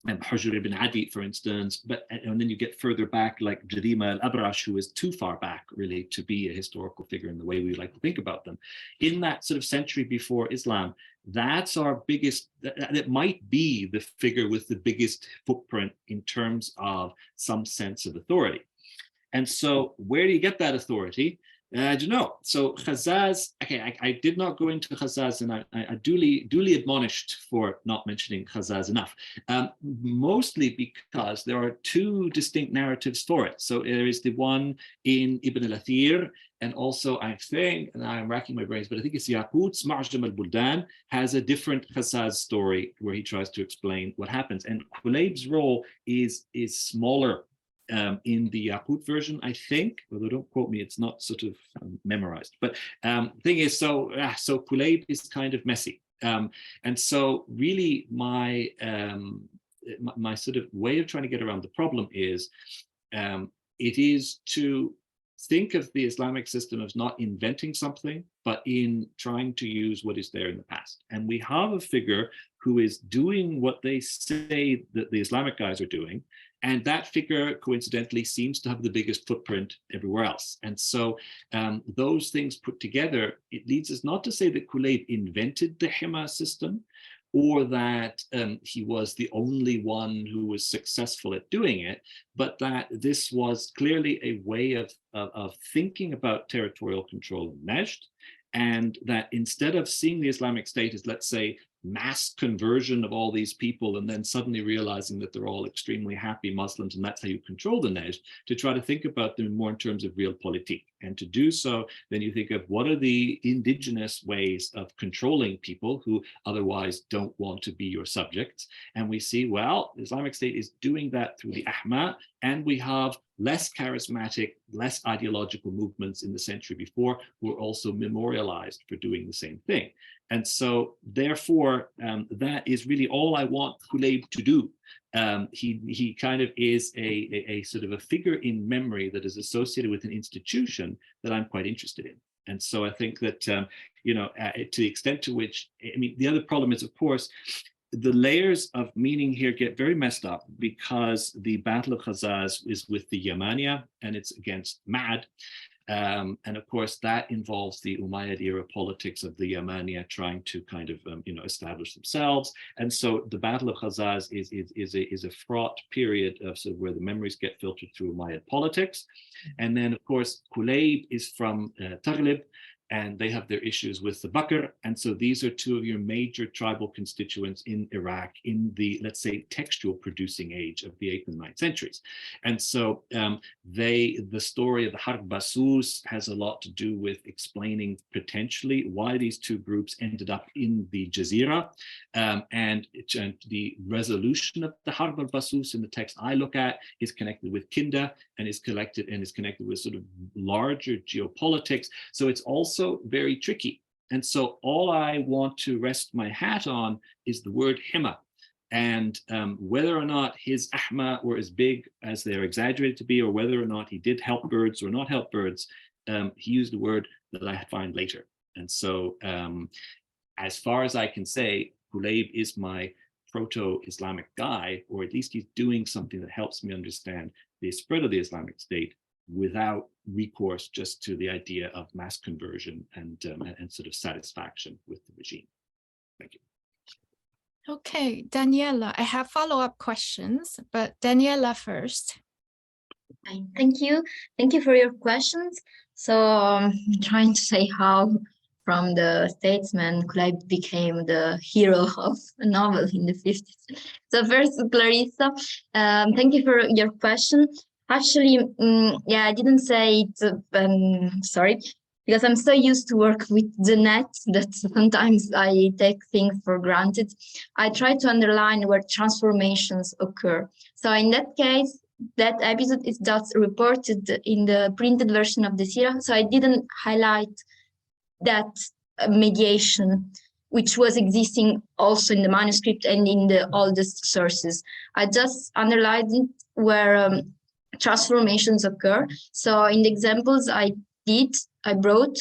and Hujr ibn Adi, for instance, and then you get further back like Jadima al-Abrash, who is too far back really to be a historical figure in the way we like to think about them. In that sort of century before Islam, that's our biggest, that might be the figure with the biggest footprint in terms of some sense of authority. And so where do you get that authority? I don't know. So Khazaz, okay, I did not go into Khazaz, and I duly admonished for not mentioning Khazaz enough, mostly because there are two distinct narratives for it. So there is the one in Ibn al-Zīr, and also I think, and I'm racking my brains, but I think it's Yaqut's Ma'jam al-Buldan has a different Khazaz story where he tries to explain what happens. And Kulayb's role is smaller in the Yaqut version, I think, although don't quote me, it's not sort of memorized. But thing is, so Kulayb is kind of messy. And so really my sort of way of trying to get around the problem is, it is to think of the Islamic system as not inventing something, but in trying to use what is there in the past. And we have a figure who is doing what they say that the Islamic guys are doing. And that figure, coincidentally, seems to have the biggest footprint everywhere else. And so those things put together, it leads us not to say that Kulayb invented the Hima system, or that he was the only one who was successful at doing it, but that this was clearly a way of thinking about territorial control in Najd, and that instead of seeing the Islamic State as, let's say, mass conversion of all these people and then suddenly realizing that they're all extremely happy Muslims and that's how you control the Najd, to try to think about them more in terms of realpolitik. And to do so, then you think of what are the indigenous ways of controlling people who otherwise don't want to be your subjects. And we see, well, the Islamic State is doing that through the Ahma, and we have less charismatic, less ideological movements in the century before who are also memorialized for doing the same thing. And so therefore, that is really all I want Kulayb to do. He kind of is a sort of a figure in memory that is associated with an institution that I'm quite interested in. And so I think that, you know, to the extent to which, I mean, the other problem is, of course, the layers of meaning here get very messed up because the Battle of Khazaz is with the Yamaniya and it's against Ma'ad. And of course, that involves the Umayyad era politics of the Yamaniya trying to kind of, establish themselves. And so the Battle of Khazaz is a fraught period of sort of where the memories get filtered through Umayyad politics. And then, of course, Kulayb is from Taghlib, and they have their issues with the Bakr. And so these are two of your major tribal constituents in Iraq in the, let's say, textual producing age of the 8th and 9th centuries. And so the story of the Harb al Basus has a lot to do with explaining potentially why these two groups ended up in the Jazeera. And the resolution of the Harb al Basus in the text I look at is connected with Kinda and is connected with sort of larger geopolitics. So it's also very tricky. And so all I want to rest my hat on is the word hima. And whether or not his ahma were as big as they're exaggerated to be, or whether or not he did help birds or not help birds, he used a word that I find later. And so as far as I can say, Kulayb is my proto-Islamic guy, or at least he's doing something that helps me understand the spread of the Islamic State without recourse just to the idea of mass conversion and sort of satisfaction with the regime. Thank you. Okay, Daniela, I have follow-up questions, but Daniela first. Thank you. Thank you for your questions. So I'm trying to say how from the Statesman, Kulayb became the hero of a novel in the 50s. So first, Clarissa, thank you for your question. Actually, I didn't say it, sorry, because I'm so used to work with the net that sometimes I take things for granted. I try to underline where transformations occur. So in that case, that episode is just reported in the printed version of the Sīrat, so I didn't highlight that mediation, which was existing also in the manuscript and in the oldest sources. I just underlined it where transformations occur. So in the examples I brought,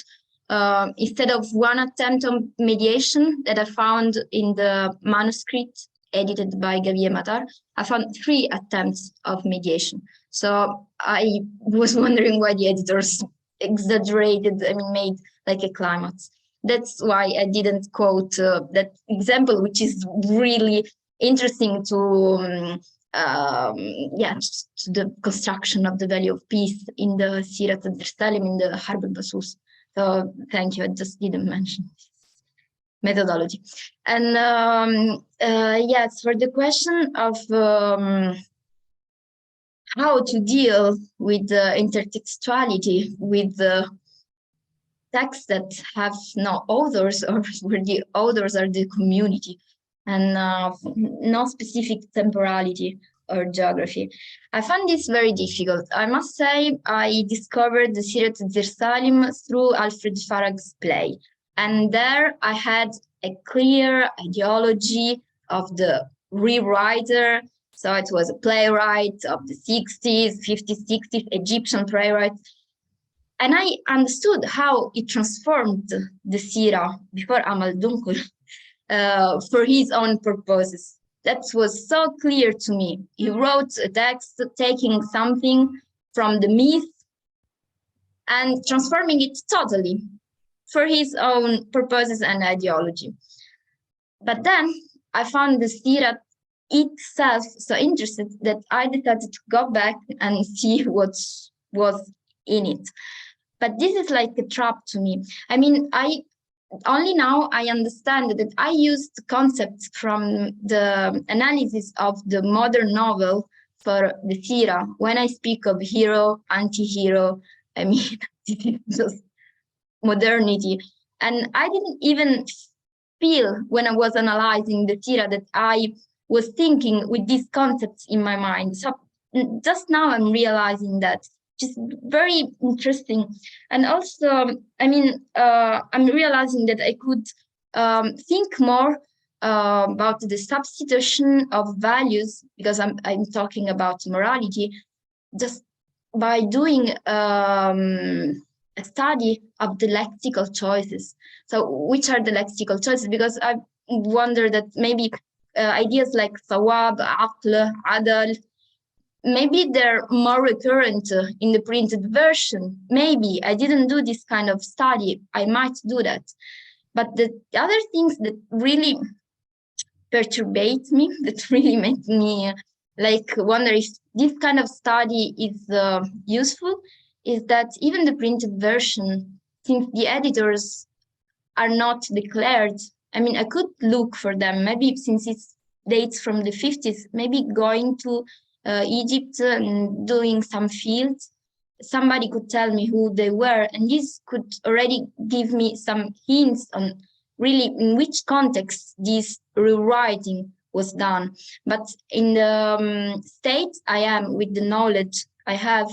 instead of one attempt on mediation that I found in the manuscript edited by Gavier Matar, I found 3 attempts of mediation. So I was wondering why the editors exaggerated, made like a climax. That's why I didn't quote that example, which is really interesting to the construction of the value of peace in the Sīrat and Sālim in the Harb al Basus. So thank you, I just didn't mention this methodology. And yes, for the question of how to deal with the intertextuality, with the texts that have no authors, or where the authors are the community, and no specific temporality or geography. I found this very difficult. I must say, I discovered the Sīrat al-Zīr through Alfred Farag's play. And there I had a clear ideology of the rewriter. So it was a playwright of the 60s, 50s, 60s, Egyptian playwright. And I understood how it transformed the Sīrat before Amal Dnqul for his own purposes. That was so clear to me. He wrote a text taking something from the myth and transforming it totally for his own purposes and ideology. But then I found the Sīrat itself so interesting that I decided to go back and see what was in it. But this is like a trap to me. I mean, only now I understand that I used concepts from the analysis of the modern novel for the Sīrat. When I speak of hero, anti-hero, I mean, this is just modernity. And I didn't even feel when I was analyzing the Sīrat that I was thinking with these concepts in my mind. So just now I'm realizing that. Just very interesting. And also, I mean, I'm realizing that I could think more about the substitution of values, because I'm talking about morality, just by doing a study of the lexical choices. So which are the lexical choices? Because I wonder that maybe ideas like ثواب, عقل, عدل. Maybe they're more recurrent in the printed version. Maybe I didn't do this kind of study. I might do that. But the other things that really perturbate me, that really make me like wonder if this kind of study is useful, is that even the printed version, since the editors are not declared, I mean, I could look for them. Maybe since it dates from the 50s, maybe going to Egypt and doing some fields, somebody could tell me who they were, and this could already give me some hints on really in which context this rewriting was done. But in the state I am with the knowledge I have,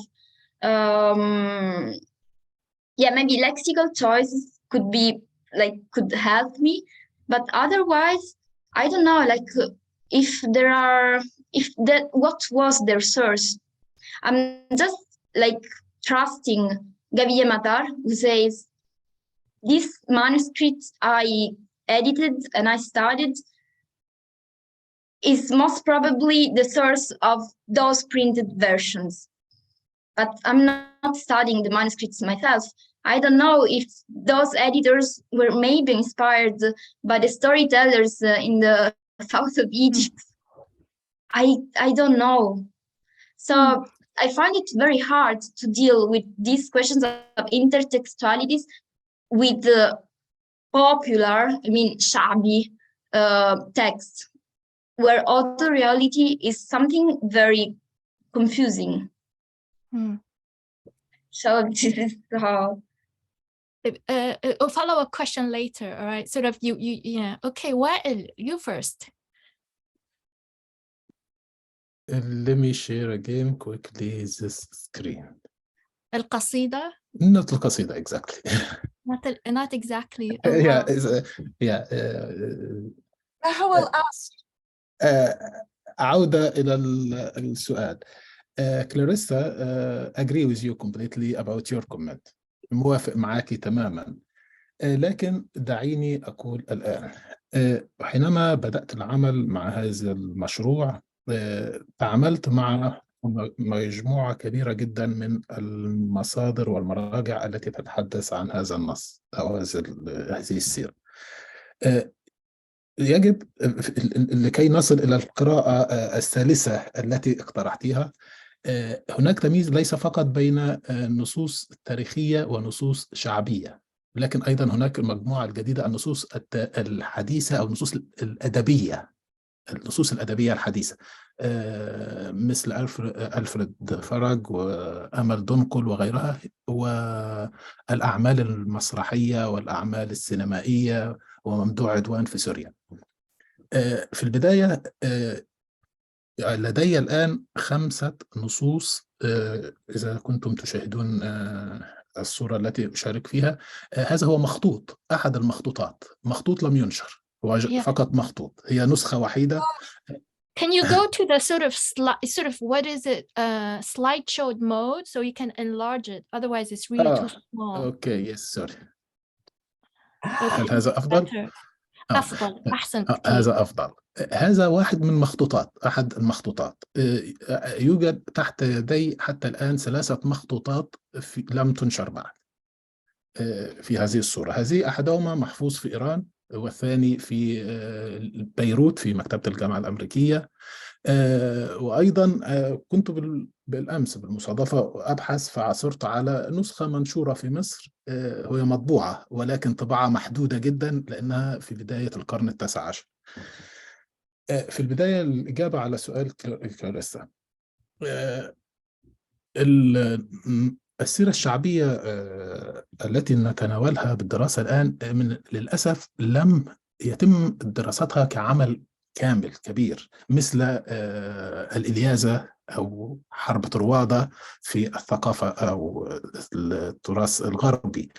yeah, maybe lexical choices could be like could help me, but otherwise I don't know, like if that what was their source. I'm just like trusting Gabriel Matar, who says this manuscript I edited and I studied is most probably the source of those printed versions. But I'm not studying the manuscripts myself. I don't know if those editors were maybe inspired by the storytellers in the south of Egypt. I don't know. So I find it very hard to deal with these questions of intertextualities with the popular, I mean, Sha'bi text, where auto-reality is something very confusing. So this is how. A follow-up question later, all right? Sort of yeah. Okay, Wa'il, you first. Let me share again quickly this screen. القصيدة? Not القصيدة, exactly. Not exactly. Yeah, yeah. هو الأصل. عودة إلى السؤال. Clarissa, agree with you completely about your comment. موافق معاكي تماما. لكن دعيني أقول الآن. حينما بدأت العمل مع هذا المشروع تعاملت مع مجموعة كبيرة جدا من المصادر والمراجع التي تتحدث عن هذا النص أو هذه السيرة. يجب لكي نصل إلى القراءة الثالثة التي اقترحتيها هناك تمييز ليس فقط بين نصوص تاريخية ونصوص شعبية، لكن أيضا هناك المجموعة الجديدة النصوص الحديثة أو النصوص الأدبية، النصوص الأدبية الحديثة مثل ألفريد فرج وأمل دنقل وغيرها، والأعمال المسرحية والأعمال السينمائية وممدوح عدوان في سوريا. في البداية لدي الآن 5 نصوص إذا كنتم تشاهدون الصورة التي أشارك فيها. هذا هو مخطوط، أحد المخطوطات، مخطوط لم ينشر، هو فقط مخطوط، هي نسخة وحيدة. Can you go to the sort of what is it slideshow mode so you can enlarge it, otherwise it's really too small. Okay, yes, sorry. هل هذا أفضل؟ أفضل، أحسن كتير. هذا أفضل. هذا واحد من مخطوطات، أحد المخطوطات. يوجد تحت يدي حتى الآن 3 مخطوطات لم تنشر بعد في هذه الصورة. هذه أحدهما محفوظ في إيران، والثاني في بيروت في مكتبة الجامعة الأمريكية. وأيضا كنت بالأمس بالمصادفة أبحث فعثرت على نسخة منشورة في مصر، وهي مطبوعة ولكن طباعة محدودة جدا لأنها في بداية القرن ال19. في البداية الإجابة على سؤال كلاريسا، السيرة الشعبية التي نتناولها بالدراسة الآن للأسف لم يتم دراستها كعمل كامل كبير مثل الإلياذة أو حرب طروادة في الثقافة أو التراث الغربي،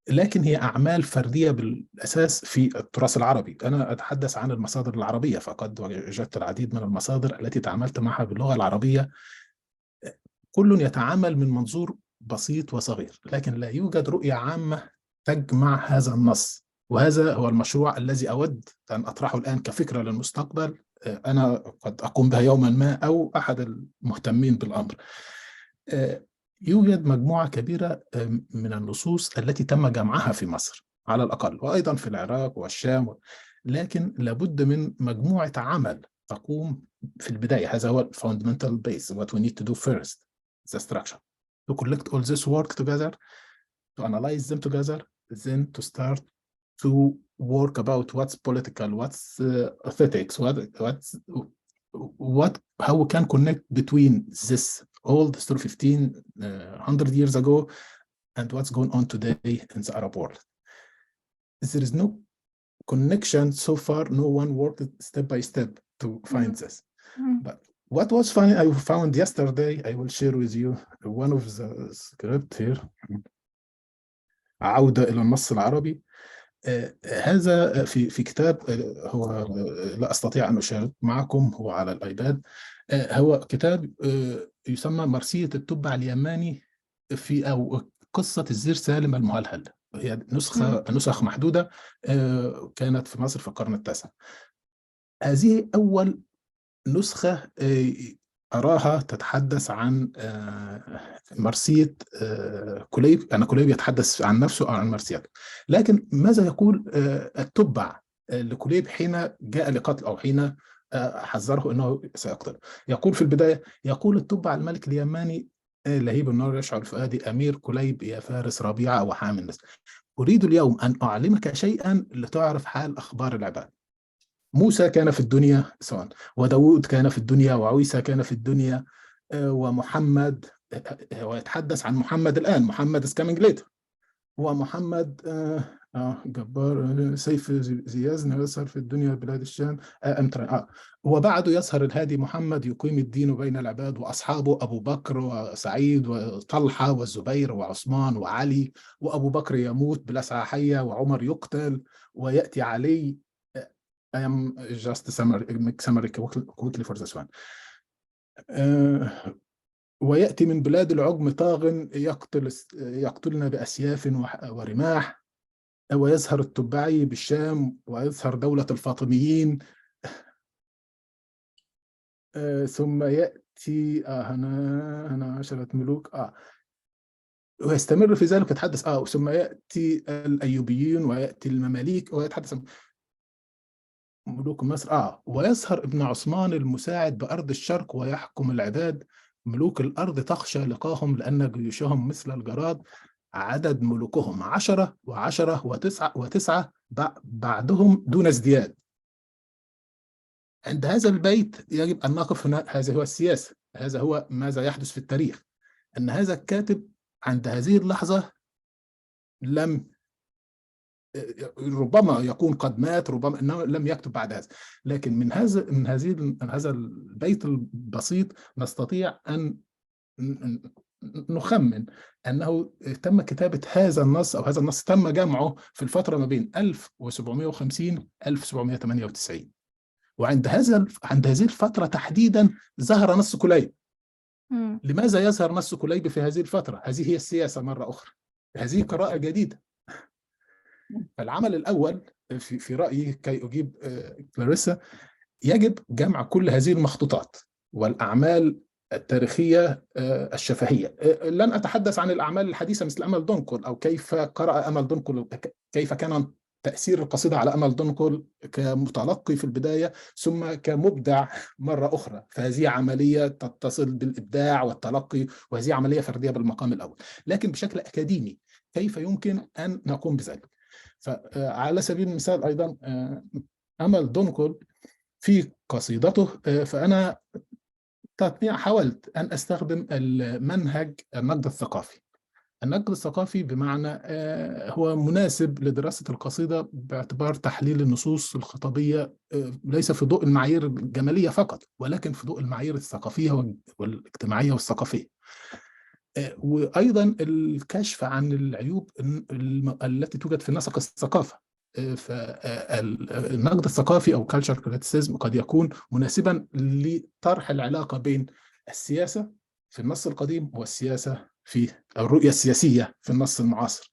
لكن هي أعمال فردية بالأساس في التراث العربي. أنا أتحدث عن المصادر العربية فقد، وجدت العديد من المصادر التي تعاملت معها باللغة العربية، كل يتعامل من منظور بسيط وصغير، لكن لا يوجد رؤية عامة تجمع هذا النص وهذا هو المشروع الذي أود أن أطرحه الآن كفكرة للمستقبل، أنا قد أقوم بها يوما ما أو أحد المهتمين بالأمر. يوجد مجموعة كبيرة من النصوص التي تم جمعها في مصر على الأقل، وأيضا في العراق والشام، لكن لابد من مجموعة عمل تقوم في البداية. هذا هو fundamental base, what we need to do first, the structure, to collect all this work together, to analyze them together, then to start to work about what's political, what's ethics, how we can connect between this old story 100 years ago and what's going on today in the Arab world. There is no connection so far. No one worked step by step to find this. But what was funny, I found yesterday, I will share with you one of the script here. عودة إلى النص العربي. هذا في كتاب هو لا أستطيع أن أشارك معكم، هو على الآيباد. هو كتاب يسمى مرسية التبع اليماني أو قصة الزير سالم المهلهل. هي نسخ محدودة كانت في مصر في القرن التاسع. هذه أول نسخة أراها تتحدث عن مرسية كليب. أنا كليب يتحدث عن نفسه أو عن مرسيته، لكن ماذا يقول التبع لكليب حين جاء لقتل أو حين حذره أنه سيقتل؟ يقول في البداية، يقول التبع الملك اليماني لهيب النار يشعل فؤادي أمير كليب يا فارس ربيعة وحامي النسل، أريد اليوم أن أعلمك شيئا لتعرف حال أخبار العباد. موسى كان في الدنيا سواء، وداود كان في الدنيا، وعيسى كان في الدنيا، ومحمد، ويتحدث عن محمد الآن، محمد is coming later، ومحمد جبار سيف ذي يزن يسهر في الدنيا بلاد الشام وبعده يسهر الهادي محمد يقيم الدين بين العباد، وأصحابه أبو بكر وسعيد وطلحة والزبير وعثمان وعلي، وأبو بكر يموت بلسعة حية، وعمر يقتل، ويأتي علي. I am just summary quickly for this one. ويأتي من بلاد العجم طاغ يقتلنا بأسياف ورماح، ويظهر التبعي بالشام، ويظهر دولة الفاطميين. ثم يأتي هنا 10 ملوك ويستمر في ذلك يتحدث ثم يأتي الأيوبيين، ويأتي المماليك، ويتحدث ملوك مصر ويظهر ابن عثمان المساعد بأرض الشرق ويحكم العباد. ملوك الأرض تخشى لقاهم لأن جيوشهم مثل الجراد، عدد ملوكهم 10 و10 و9 بعدهم دون ازدياد. عند هذا البيت يجب أن نقف هنا. هذا هو السياسة، هذا هو ماذا يحدث في التاريخ، أن هذا الكاتب عند هذه اللحظة ربما يكون قد مات، ربما انه لم يكتب بعد هذا، لكن من هذا البيت البسيط نستطيع ان نخمن انه تم كتابه هذا النص، او هذا النص تم جمعه في الفتره ما بين 1750 1798. وعند هذه الفتره تحديدا ظهر نص كليب. لماذا يظهر نص كليب في هذه الفتره؟ هذه هي السياسه مره اخرى، هذه قراءه جديده. فالعمل الأول في رأيي كي أجيب كلاريسا، يجب جمع كل هذه المخطوطات والأعمال التاريخية الشفهية. لن أتحدث عن الأعمال الحديثة مثل أمل دنقل، أو كيف قرأ أمل دنقل، كيف كان تأثير القصيدة على أمل دنقل كمتلقي في البداية ثم كمبدع مرة أخرى. فهذه عملية تتصل بالإبداع والتلقي، وهذه عملية فردية بالمقام الأول. لكن بشكل أكاديمي كيف يمكن أن نقوم بذلك؟ فعلى سبيل المثال أيضا أمل دنقل في قصيدته، فأنا حاولت أن أستخدم المنهج النقد الثقافي. النقد الثقافي بمعنى هو مناسب لدراسة القصيدة باعتبار تحليل النصوص الخطابية ليس في ضوء المعايير الجمالية فقط، ولكن في ضوء المعايير الثقافية والاجتماعية والثقافية. وأيضا الكشف عن العيوب التي توجد في نسق الثقافة. فالنقد الثقافي أو culture criticism قد يكون مناسبا لطرح العلاقة بين السياسة في النص القديم والسياسة في الرؤية السياسية في النص المعاصر.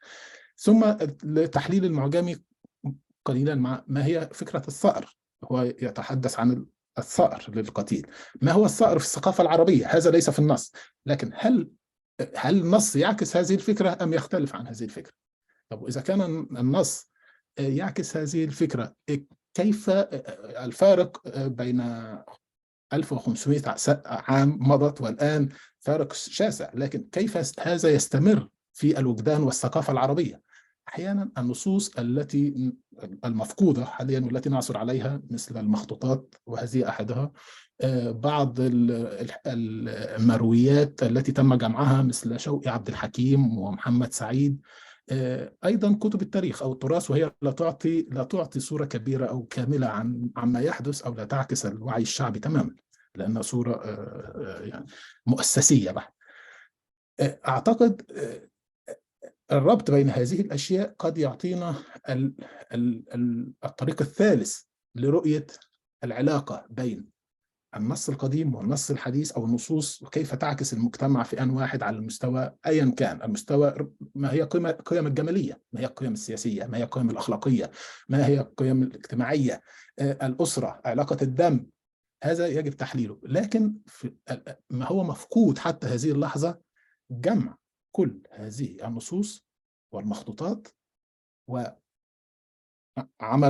ثم لتحليل المعجمي قليلا مع ما هي فكرة الثأر. هو يتحدث عن الثأر للقتيل. ما هو الثأر في الثقافة العربية؟ هذا ليس في النص، لكن هل النص يعكس هذه الفكرة أم يختلف عن هذه الفكرة؟ طب إذا كان النص يعكس هذه الفكرة، كيف الفارق بين 1500 عام مضت والآن فارق شاسع، لكن كيف هذا يستمر في الوجدان والثقافة العربية؟ أحيانا النصوص التي المفقودة حاليا والتي نعثر عليها مثل المخطوطات، وهذه أحدها، بعض المرويات التي تم جمعها مثل شوقي عبد الحكيم ومحمد سعيد، أيضا كتب التاريخ أو التراث، وهي لا تعطي صورة كبيرة أو كاملة عما يحدث، أو لا تعكس الوعي الشعبي تماما، لأنها صورة يعني مؤسسية بحت. أعتقد الربط بين هذه الأشياء قد يعطينا الطريق الثالث لرؤية العلاقة بين النص القديم والنص الحديث أو النصوص، وكيف تعكس المجتمع في آن واحد على المستوى أيا كان المستوى. ما هي قيم الجمالية، ما هي القيم السياسية، ما هي القيم الأخلاقية، ما هي القيم الاجتماعية، الأسرة، علاقة الدم، هذا يجب تحليله. لكن ما هو مفقود حتى هذه اللحظة جمع كل هذه النصوص والمخطوطات وعمل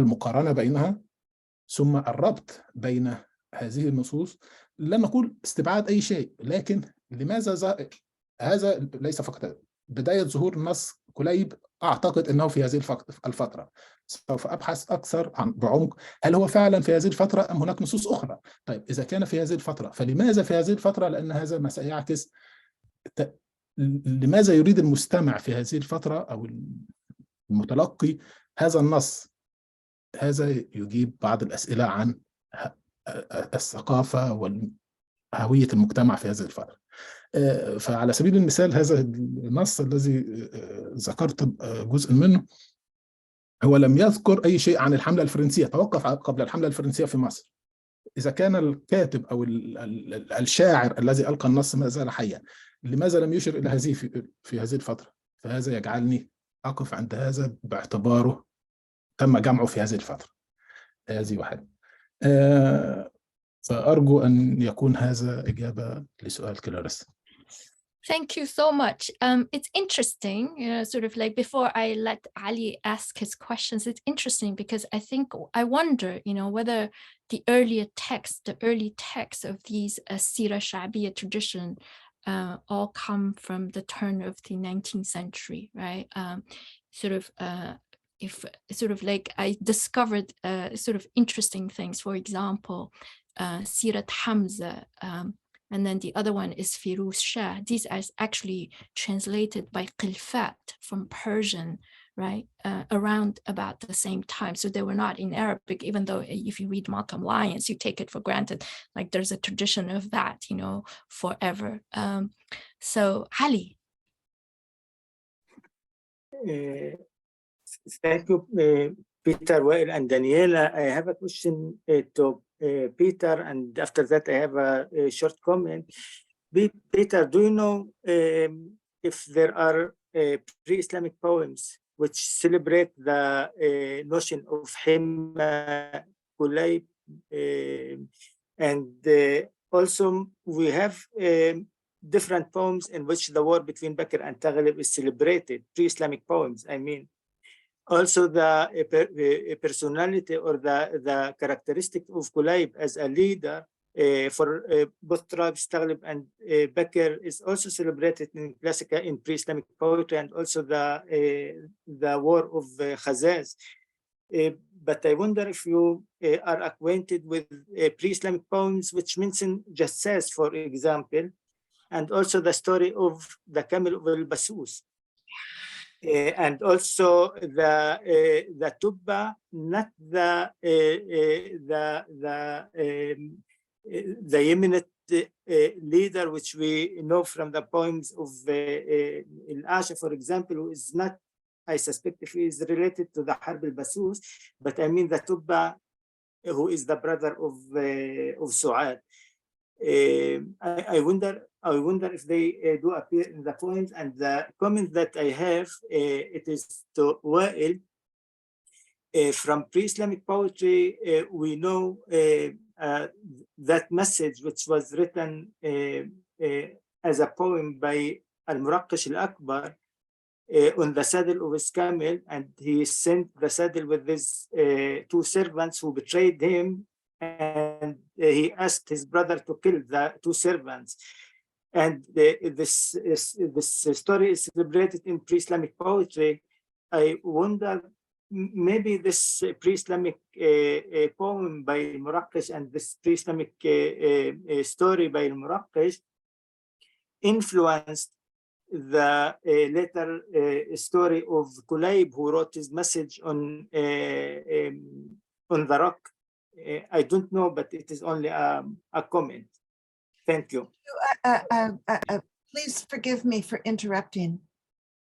مقارنة بينها، ثم الربط بين هذه النصوص. لن نقول استبعاد أي شيء، لكن لماذا هذا ليس فقط بداية ظهور نص كليب. أعتقد أنه في هذه الفترة سوف أبحث أكثر بعمق، هل هو فعلا في هذه الفترة أم هناك نصوص أخرى؟ طيب إذا كان في هذه الفترة فلماذا في هذه الفترة؟ لأن هذا ما سيعكس لماذا يريد المستمع في هذه الفترة أو المتلقي هذا النص. هذا يجيب بعض الأسئلة عن الثقافة وهوية المجتمع في هذه الفترة. فعلى سبيل المثال هذا النص الذي ذكرت جزء منه، هو لم يذكر أي شيء عن الحملة الفرنسية، توقف قبل الحملة الفرنسية في مصر. إذا كان الكاتب أو الشاعر الذي ألقى النص ما زال حيا، لماذا لم يشر إلى هذه في هذه الفترة؟ فهذا يجعلني أقف عند هذا باعتباره تم جمعه في هذه الفترة. هذه واحدة. فأرجو أن يكون هذا إجابة لسؤال كلاريس. Thank you so much. It's interesting, sort of like before I let Ali ask his questions, it's interesting because I wonder, whether the early texts of these Sīrat Sha'biyya tradition all come from the turn of the 19th century, right? I discovered sort of interesting things. For example, Sīrat Hamza, and then the other one is Firuz Shah. These are actually translated by Qilfat from Persian, right? Around about the same time. So they were not in Arabic, even though if you read Malcolm Lyons, you take it for granted. Like there's a tradition of that, forever. So Ali. Thank you, Peter, Wائل, and Daniela. I have a question to Peter, and after that I have a short comment. Peter, do you know if there are pre-Islamic poems which celebrate the notion of Himma, Kulayb, and also we have different poems in which the war between Bakr and Taghlib is celebrated, pre-Islamic poems, I mean. Also the personality or the characteristic of Kulayb as a leader for both tribes, Taghlib and Bakr, is also celebrated in pre-Islamic poetry, and also the war of Khazaz. But I wonder if you are acquainted with pre-Islamic poems which mention Jassas, for example, and also the story of the camel of al-Basūs. And also the Tubba, not the Yemenite leader, which we know from the poems of al-Asha, for example, who is not, I suspect, if he is related to the Harb al Basus, but I mean the Tubba, who is the brother of Su'ad. I wonder if they do appear in the poems. And the comment that I have, it is to Wa'il. from pre-Islamic poetry, we know that message, which was written as a poem by al-Muraqqash al-Akbar on the saddle of his camel, and he sent the saddle with his two servants who betrayed him, and he asked his brother to kill the two servants. And this story is celebrated in pre-Islamic poetry. I wonder, maybe this pre-Islamic poem by Muraqqash and this pre-Islamic story by Muraqqash influenced the later story of Kulayb, who wrote his message on the rock. I don't know, but it is only a comment. Thank you. Please forgive me for interrupting.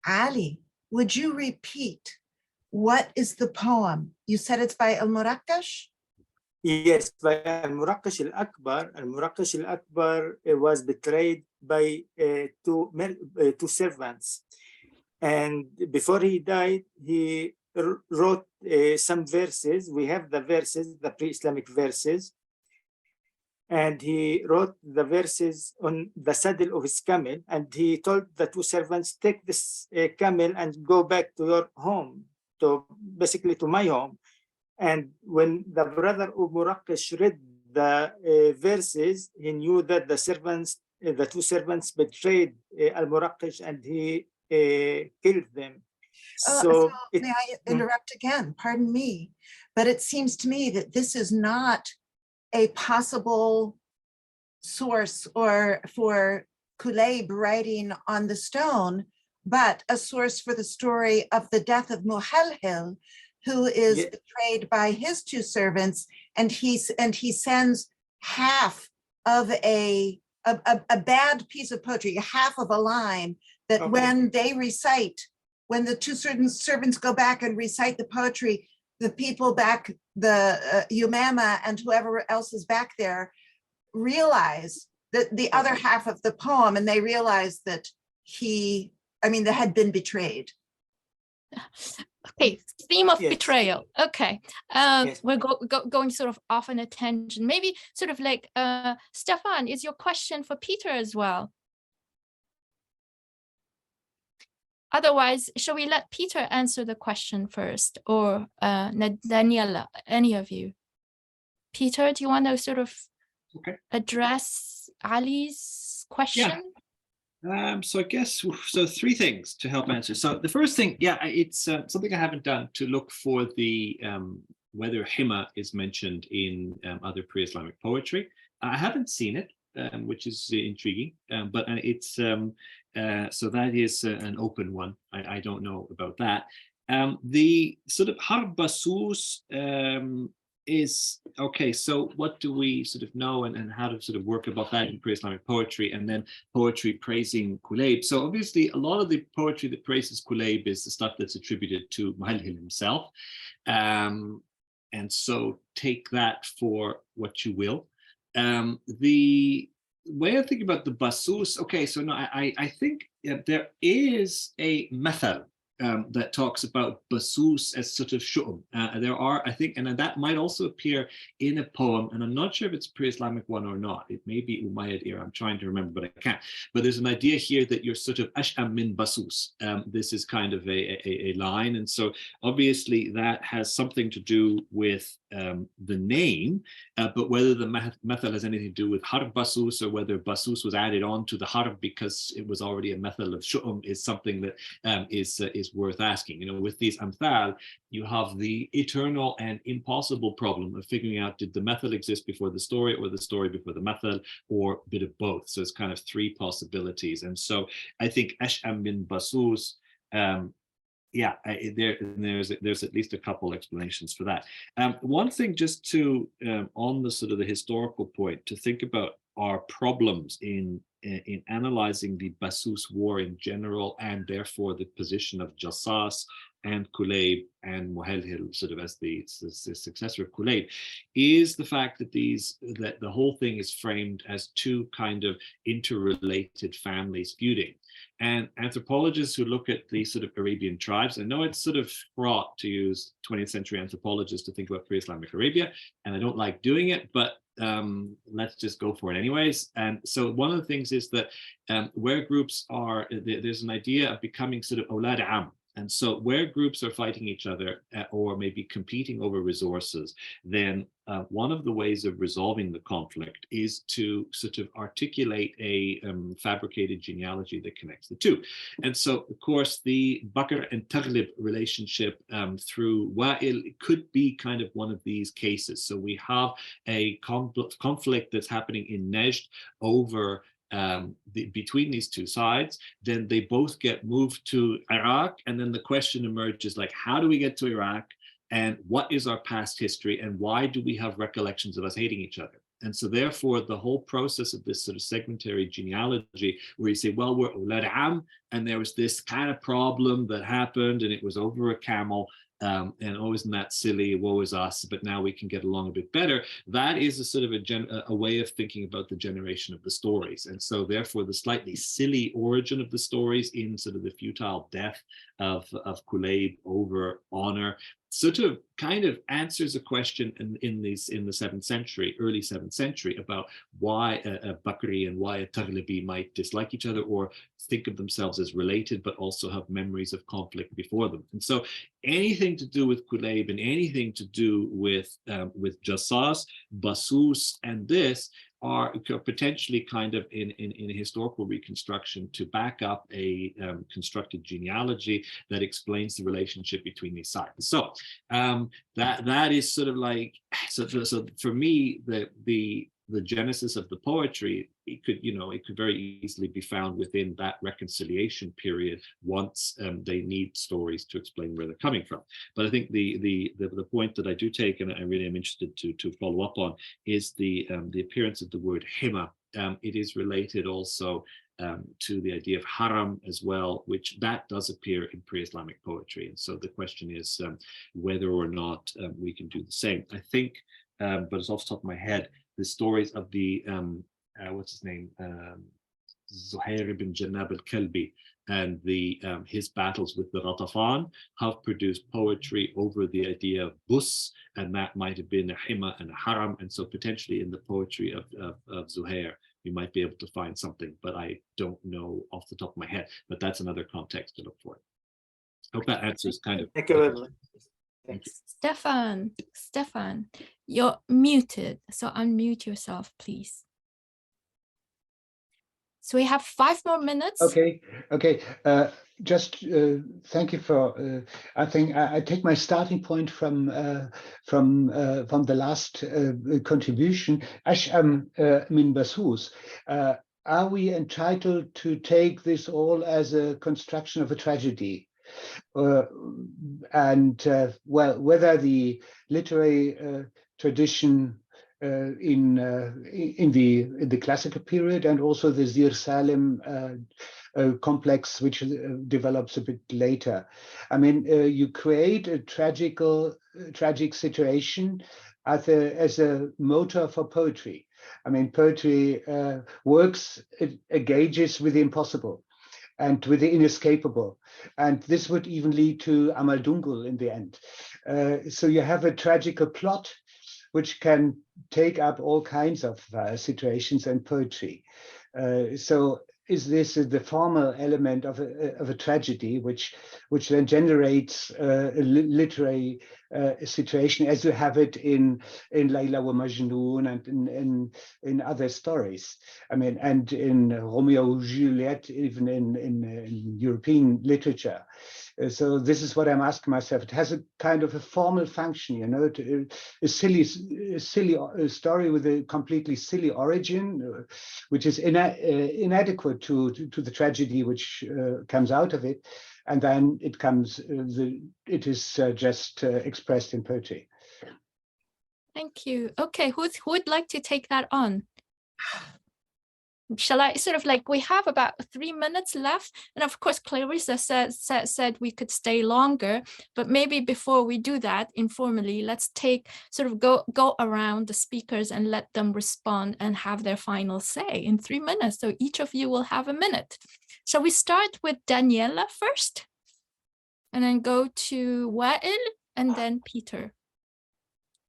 Ali, would you repeat what is the poem? You said it's by al-Muraqqash? Yes, by al-Muraqqash al-Akbar. Al-Muraqqash al-Akbar was betrayed by two servants. And before he died, he wrote some verses. We have the verses, the pre-Islamic verses. And he wrote the verses on the saddle of his camel. And he told the two servants, take this camel and go back to your home, basically to my home. And when the brother of Muraqqash read the verses, he knew that the two servants betrayed al-Muraqqash, and he killed them. So may I interrupt again? Pardon me, but it seems to me that this is not a possible source or for Kulayb writing on the stone, but a source for the story of the death of Muhalhil, who is betrayed by his two servants, and he sends half of a bad piece of poetry, half of a line that when they recite, when the two servants go back and recite the poetry, the people back, the Umama and whoever else is back there, realize that the other half of the poem, and they realize that they had been betrayed. Okay, theme of betrayal. Okay, we're going sort of off on a tangent. Maybe sort of like, Stefan, is your question for Peter as well? Otherwise, shall we let Peter answer the question first, or Daniela, any of you? Peter, do you want to sort of address Ali's question? Yeah. So I guess, three things to help answer. So the first thing, it's something I haven't done, to look for the whether Hima is mentioned in other pre-Islamic poetry. I haven't seen it, which is intriguing, but it's so that is an open one. I don't know about that. The sort of Harb al Basus is okay. So what do we sort of know, and how to sort of work about that in pre-Islamic poetry, and then poetry praising Kulayb? So obviously a lot of the poetry that praises Kulayb is the stuff that's attributed to Muhalhil himself, and so take that for what you will. The way I think about the Basūs, okay, so no, I think there is a method that talks about Basūs as sort of shu'um. There are, I think, and that might also appear in a poem, and I'm not sure if it's a pre-Islamic one or not. It may be Umayyad era, I'm trying to remember, but I can't. But there's an idea here that you're sort of ash'am min Basūs. This is kind of a line, and so obviously that has something to do with the name, but whether the method has anything to do with Harb Basus, or whether Basūs was added on to the Harb because it was already a method of shu'um, is something that is worth asking. You know, with these amthal, you have the eternal and impossible problem of figuring out, did the method exist before the story, or the story before the method, or a bit of both? So it's kind of three possibilities. And so I think ash'am min Basūs, there's at least a couple explanations for that. One thing, just to on the sort of the historical point, to think about are problems in analyzing the Basūs war in general, and therefore the position of Jassas and Kulayb and Muhalhil, sort of as the successor of Kulayb, is the fact that that the whole thing is framed as two kind of interrelated families feuding. And anthropologists who look at these sort of Arabian tribes, I know it's sort of fraught to use 20th century anthropologists to think about pre-Islamic Arabia, and I don't like doing it, but let's just go for it anyways. And so one of the things is that where groups are, there's an idea of becoming sort of awlad am. And so where groups are fighting each other or maybe competing over resources, then one of the ways of resolving the conflict is to sort of articulate a fabricated genealogy that connects the two. And so, of course, the Bakr and Taghlib relationship through Wa'il could be kind of one of these cases. So we have a conflict that's happening in Najd over between these two sides. Then they both get moved to Iraq, and then the question emerges, like, how do we get to Iraq, and what is our past history, and why do we have recollections of us hating each other? And so therefore the whole process of this sort of segmentary genealogy, where you say, well, we're Awlad Am, and there was this kind of problem that happened and it was over a camel, and oh, isn't that silly, woe is us, but now we can get along a bit better. That is a sort of a way of thinking about the generation of the stories. And so therefore the slightly silly origin of the stories in sort of the futile death of Kulayb over honor sort of kind of answers a question in the 7th century, early 7th century, about why a Bakri and why a Taghlibi might dislike each other or think of themselves as related, but also have memories of conflict before them. And so anything to do with Kulayb and anything to do with Jassas, Basūs, and this are potentially kind of in a historical reconstruction to back up a constructed genealogy that explains the relationship between these sides. So that is sort of like, so for me, the genesis of the poetry, it could very easily be found within that reconciliation period once they need stories to explain where they're coming from. But I think the point that I do take, and I really am interested to follow up on, is the appearance of the word hima. It is related also to the idea of haram as well, which that does appear in pre-Islamic poetry. And so the question is whether or not we can do the same. I think, but it's off the top of my head, the stories of the what's his name, Zuhair ibn Jannab al-Kalbi, and his battles with the Ghatafan have produced poetry over the idea of bus, and that might have been a hima and a haram. And so potentially in the poetry of Zuhair, we might be able to find something, but I don't know off the top of my head. But that's another context to look for. I hope that answers kind of. Thank you very much. Thank you. Stefan, you're muted, so unmute yourself, please. So we have 5 more minutes. Okay. Just thank you for. I think I take my starting point from the last contribution. Min Basūs. Are we entitled to take this all as a construction of a tragedy? Well, whether the literary tradition in the classical period and also the Zīr Sālim complex, which develops a bit later. I mean, you create a tragic situation as a motor for poetry. I mean, poetry works, it engages with the impossible and with the inescapable. And this would even lead to Amal Dungul in the end. So you have a tragical plot which can take up all kinds of situations in poetry. So is this the formal element of a tragedy, which then generates a literary situation, as you have it in Layla wa Majnun and in other stories. I mean, and in Romeo and Juliet, even in European literature. So this is what I'm asking myself. It has a kind of a formal function, you know, a silly story with a completely silly origin, which is inadequate to the tragedy which comes out of it, and then it comes. It is just expressed in poetry. Thank you. Okay, who would like to take that on? Shall I sort of like, we have about 3 minutes left. And of course, Clarissa said we could stay longer, but maybe before we do that informally, let's go around the speakers and let them respond and have their final say in 3 minutes. So each of you will have a minute. Shall we start with Daniela first? And then go to Wa'il and then Peter.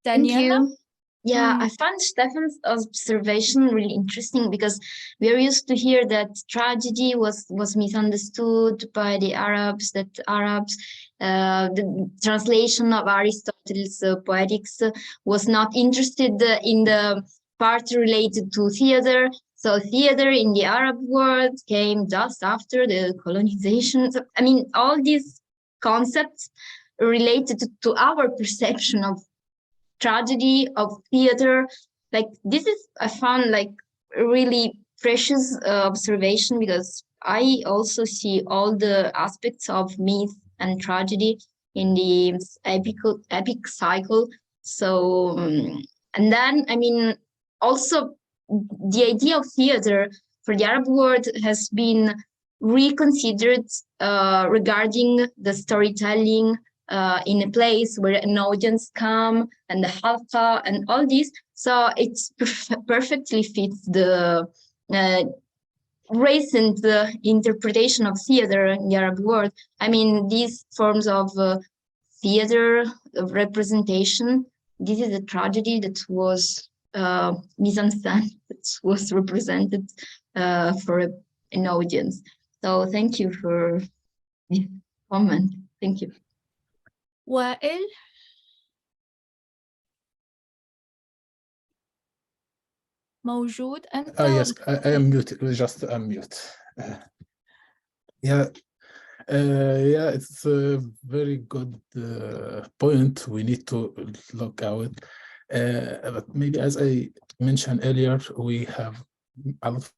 Thank Daniela? you. Yeah, I found Stefan's observation really interesting because we are used to hear that tragedy was misunderstood by the Arabs, the translation of Aristotle's Poetics was not interested in the part related to theater. So theater in the Arab world came just after the colonization. So, I mean, all these concepts related to our perception of tragedy, of theater, like this is, I found like a really precious observation because I also see all the aspects of myth and tragedy in the epic cycle. So, and then, I mean, also the idea of theater for the Arab world has been reconsidered regarding the storytelling in a place where an audience come and the halqa and all this. So it perfectly fits the recent interpretation of theater in the Arab world. I mean, these forms of theater of representation, this is a tragedy that was mise-en-scène, that was represented for an audience. So thank you for this comment. Thank you. Wa'il? موجود أنت؟ Yes, I am muted. Just unmute. Yeah, it's a very good point. We need to look out. But maybe as I mentioned earlier, we have a lot of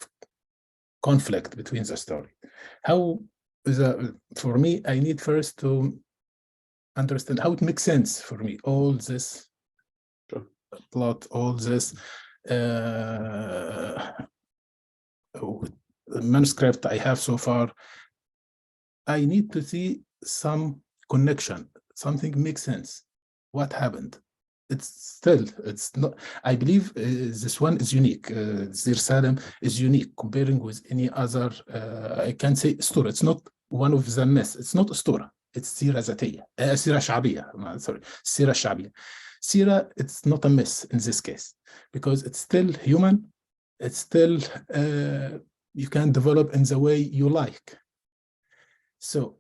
conflict between the story. For me, I need first to understand how it makes sense for me. All this plot, all this manuscript I have so far, I need to see some connection. Something makes sense. What happened? It's not, I believe this one is unique. Zir Salim is unique comparing with any other, I can say story. It's not one of the myths. It's not a story. It's Sīra Zatiyya, Sīra Sha'biyya, sorry, Sīra Sha'biyya. Sīra, it's not a myth in this case, because it's still human. It's still, you can develop in the way you like. So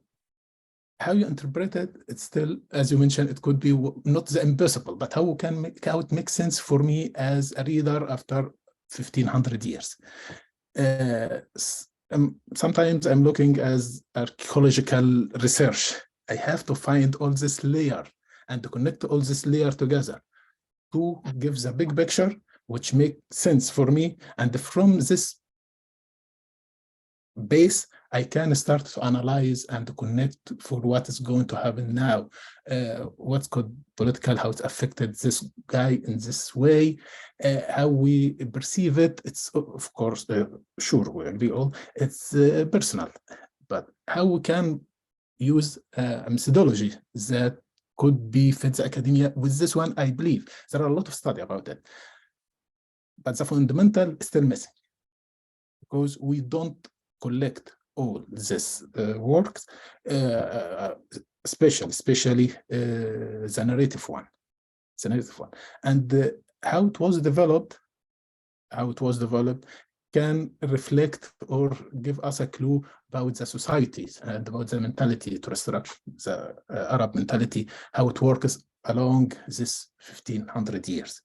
how you interpret it, it's still, as you mentioned, it could be not the impossible, but how it makes sense for me as a reader after 1500 years. Sometimes I'm looking as archaeological research. I have to find all this layer and to connect all this layer together to give the big picture, which makes sense for me. And from this base, I can start to analyze and to connect for what is going to happen now. What could political, how it affected this guy in this way, how we perceive it. It's of course, sure, we agree all, it's personal, but how we can use a methodology that could be fit the academia. With this one, I believe there are a lot of study about it, but the fundamental is still missing because we don't collect all this works, especially the narrative one, and how it was developed can reflect or give us a clue about the societies and about the mentality to restructure the Arab mentality, how it works along this 1500 years.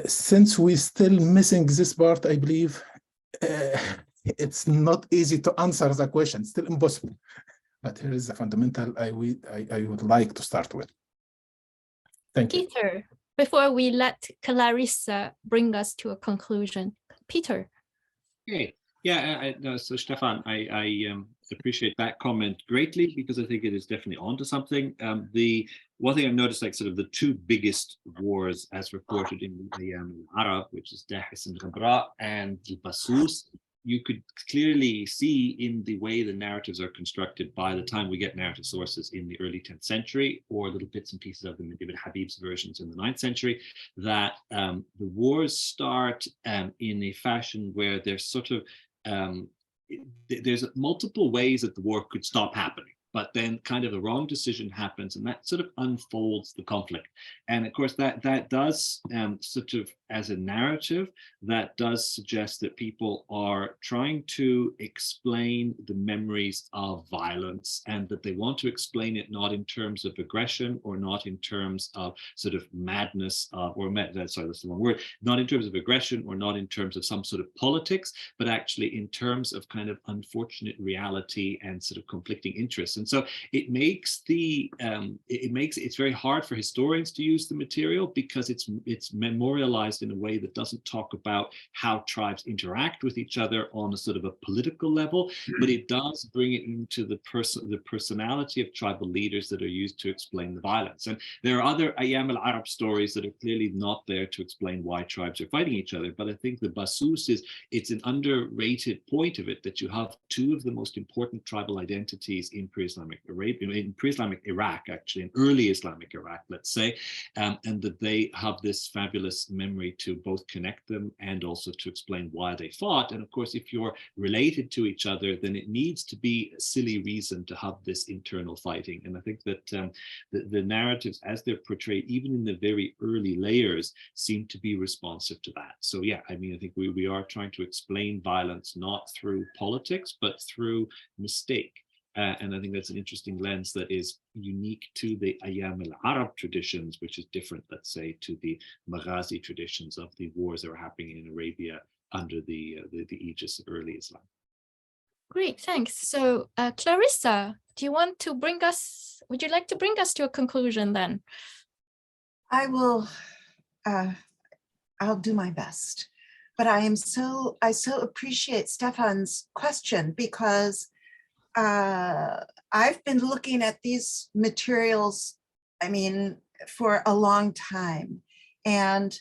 Since we're still missing this part, I believe it's not easy to answer the question, still impossible. But here is the fundamental I would like to start with. Thank you. Peter, before we let Clarissa bring us to a conclusion. Peter. Okay. Yeah, no, so Stefan, I appreciate that comment greatly, because I think it is definitely onto something. The one thing I've noticed, like sort of the two biggest wars as reported in the Ayyam al-Arab, which is Dahis and Ghabra and al-Basūs, you could clearly see in the way the narratives are constructed by the time we get narrative sources in the early 10th century, or little bits and pieces of them in Ibn Habib's versions in the 9th century, that the wars start in a fashion where there's sort of, there's multiple ways that the war could stop happening. But then kind of a wrong decision happens, and that sort of unfolds the conflict. And of course, that does sort of, as a narrative, that does suggest that people are trying to explain the memories of violence, and that they want to explain it not in terms of aggression, or not in terms of sort of madness, sorry, that's the wrong word, not in terms of aggression, or not in terms of some sort of politics, but actually in terms of kind of unfortunate reality and sort of conflicting interests. And so it makes it's very hard for historians to use the material, because it's memorialized in a way that doesn't talk about how tribes interact with each other on a sort of a political level, but it does bring it into the personality of tribal leaders that are used to explain the violence. And there are other Ayyam al-Arab stories that are clearly not there to explain why tribes are fighting each other. But I think the Basūs it's an underrated point of it, that you have two of the most important tribal identities in pre-Islamic Arabia, in pre-Islamic Iraq, actually, in early Islamic Iraq, let's say, and that they have this fabulous memory to both connect them and also to explain why they fought. And of course, if you're related to each other, then it needs to be a silly reason to have this internal fighting. And I think that the narratives, as they're portrayed, even in the very early layers, seem to be responsive to that. So yeah, I mean, I think we are trying to explain violence not through politics, but through mistake. And I think that's an interesting lens that is unique to the Ayyam al-Arab traditions, which is different, let's say, to the Maghazi traditions of the wars that were happening in Arabia under the aegis of early Islam. Great, thanks. So Clarissa, would you like to bring us to a conclusion then? I will, I'll do my best, but I so appreciate Stefan's question, because I've been looking at these materials, I mean, for a long time. And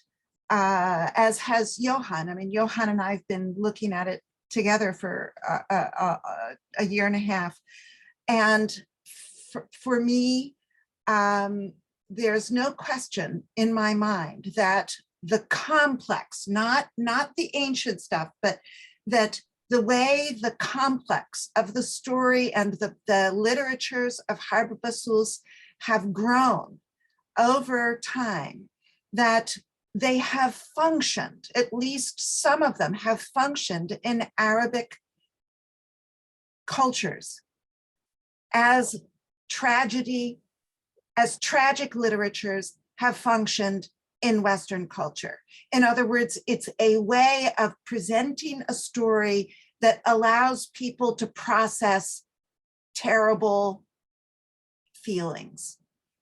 as has Johan. I mean, Johan and I have been looking at it together for a year and a half. And for me, there's no question in my mind that the complex, not the ancient stuff, but that the way the complex of the story and the literatures of Harb al Basus have grown over time, that they have functioned, at least some of them have functioned in Arabic cultures as tragedy, as tragic literatures have functioned in Western culture. In other words, it's a way of presenting a story that allows people to process terrible feelings.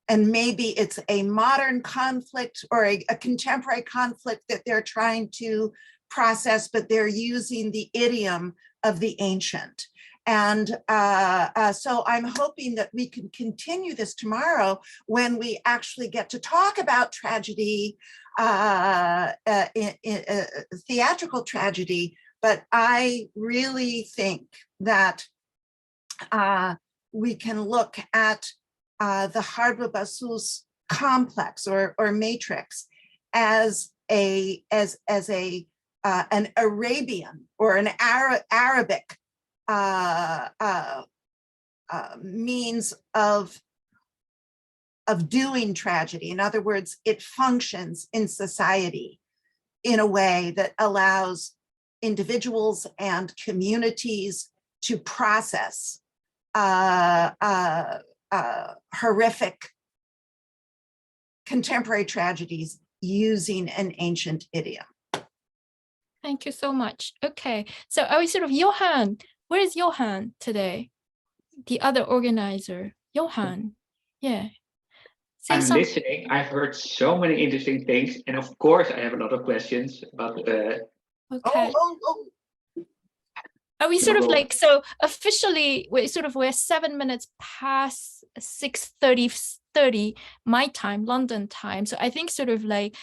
And maybe it's a modern conflict or a contemporary conflict that they're trying to process, but they're using the idiom of the ancient. And so I'm hoping that we can continue this tomorrow when we actually get to talk about tragedy, theatrical tragedy. But I really think that we can look at the Harb al Basus complex or matrix as an Arabian or an Arabic means of doing tragedy. In other words, it functions in society in a way that allows individuals and communities to process horrific contemporary tragedies using an ancient idiom. Thank you so much. Okay, so are we sort of Johan? Where is Johan today? The other organizer, Johan. Yeah. I'm listening. I've heard so many interesting things, and of course, I have a lot of questions. But okay. Are we sort of No. like, so officially we're 7 minutes past 6:30 my time, London time. So I think sort of like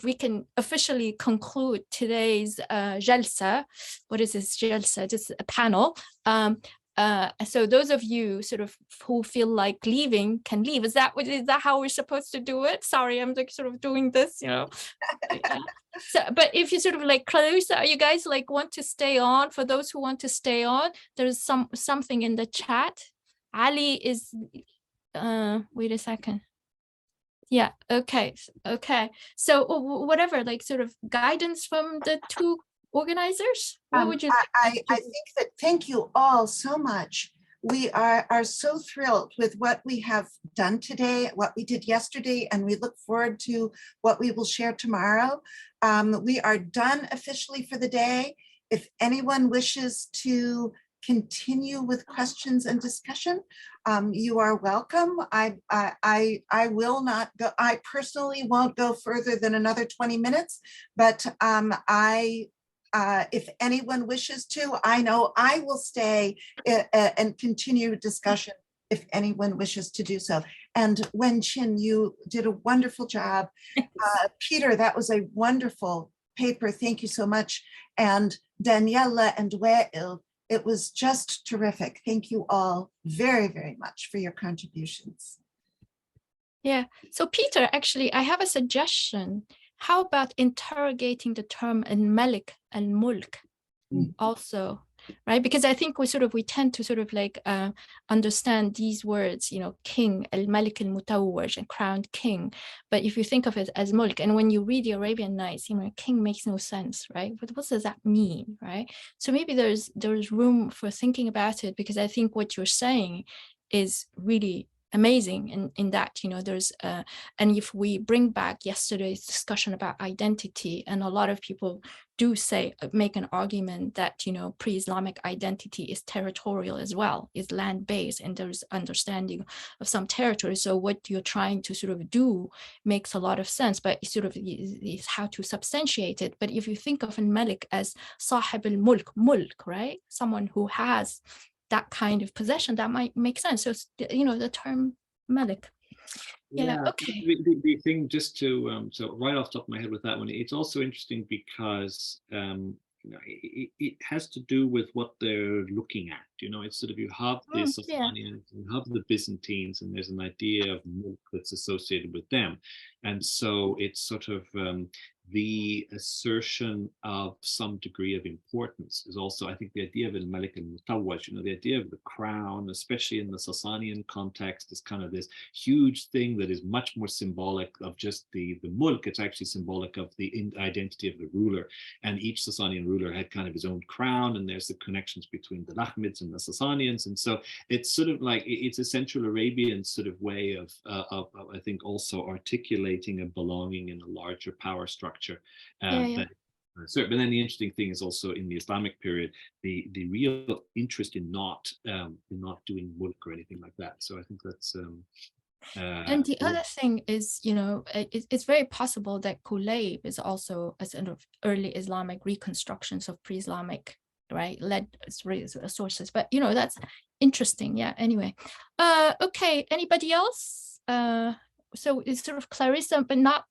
we can officially conclude today's jalsa. What is this jalsa? Just a panel. So those of you sort of who feel like leaving can leave. Is that how we're supposed to do it? Sorry, I'm like sort of doing this, you know. Yeah. So, but if you sort of like Clarissa, you guys like want to stay on? For those who want to stay on, there's something in the chat. Ali is wait a second. Yeah, okay. So whatever, like sort of guidance from the two organizers. What would you I think that, thank you all so much. We are so thrilled with what we have done today, what we did yesterday, and we look forward to what we will share tomorrow. We are done officially for the day. If anyone wishes to continue with questions and discussion, you are welcome. I will not go, I personally won't go further than another 20 minutes, but if anyone wishes to, I know I will stay and continue discussion if anyone wishes to do so. And Wen-chin, you did a wonderful job. Peter, that was a wonderful paper. Thank you so much. And Daniela and Wائل, it was just terrific. Thank you all very, very much for your contributions. Yeah. So Peter, actually, I have a suggestion. How about interrogating the term al-Malik, al-Mulk also, right? Because I think we tend to sort of like understand these words, you know, king, al-Malik al-Mutawwaj, and crowned king. But if you think of it as Mulk, and when you read the Arabian Nights, you know, king makes no sense, right? But what does that mean, right? So maybe there's room for thinking about it, because I think what you're saying is really amazing in that, you know, there's and if we bring back yesterday's discussion about identity, and a lot of people do say, make an argument that, you know, pre-Islamic identity is territorial as well, is land-based, and there's understanding of some territory. So what you're trying to sort of do makes a lot of sense, but it sort of is how to substantiate it. But if you think of al-Malik as Sahib al-Mulk, mulk, right? Someone who has that kind of possession, that might make sense. So, you know, the term Malik. Yeah, okay. The thing, just to, so right off the top of my head with that one, it's also interesting because you know, it has to do with what they're looking at. You know, it's sort of, you have the Sasanians, you have the Byzantines, and there's an idea of mulk that's associated with them. And so it's sort of the assertion of some degree of importance is also, I think, the idea of al-Malik al-Mutawwaj, you know, the idea of the crown, especially in the Sasanian context, is kind of this huge thing that is much more symbolic of just the mulk. It's actually symbolic of the identity of the ruler. And each Sasanian ruler had kind of his own crown, and there's the connections between the Lahmids and the Sasanians. And so it's sort of like, it's a Central Arabian sort of way of I think, also articulating a belonging in a larger power structure. But then the interesting thing is also in the Islamic period, the real interest in not doing mulk or anything like that. So I think that's and the other thing is, you know, it's very possible that Kulayb is also a sort of early Islamic reconstructions of pre-Islamic, right, led sources. But, you know, that's interesting. Yeah, anyway. Okay, anybody else? So it's sort of Clarissa, but not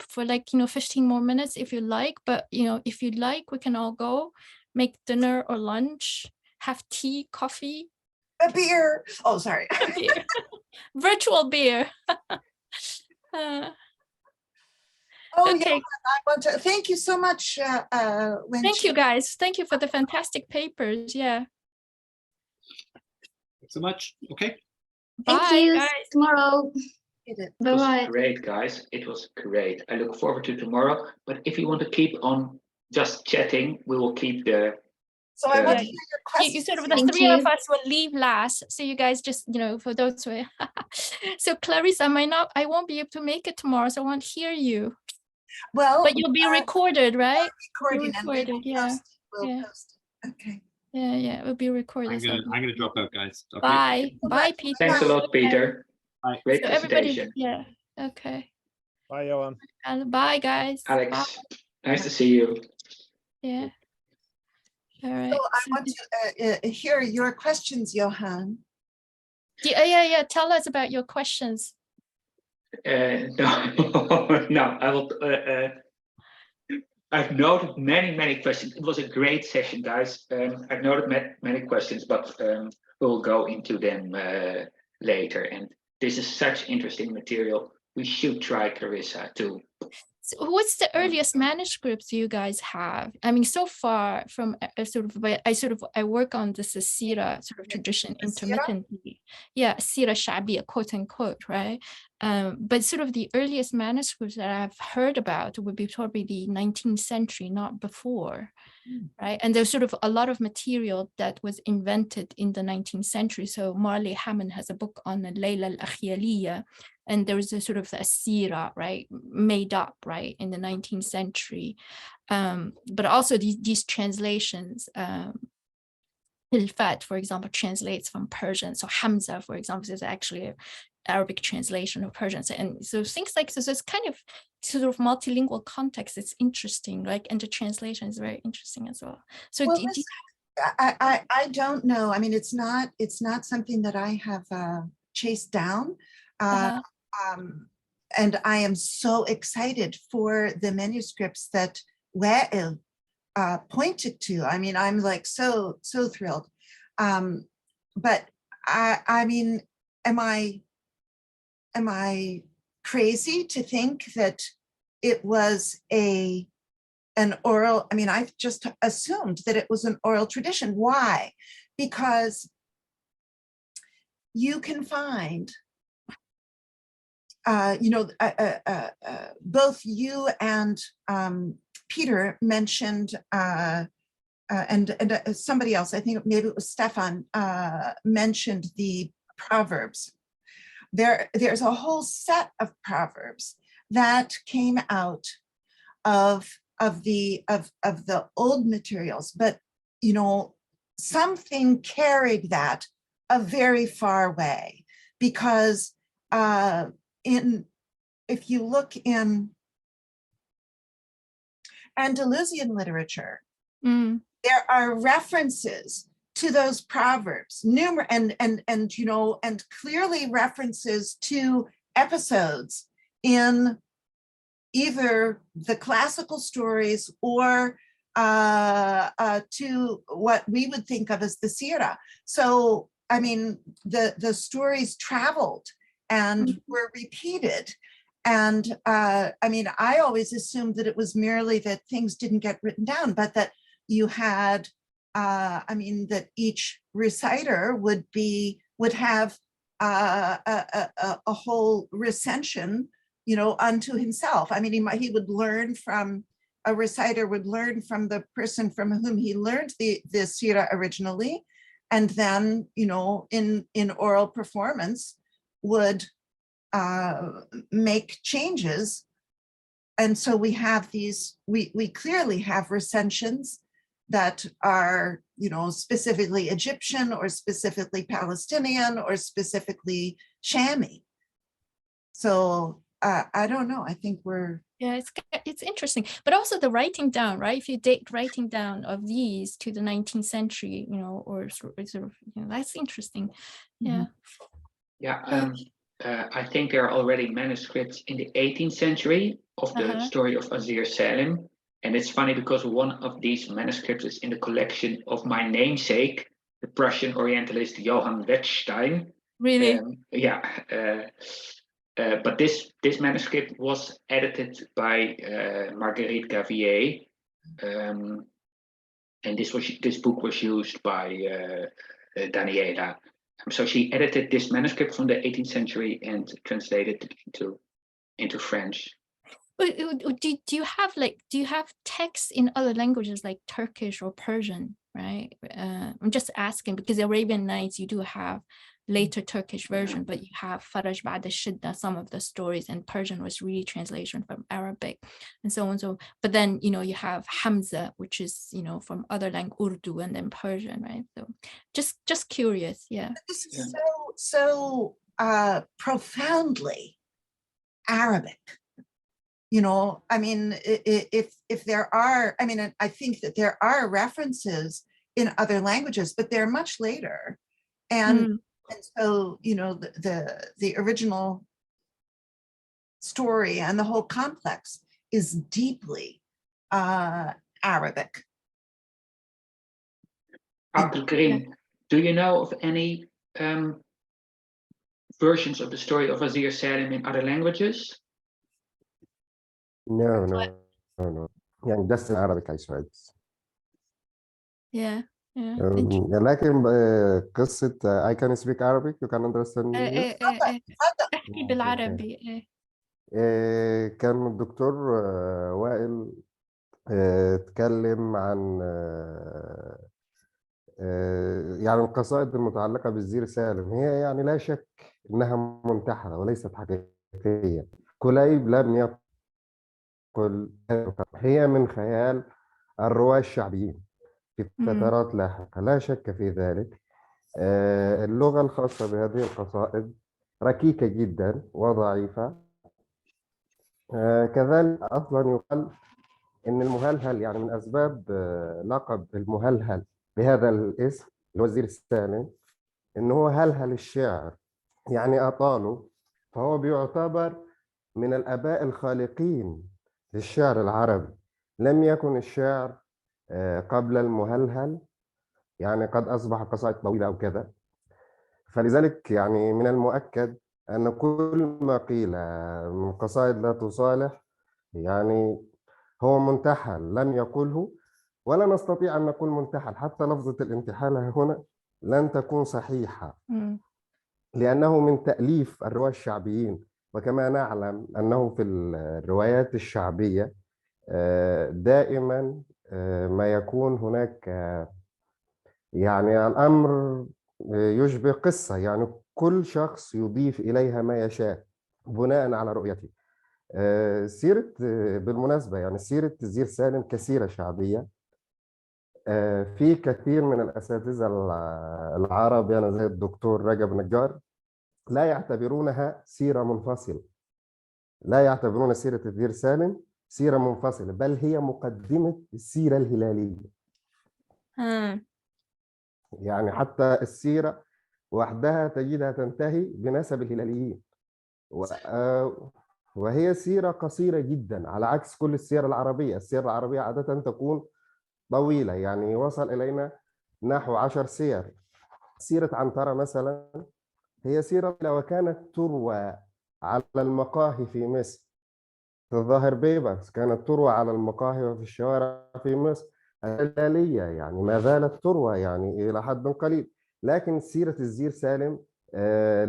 for like, you know, 15 more minutes if you like. But, you know, if you'd like, we can all go make dinner or lunch, have tea, coffee. A beer. Oh, sorry. A beer. Virtual beer. Oh, okay. yeah, I want to thank you so much. Thank you, guys. Thank you for the fantastic papers. Yeah. Thanks so much. Okay. Thank Bye, you. guys. Tomorrow. Bye-bye. Great, guys. It was great. I look forward to tomorrow. But if you want to keep on just chatting, we will keep the. So I want to hear your questions. You sort of, the three of us will leave last. So you guys just, you know, for those who. So Clarissa, I won't be able to make it tomorrow, so I won't hear you. Well, but you'll be recorded, right? Recorded, yeah. We'll post it. Okay. Yeah, it will be recorded. I'm gonna drop out, guys. Okay. Bye. Bye, Peter. Thanks a lot, Peter. Bye. Great so presentation. Yeah. Okay. Bye, Johan. Bye, guys. Alex, Bye. nice to see you. Yeah. All right. So I want to hear your questions, Johan. Yeah. Tell us about your questions. No, no, I will. I've noted many questions. It was a great session, guys. I've noted many questions, but we'll go into them later. And this is such interesting material. We should try Clarissa too. So what's the earliest manuscripts you guys have? I mean, so far from I work on this Sīrat sort of tradition intermittently. Yeah, Sīrat Sha'biya, quote unquote, right? But sort of the earliest manuscripts that I've heard about would be probably the 19th century, not before, right? And there's sort of a lot of material that was invented in the 19th century. So Marley Hammond has a book on the Layla al-Akhyaliya, and there was a sort of a Sīrat, right, made up, right, in the 19th century. But also these translations, Al-Fat, for example, translates from Persian. So Hamza, for example, is actually an Arabic translation of Persian. And so things like this, so it's kind of sort of multilingual context. It's interesting, like, and the translation is very interesting as well. So well, I don't know. I mean, it's not something that I have chased down. And I am so excited for the manuscripts that Wa'il pointed to. I mean, I'm like so thrilled. But I mean, am I crazy to think that it was an oral? I mean, I've just assumed that it was an oral tradition. Why? Because you can find both you and Peter mentioned, and somebody else, I think maybe it was Stefan, mentioned the Proverbs. There's a whole set of Proverbs that came out of the old materials, but something carried that a very far way, because if you look in Andalusian literature, there are references to those proverbs, and clearly references to episodes in either the classical stories or to what we would think of as the Sīrat. So, I mean, the stories traveled and were repeated. And I mean, I always assumed that it was merely that things didn't get written down, but that you had, I mean, that each reciter would have a whole recension, unto himself. I mean, he would learn from, a reciter would learn from the person from whom he learned the Sīrat originally, and then, in oral performance would make changes. And so we have these, we clearly have recensions that are, specifically Egyptian or specifically Palestinian or specifically Shami. So I don't know, I think we're... Yeah, it's interesting, but also the writing down, right? If you date writing down of these to the 19th century, or sort of, that's interesting. Yeah. Yeah. I think there are already manuscripts in the 18th century of the story of al-Zir Sālim. And it's funny because one of these manuscripts is in the collection of my namesake, the Prussian Orientalist Johann Wettstein. Really? But this manuscript was edited by Marguerite Gavier. And this book was used by Daniela. So she edited this manuscript from the 18th century and translated it into French. Do you have texts in other languages like Turkish or Persian, right? I'm just asking because the Arabian Nights, you do have later Turkish version, but you have Faraj Ba'd al-Shidda, some of the stories, and Persian was really translation from Arabic and so on. So, but then, you have Hamza, which is, from other language, Urdu, and then Persian, right? So just curious, yeah. This is so profoundly Arabic. I mean, if there are, I mean, I think that there are references in other languages, but they're much later. And so, you know, the original story and the whole complex is deeply Arabic. Abdul Karim, do you know of any versions of the story of al-Zir Salim in other languages? No. يعني just in Arabic I saw it. Yeah. لكن قصة I can speak Arabic, you can understand me. احكي بالعربي. كان الدكتور وائل اتكلم عن يعني القصائد المتعلقة بالزير سالم، هي يعني لا شك إنها منتحلة وليست حقيقية. كليب لم يقل، هي من خيال الرواة الشعبيين في فترات لاحقة، لا شك في ذلك. اللغة الخاصة بهذه القصائد ركيكة جدا وضعيفة. كذلك أصلا يقال إن المهلهل، يعني من أسباب لقب المهلهل بهذا الاسم اللي هو الزير السالم، إن هو هلهل الشعر، يعني أطاله، فهو بيعتبر من الآباء الخالقين للشعر العربي. لم يكن الشعر قبل المهلهل يعني قد أصبح قصائد طويلة أو كذا، فلذلك يعني من المؤكد أن كل ما قيل من قصائد لا تصالح يعني هو منتحل، لم يقله ولا نستطيع أن نقول منتحل. حتى لفظة الانتحال هنا لن تكون صحيحة لأنه من تأليف الرواة الشعبيين، وكما نعلم أنه في الروايات الشعبية دائما ما يكون هناك يعني الأمر يشبه قصة، يعني كل شخص يضيف إليها ما يشاء بناء على رؤيته. سيرة بالمناسبة يعني سيرة الزير سالم كسيرة شعبية، في كثير من الأساتذة العرب يعني زي الدكتور رجب نجار لا يعتبرونها سيرة منفصلة، لا يعتبرون سيرة الزير سالم سيرة منفصلة، بل هي مقدمة السيرة الهلالية. يعني حتى السيرة وحدها تجدها تنتهي بنسب الهلاليين، وهي سيرة قصيرة جدا على عكس كل السير العربية. السير العربية عادة تكون طويلة، يعني وصل إلينا نحو 10 سير. سيرة عنترة مثلا هي سيرة وكانت تروى على المقاهي في مصر، في الظاهر بيبرس كانت تروى على المقاهي وفي الشوارع في مصر الهلالية، يعني ما زالت تروى يعني إلى حد قليل. لكن سيرة الزير سالم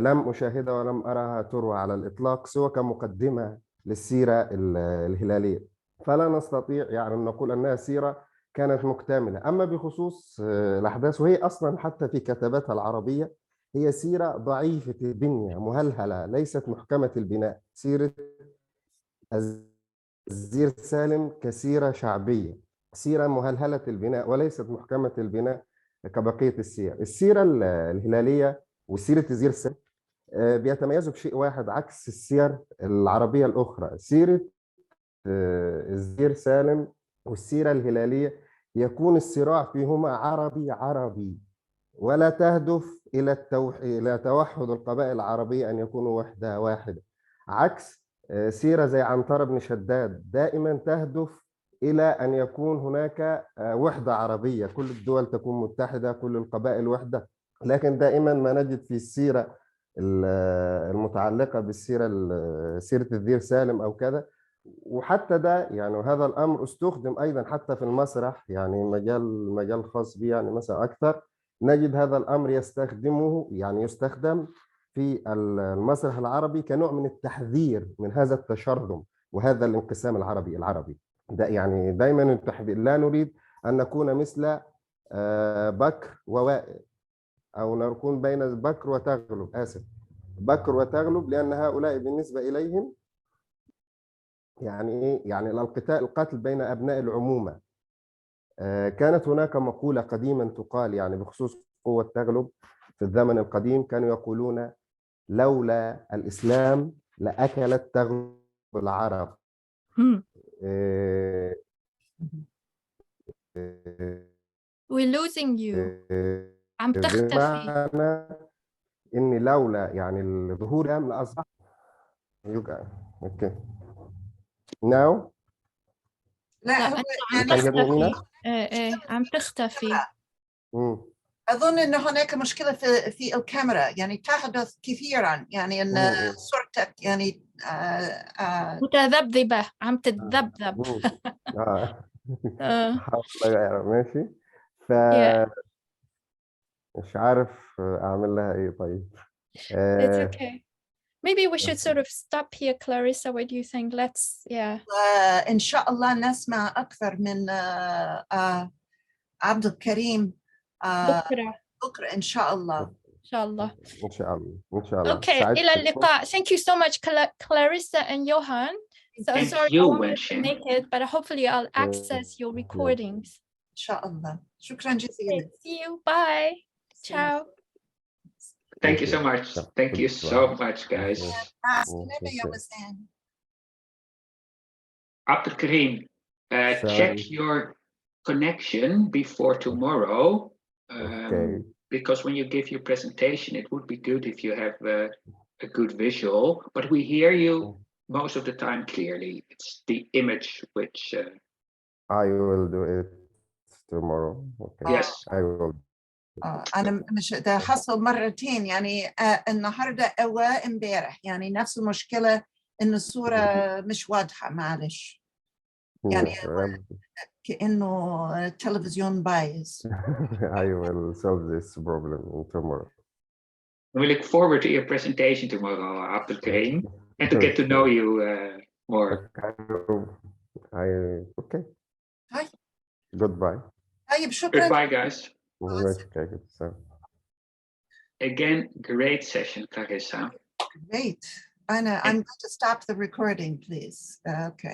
لم أشاهدها ولم أراها تروى على الإطلاق سوى كمقدمة للسيرة الهلالية، فلا نستطيع يعني أن نقول أنها سيرة كانت مكتملة. أما بخصوص الأحداث، وهي أصلا حتى في كتاباتها العربية هي سيرة ضعيفة البنية مهلهلة ليست محكمة البناء. سيرة الزير سالم كسيرة شعبية، سيرة مهلهلة البناء وليست محكمة البناء كبقية السير. السيرة الهلالية وسيرة الزير سالم بيتميزوا بشيء واحد عكس السير العربية الأخرى. سيرة الزير سالم والسيرة الهلالية يكون الصراع فيهما عربي ولا تهدف إلى توحد القبائل العربية أن يكونوا وحدة واحدة، عكس سيرة زي عنترة بن شداد دائما تهدف إلى أن يكون هناك وحدة عربية، كل الدول تكون متحدة، كل القبائل وحدة. لكن دائما ما نجد في السيرة المتعلقة بالسيرة سيرة الزير سالم أو كذا، وحتى ده يعني هذا الأمر استخدم أيضا حتى في المسرح، يعني مجال خاص به يعني مثلا أكثر نجد هذا الأمر يستخدم في المسرح العربي كنوع من التحذير من هذا التشرذم وهذا الانقسام العربي. ده يعني دائما التحذير، لا نريد أن نكون مثل بكر ووائل، أو نكون بين بكر وتغلب، بكر وتغلب، لأن هؤلاء بالنسبة إليهم يعني إيه؟ يعني القتل بين أبناء العمومة. كانت هناك مقولة قديما تقال يعني بخصوص قوة تغلب في الزمن القديم، كانوا يقولون لولا الإسلام لأكلت تغلب العرب. Oui, we're losing you. عم تختفي. بمعنى إني لولا يعني الظهور ده لأصبح يوجع. اوكي. Now لا لا هو أنت عم يعني can you hear me تختفي. now? إيه عم تختفي. أظن أن هناك مشكلة في الكاميرا، يعني تحدث كثيرا، يعني أن صورتك يعني متذبذبة، عم تتذبذب. ماشي. ف مش عارف أعمل لها إيه طيب. It's okay. Maybe we should sort of stop here, Clarissa. What do you think? Let's, إن شاء الله نسمع أكثر من عبد الكريم بكرة إن شاء الله. إن شاء الله. إن شاء الله. إن شاء الله. Okay, إلى اللقاء. Thank you so much, Clarissa and Johan. So Thank sorry you, I won't Wen-chin. make it, but hopefully I'll access your recordings. إن شاء الله. شكرا جزيلا. See you. Bye. Ciao. Thank you so much. Thank you so much, guys. Abdul Karim, check your connection before tomorrow. Because when you give your presentation, it would be good if you have a good visual, but we hear you most of the time clearly. It's the image which... I will do it tomorrow. Okay. Yes. I will. أنا مش ده حصل مرتين، يعني النهاردة أو امبارح، يعني نفس المشكلة إن الصورة مش واضحة، معلش. يعني كأنه تلفزيون بايظ. I will solve this problem tomorrow. We look forward to your presentation tomorrow, Abdul Karim, and to get to know you more. Okay. Hi. Goodbye. طيب شكرا. Goodbye, guys. Okay. Again, great session, Clarissa. Great. I'm going to stop the recording, please. Okay.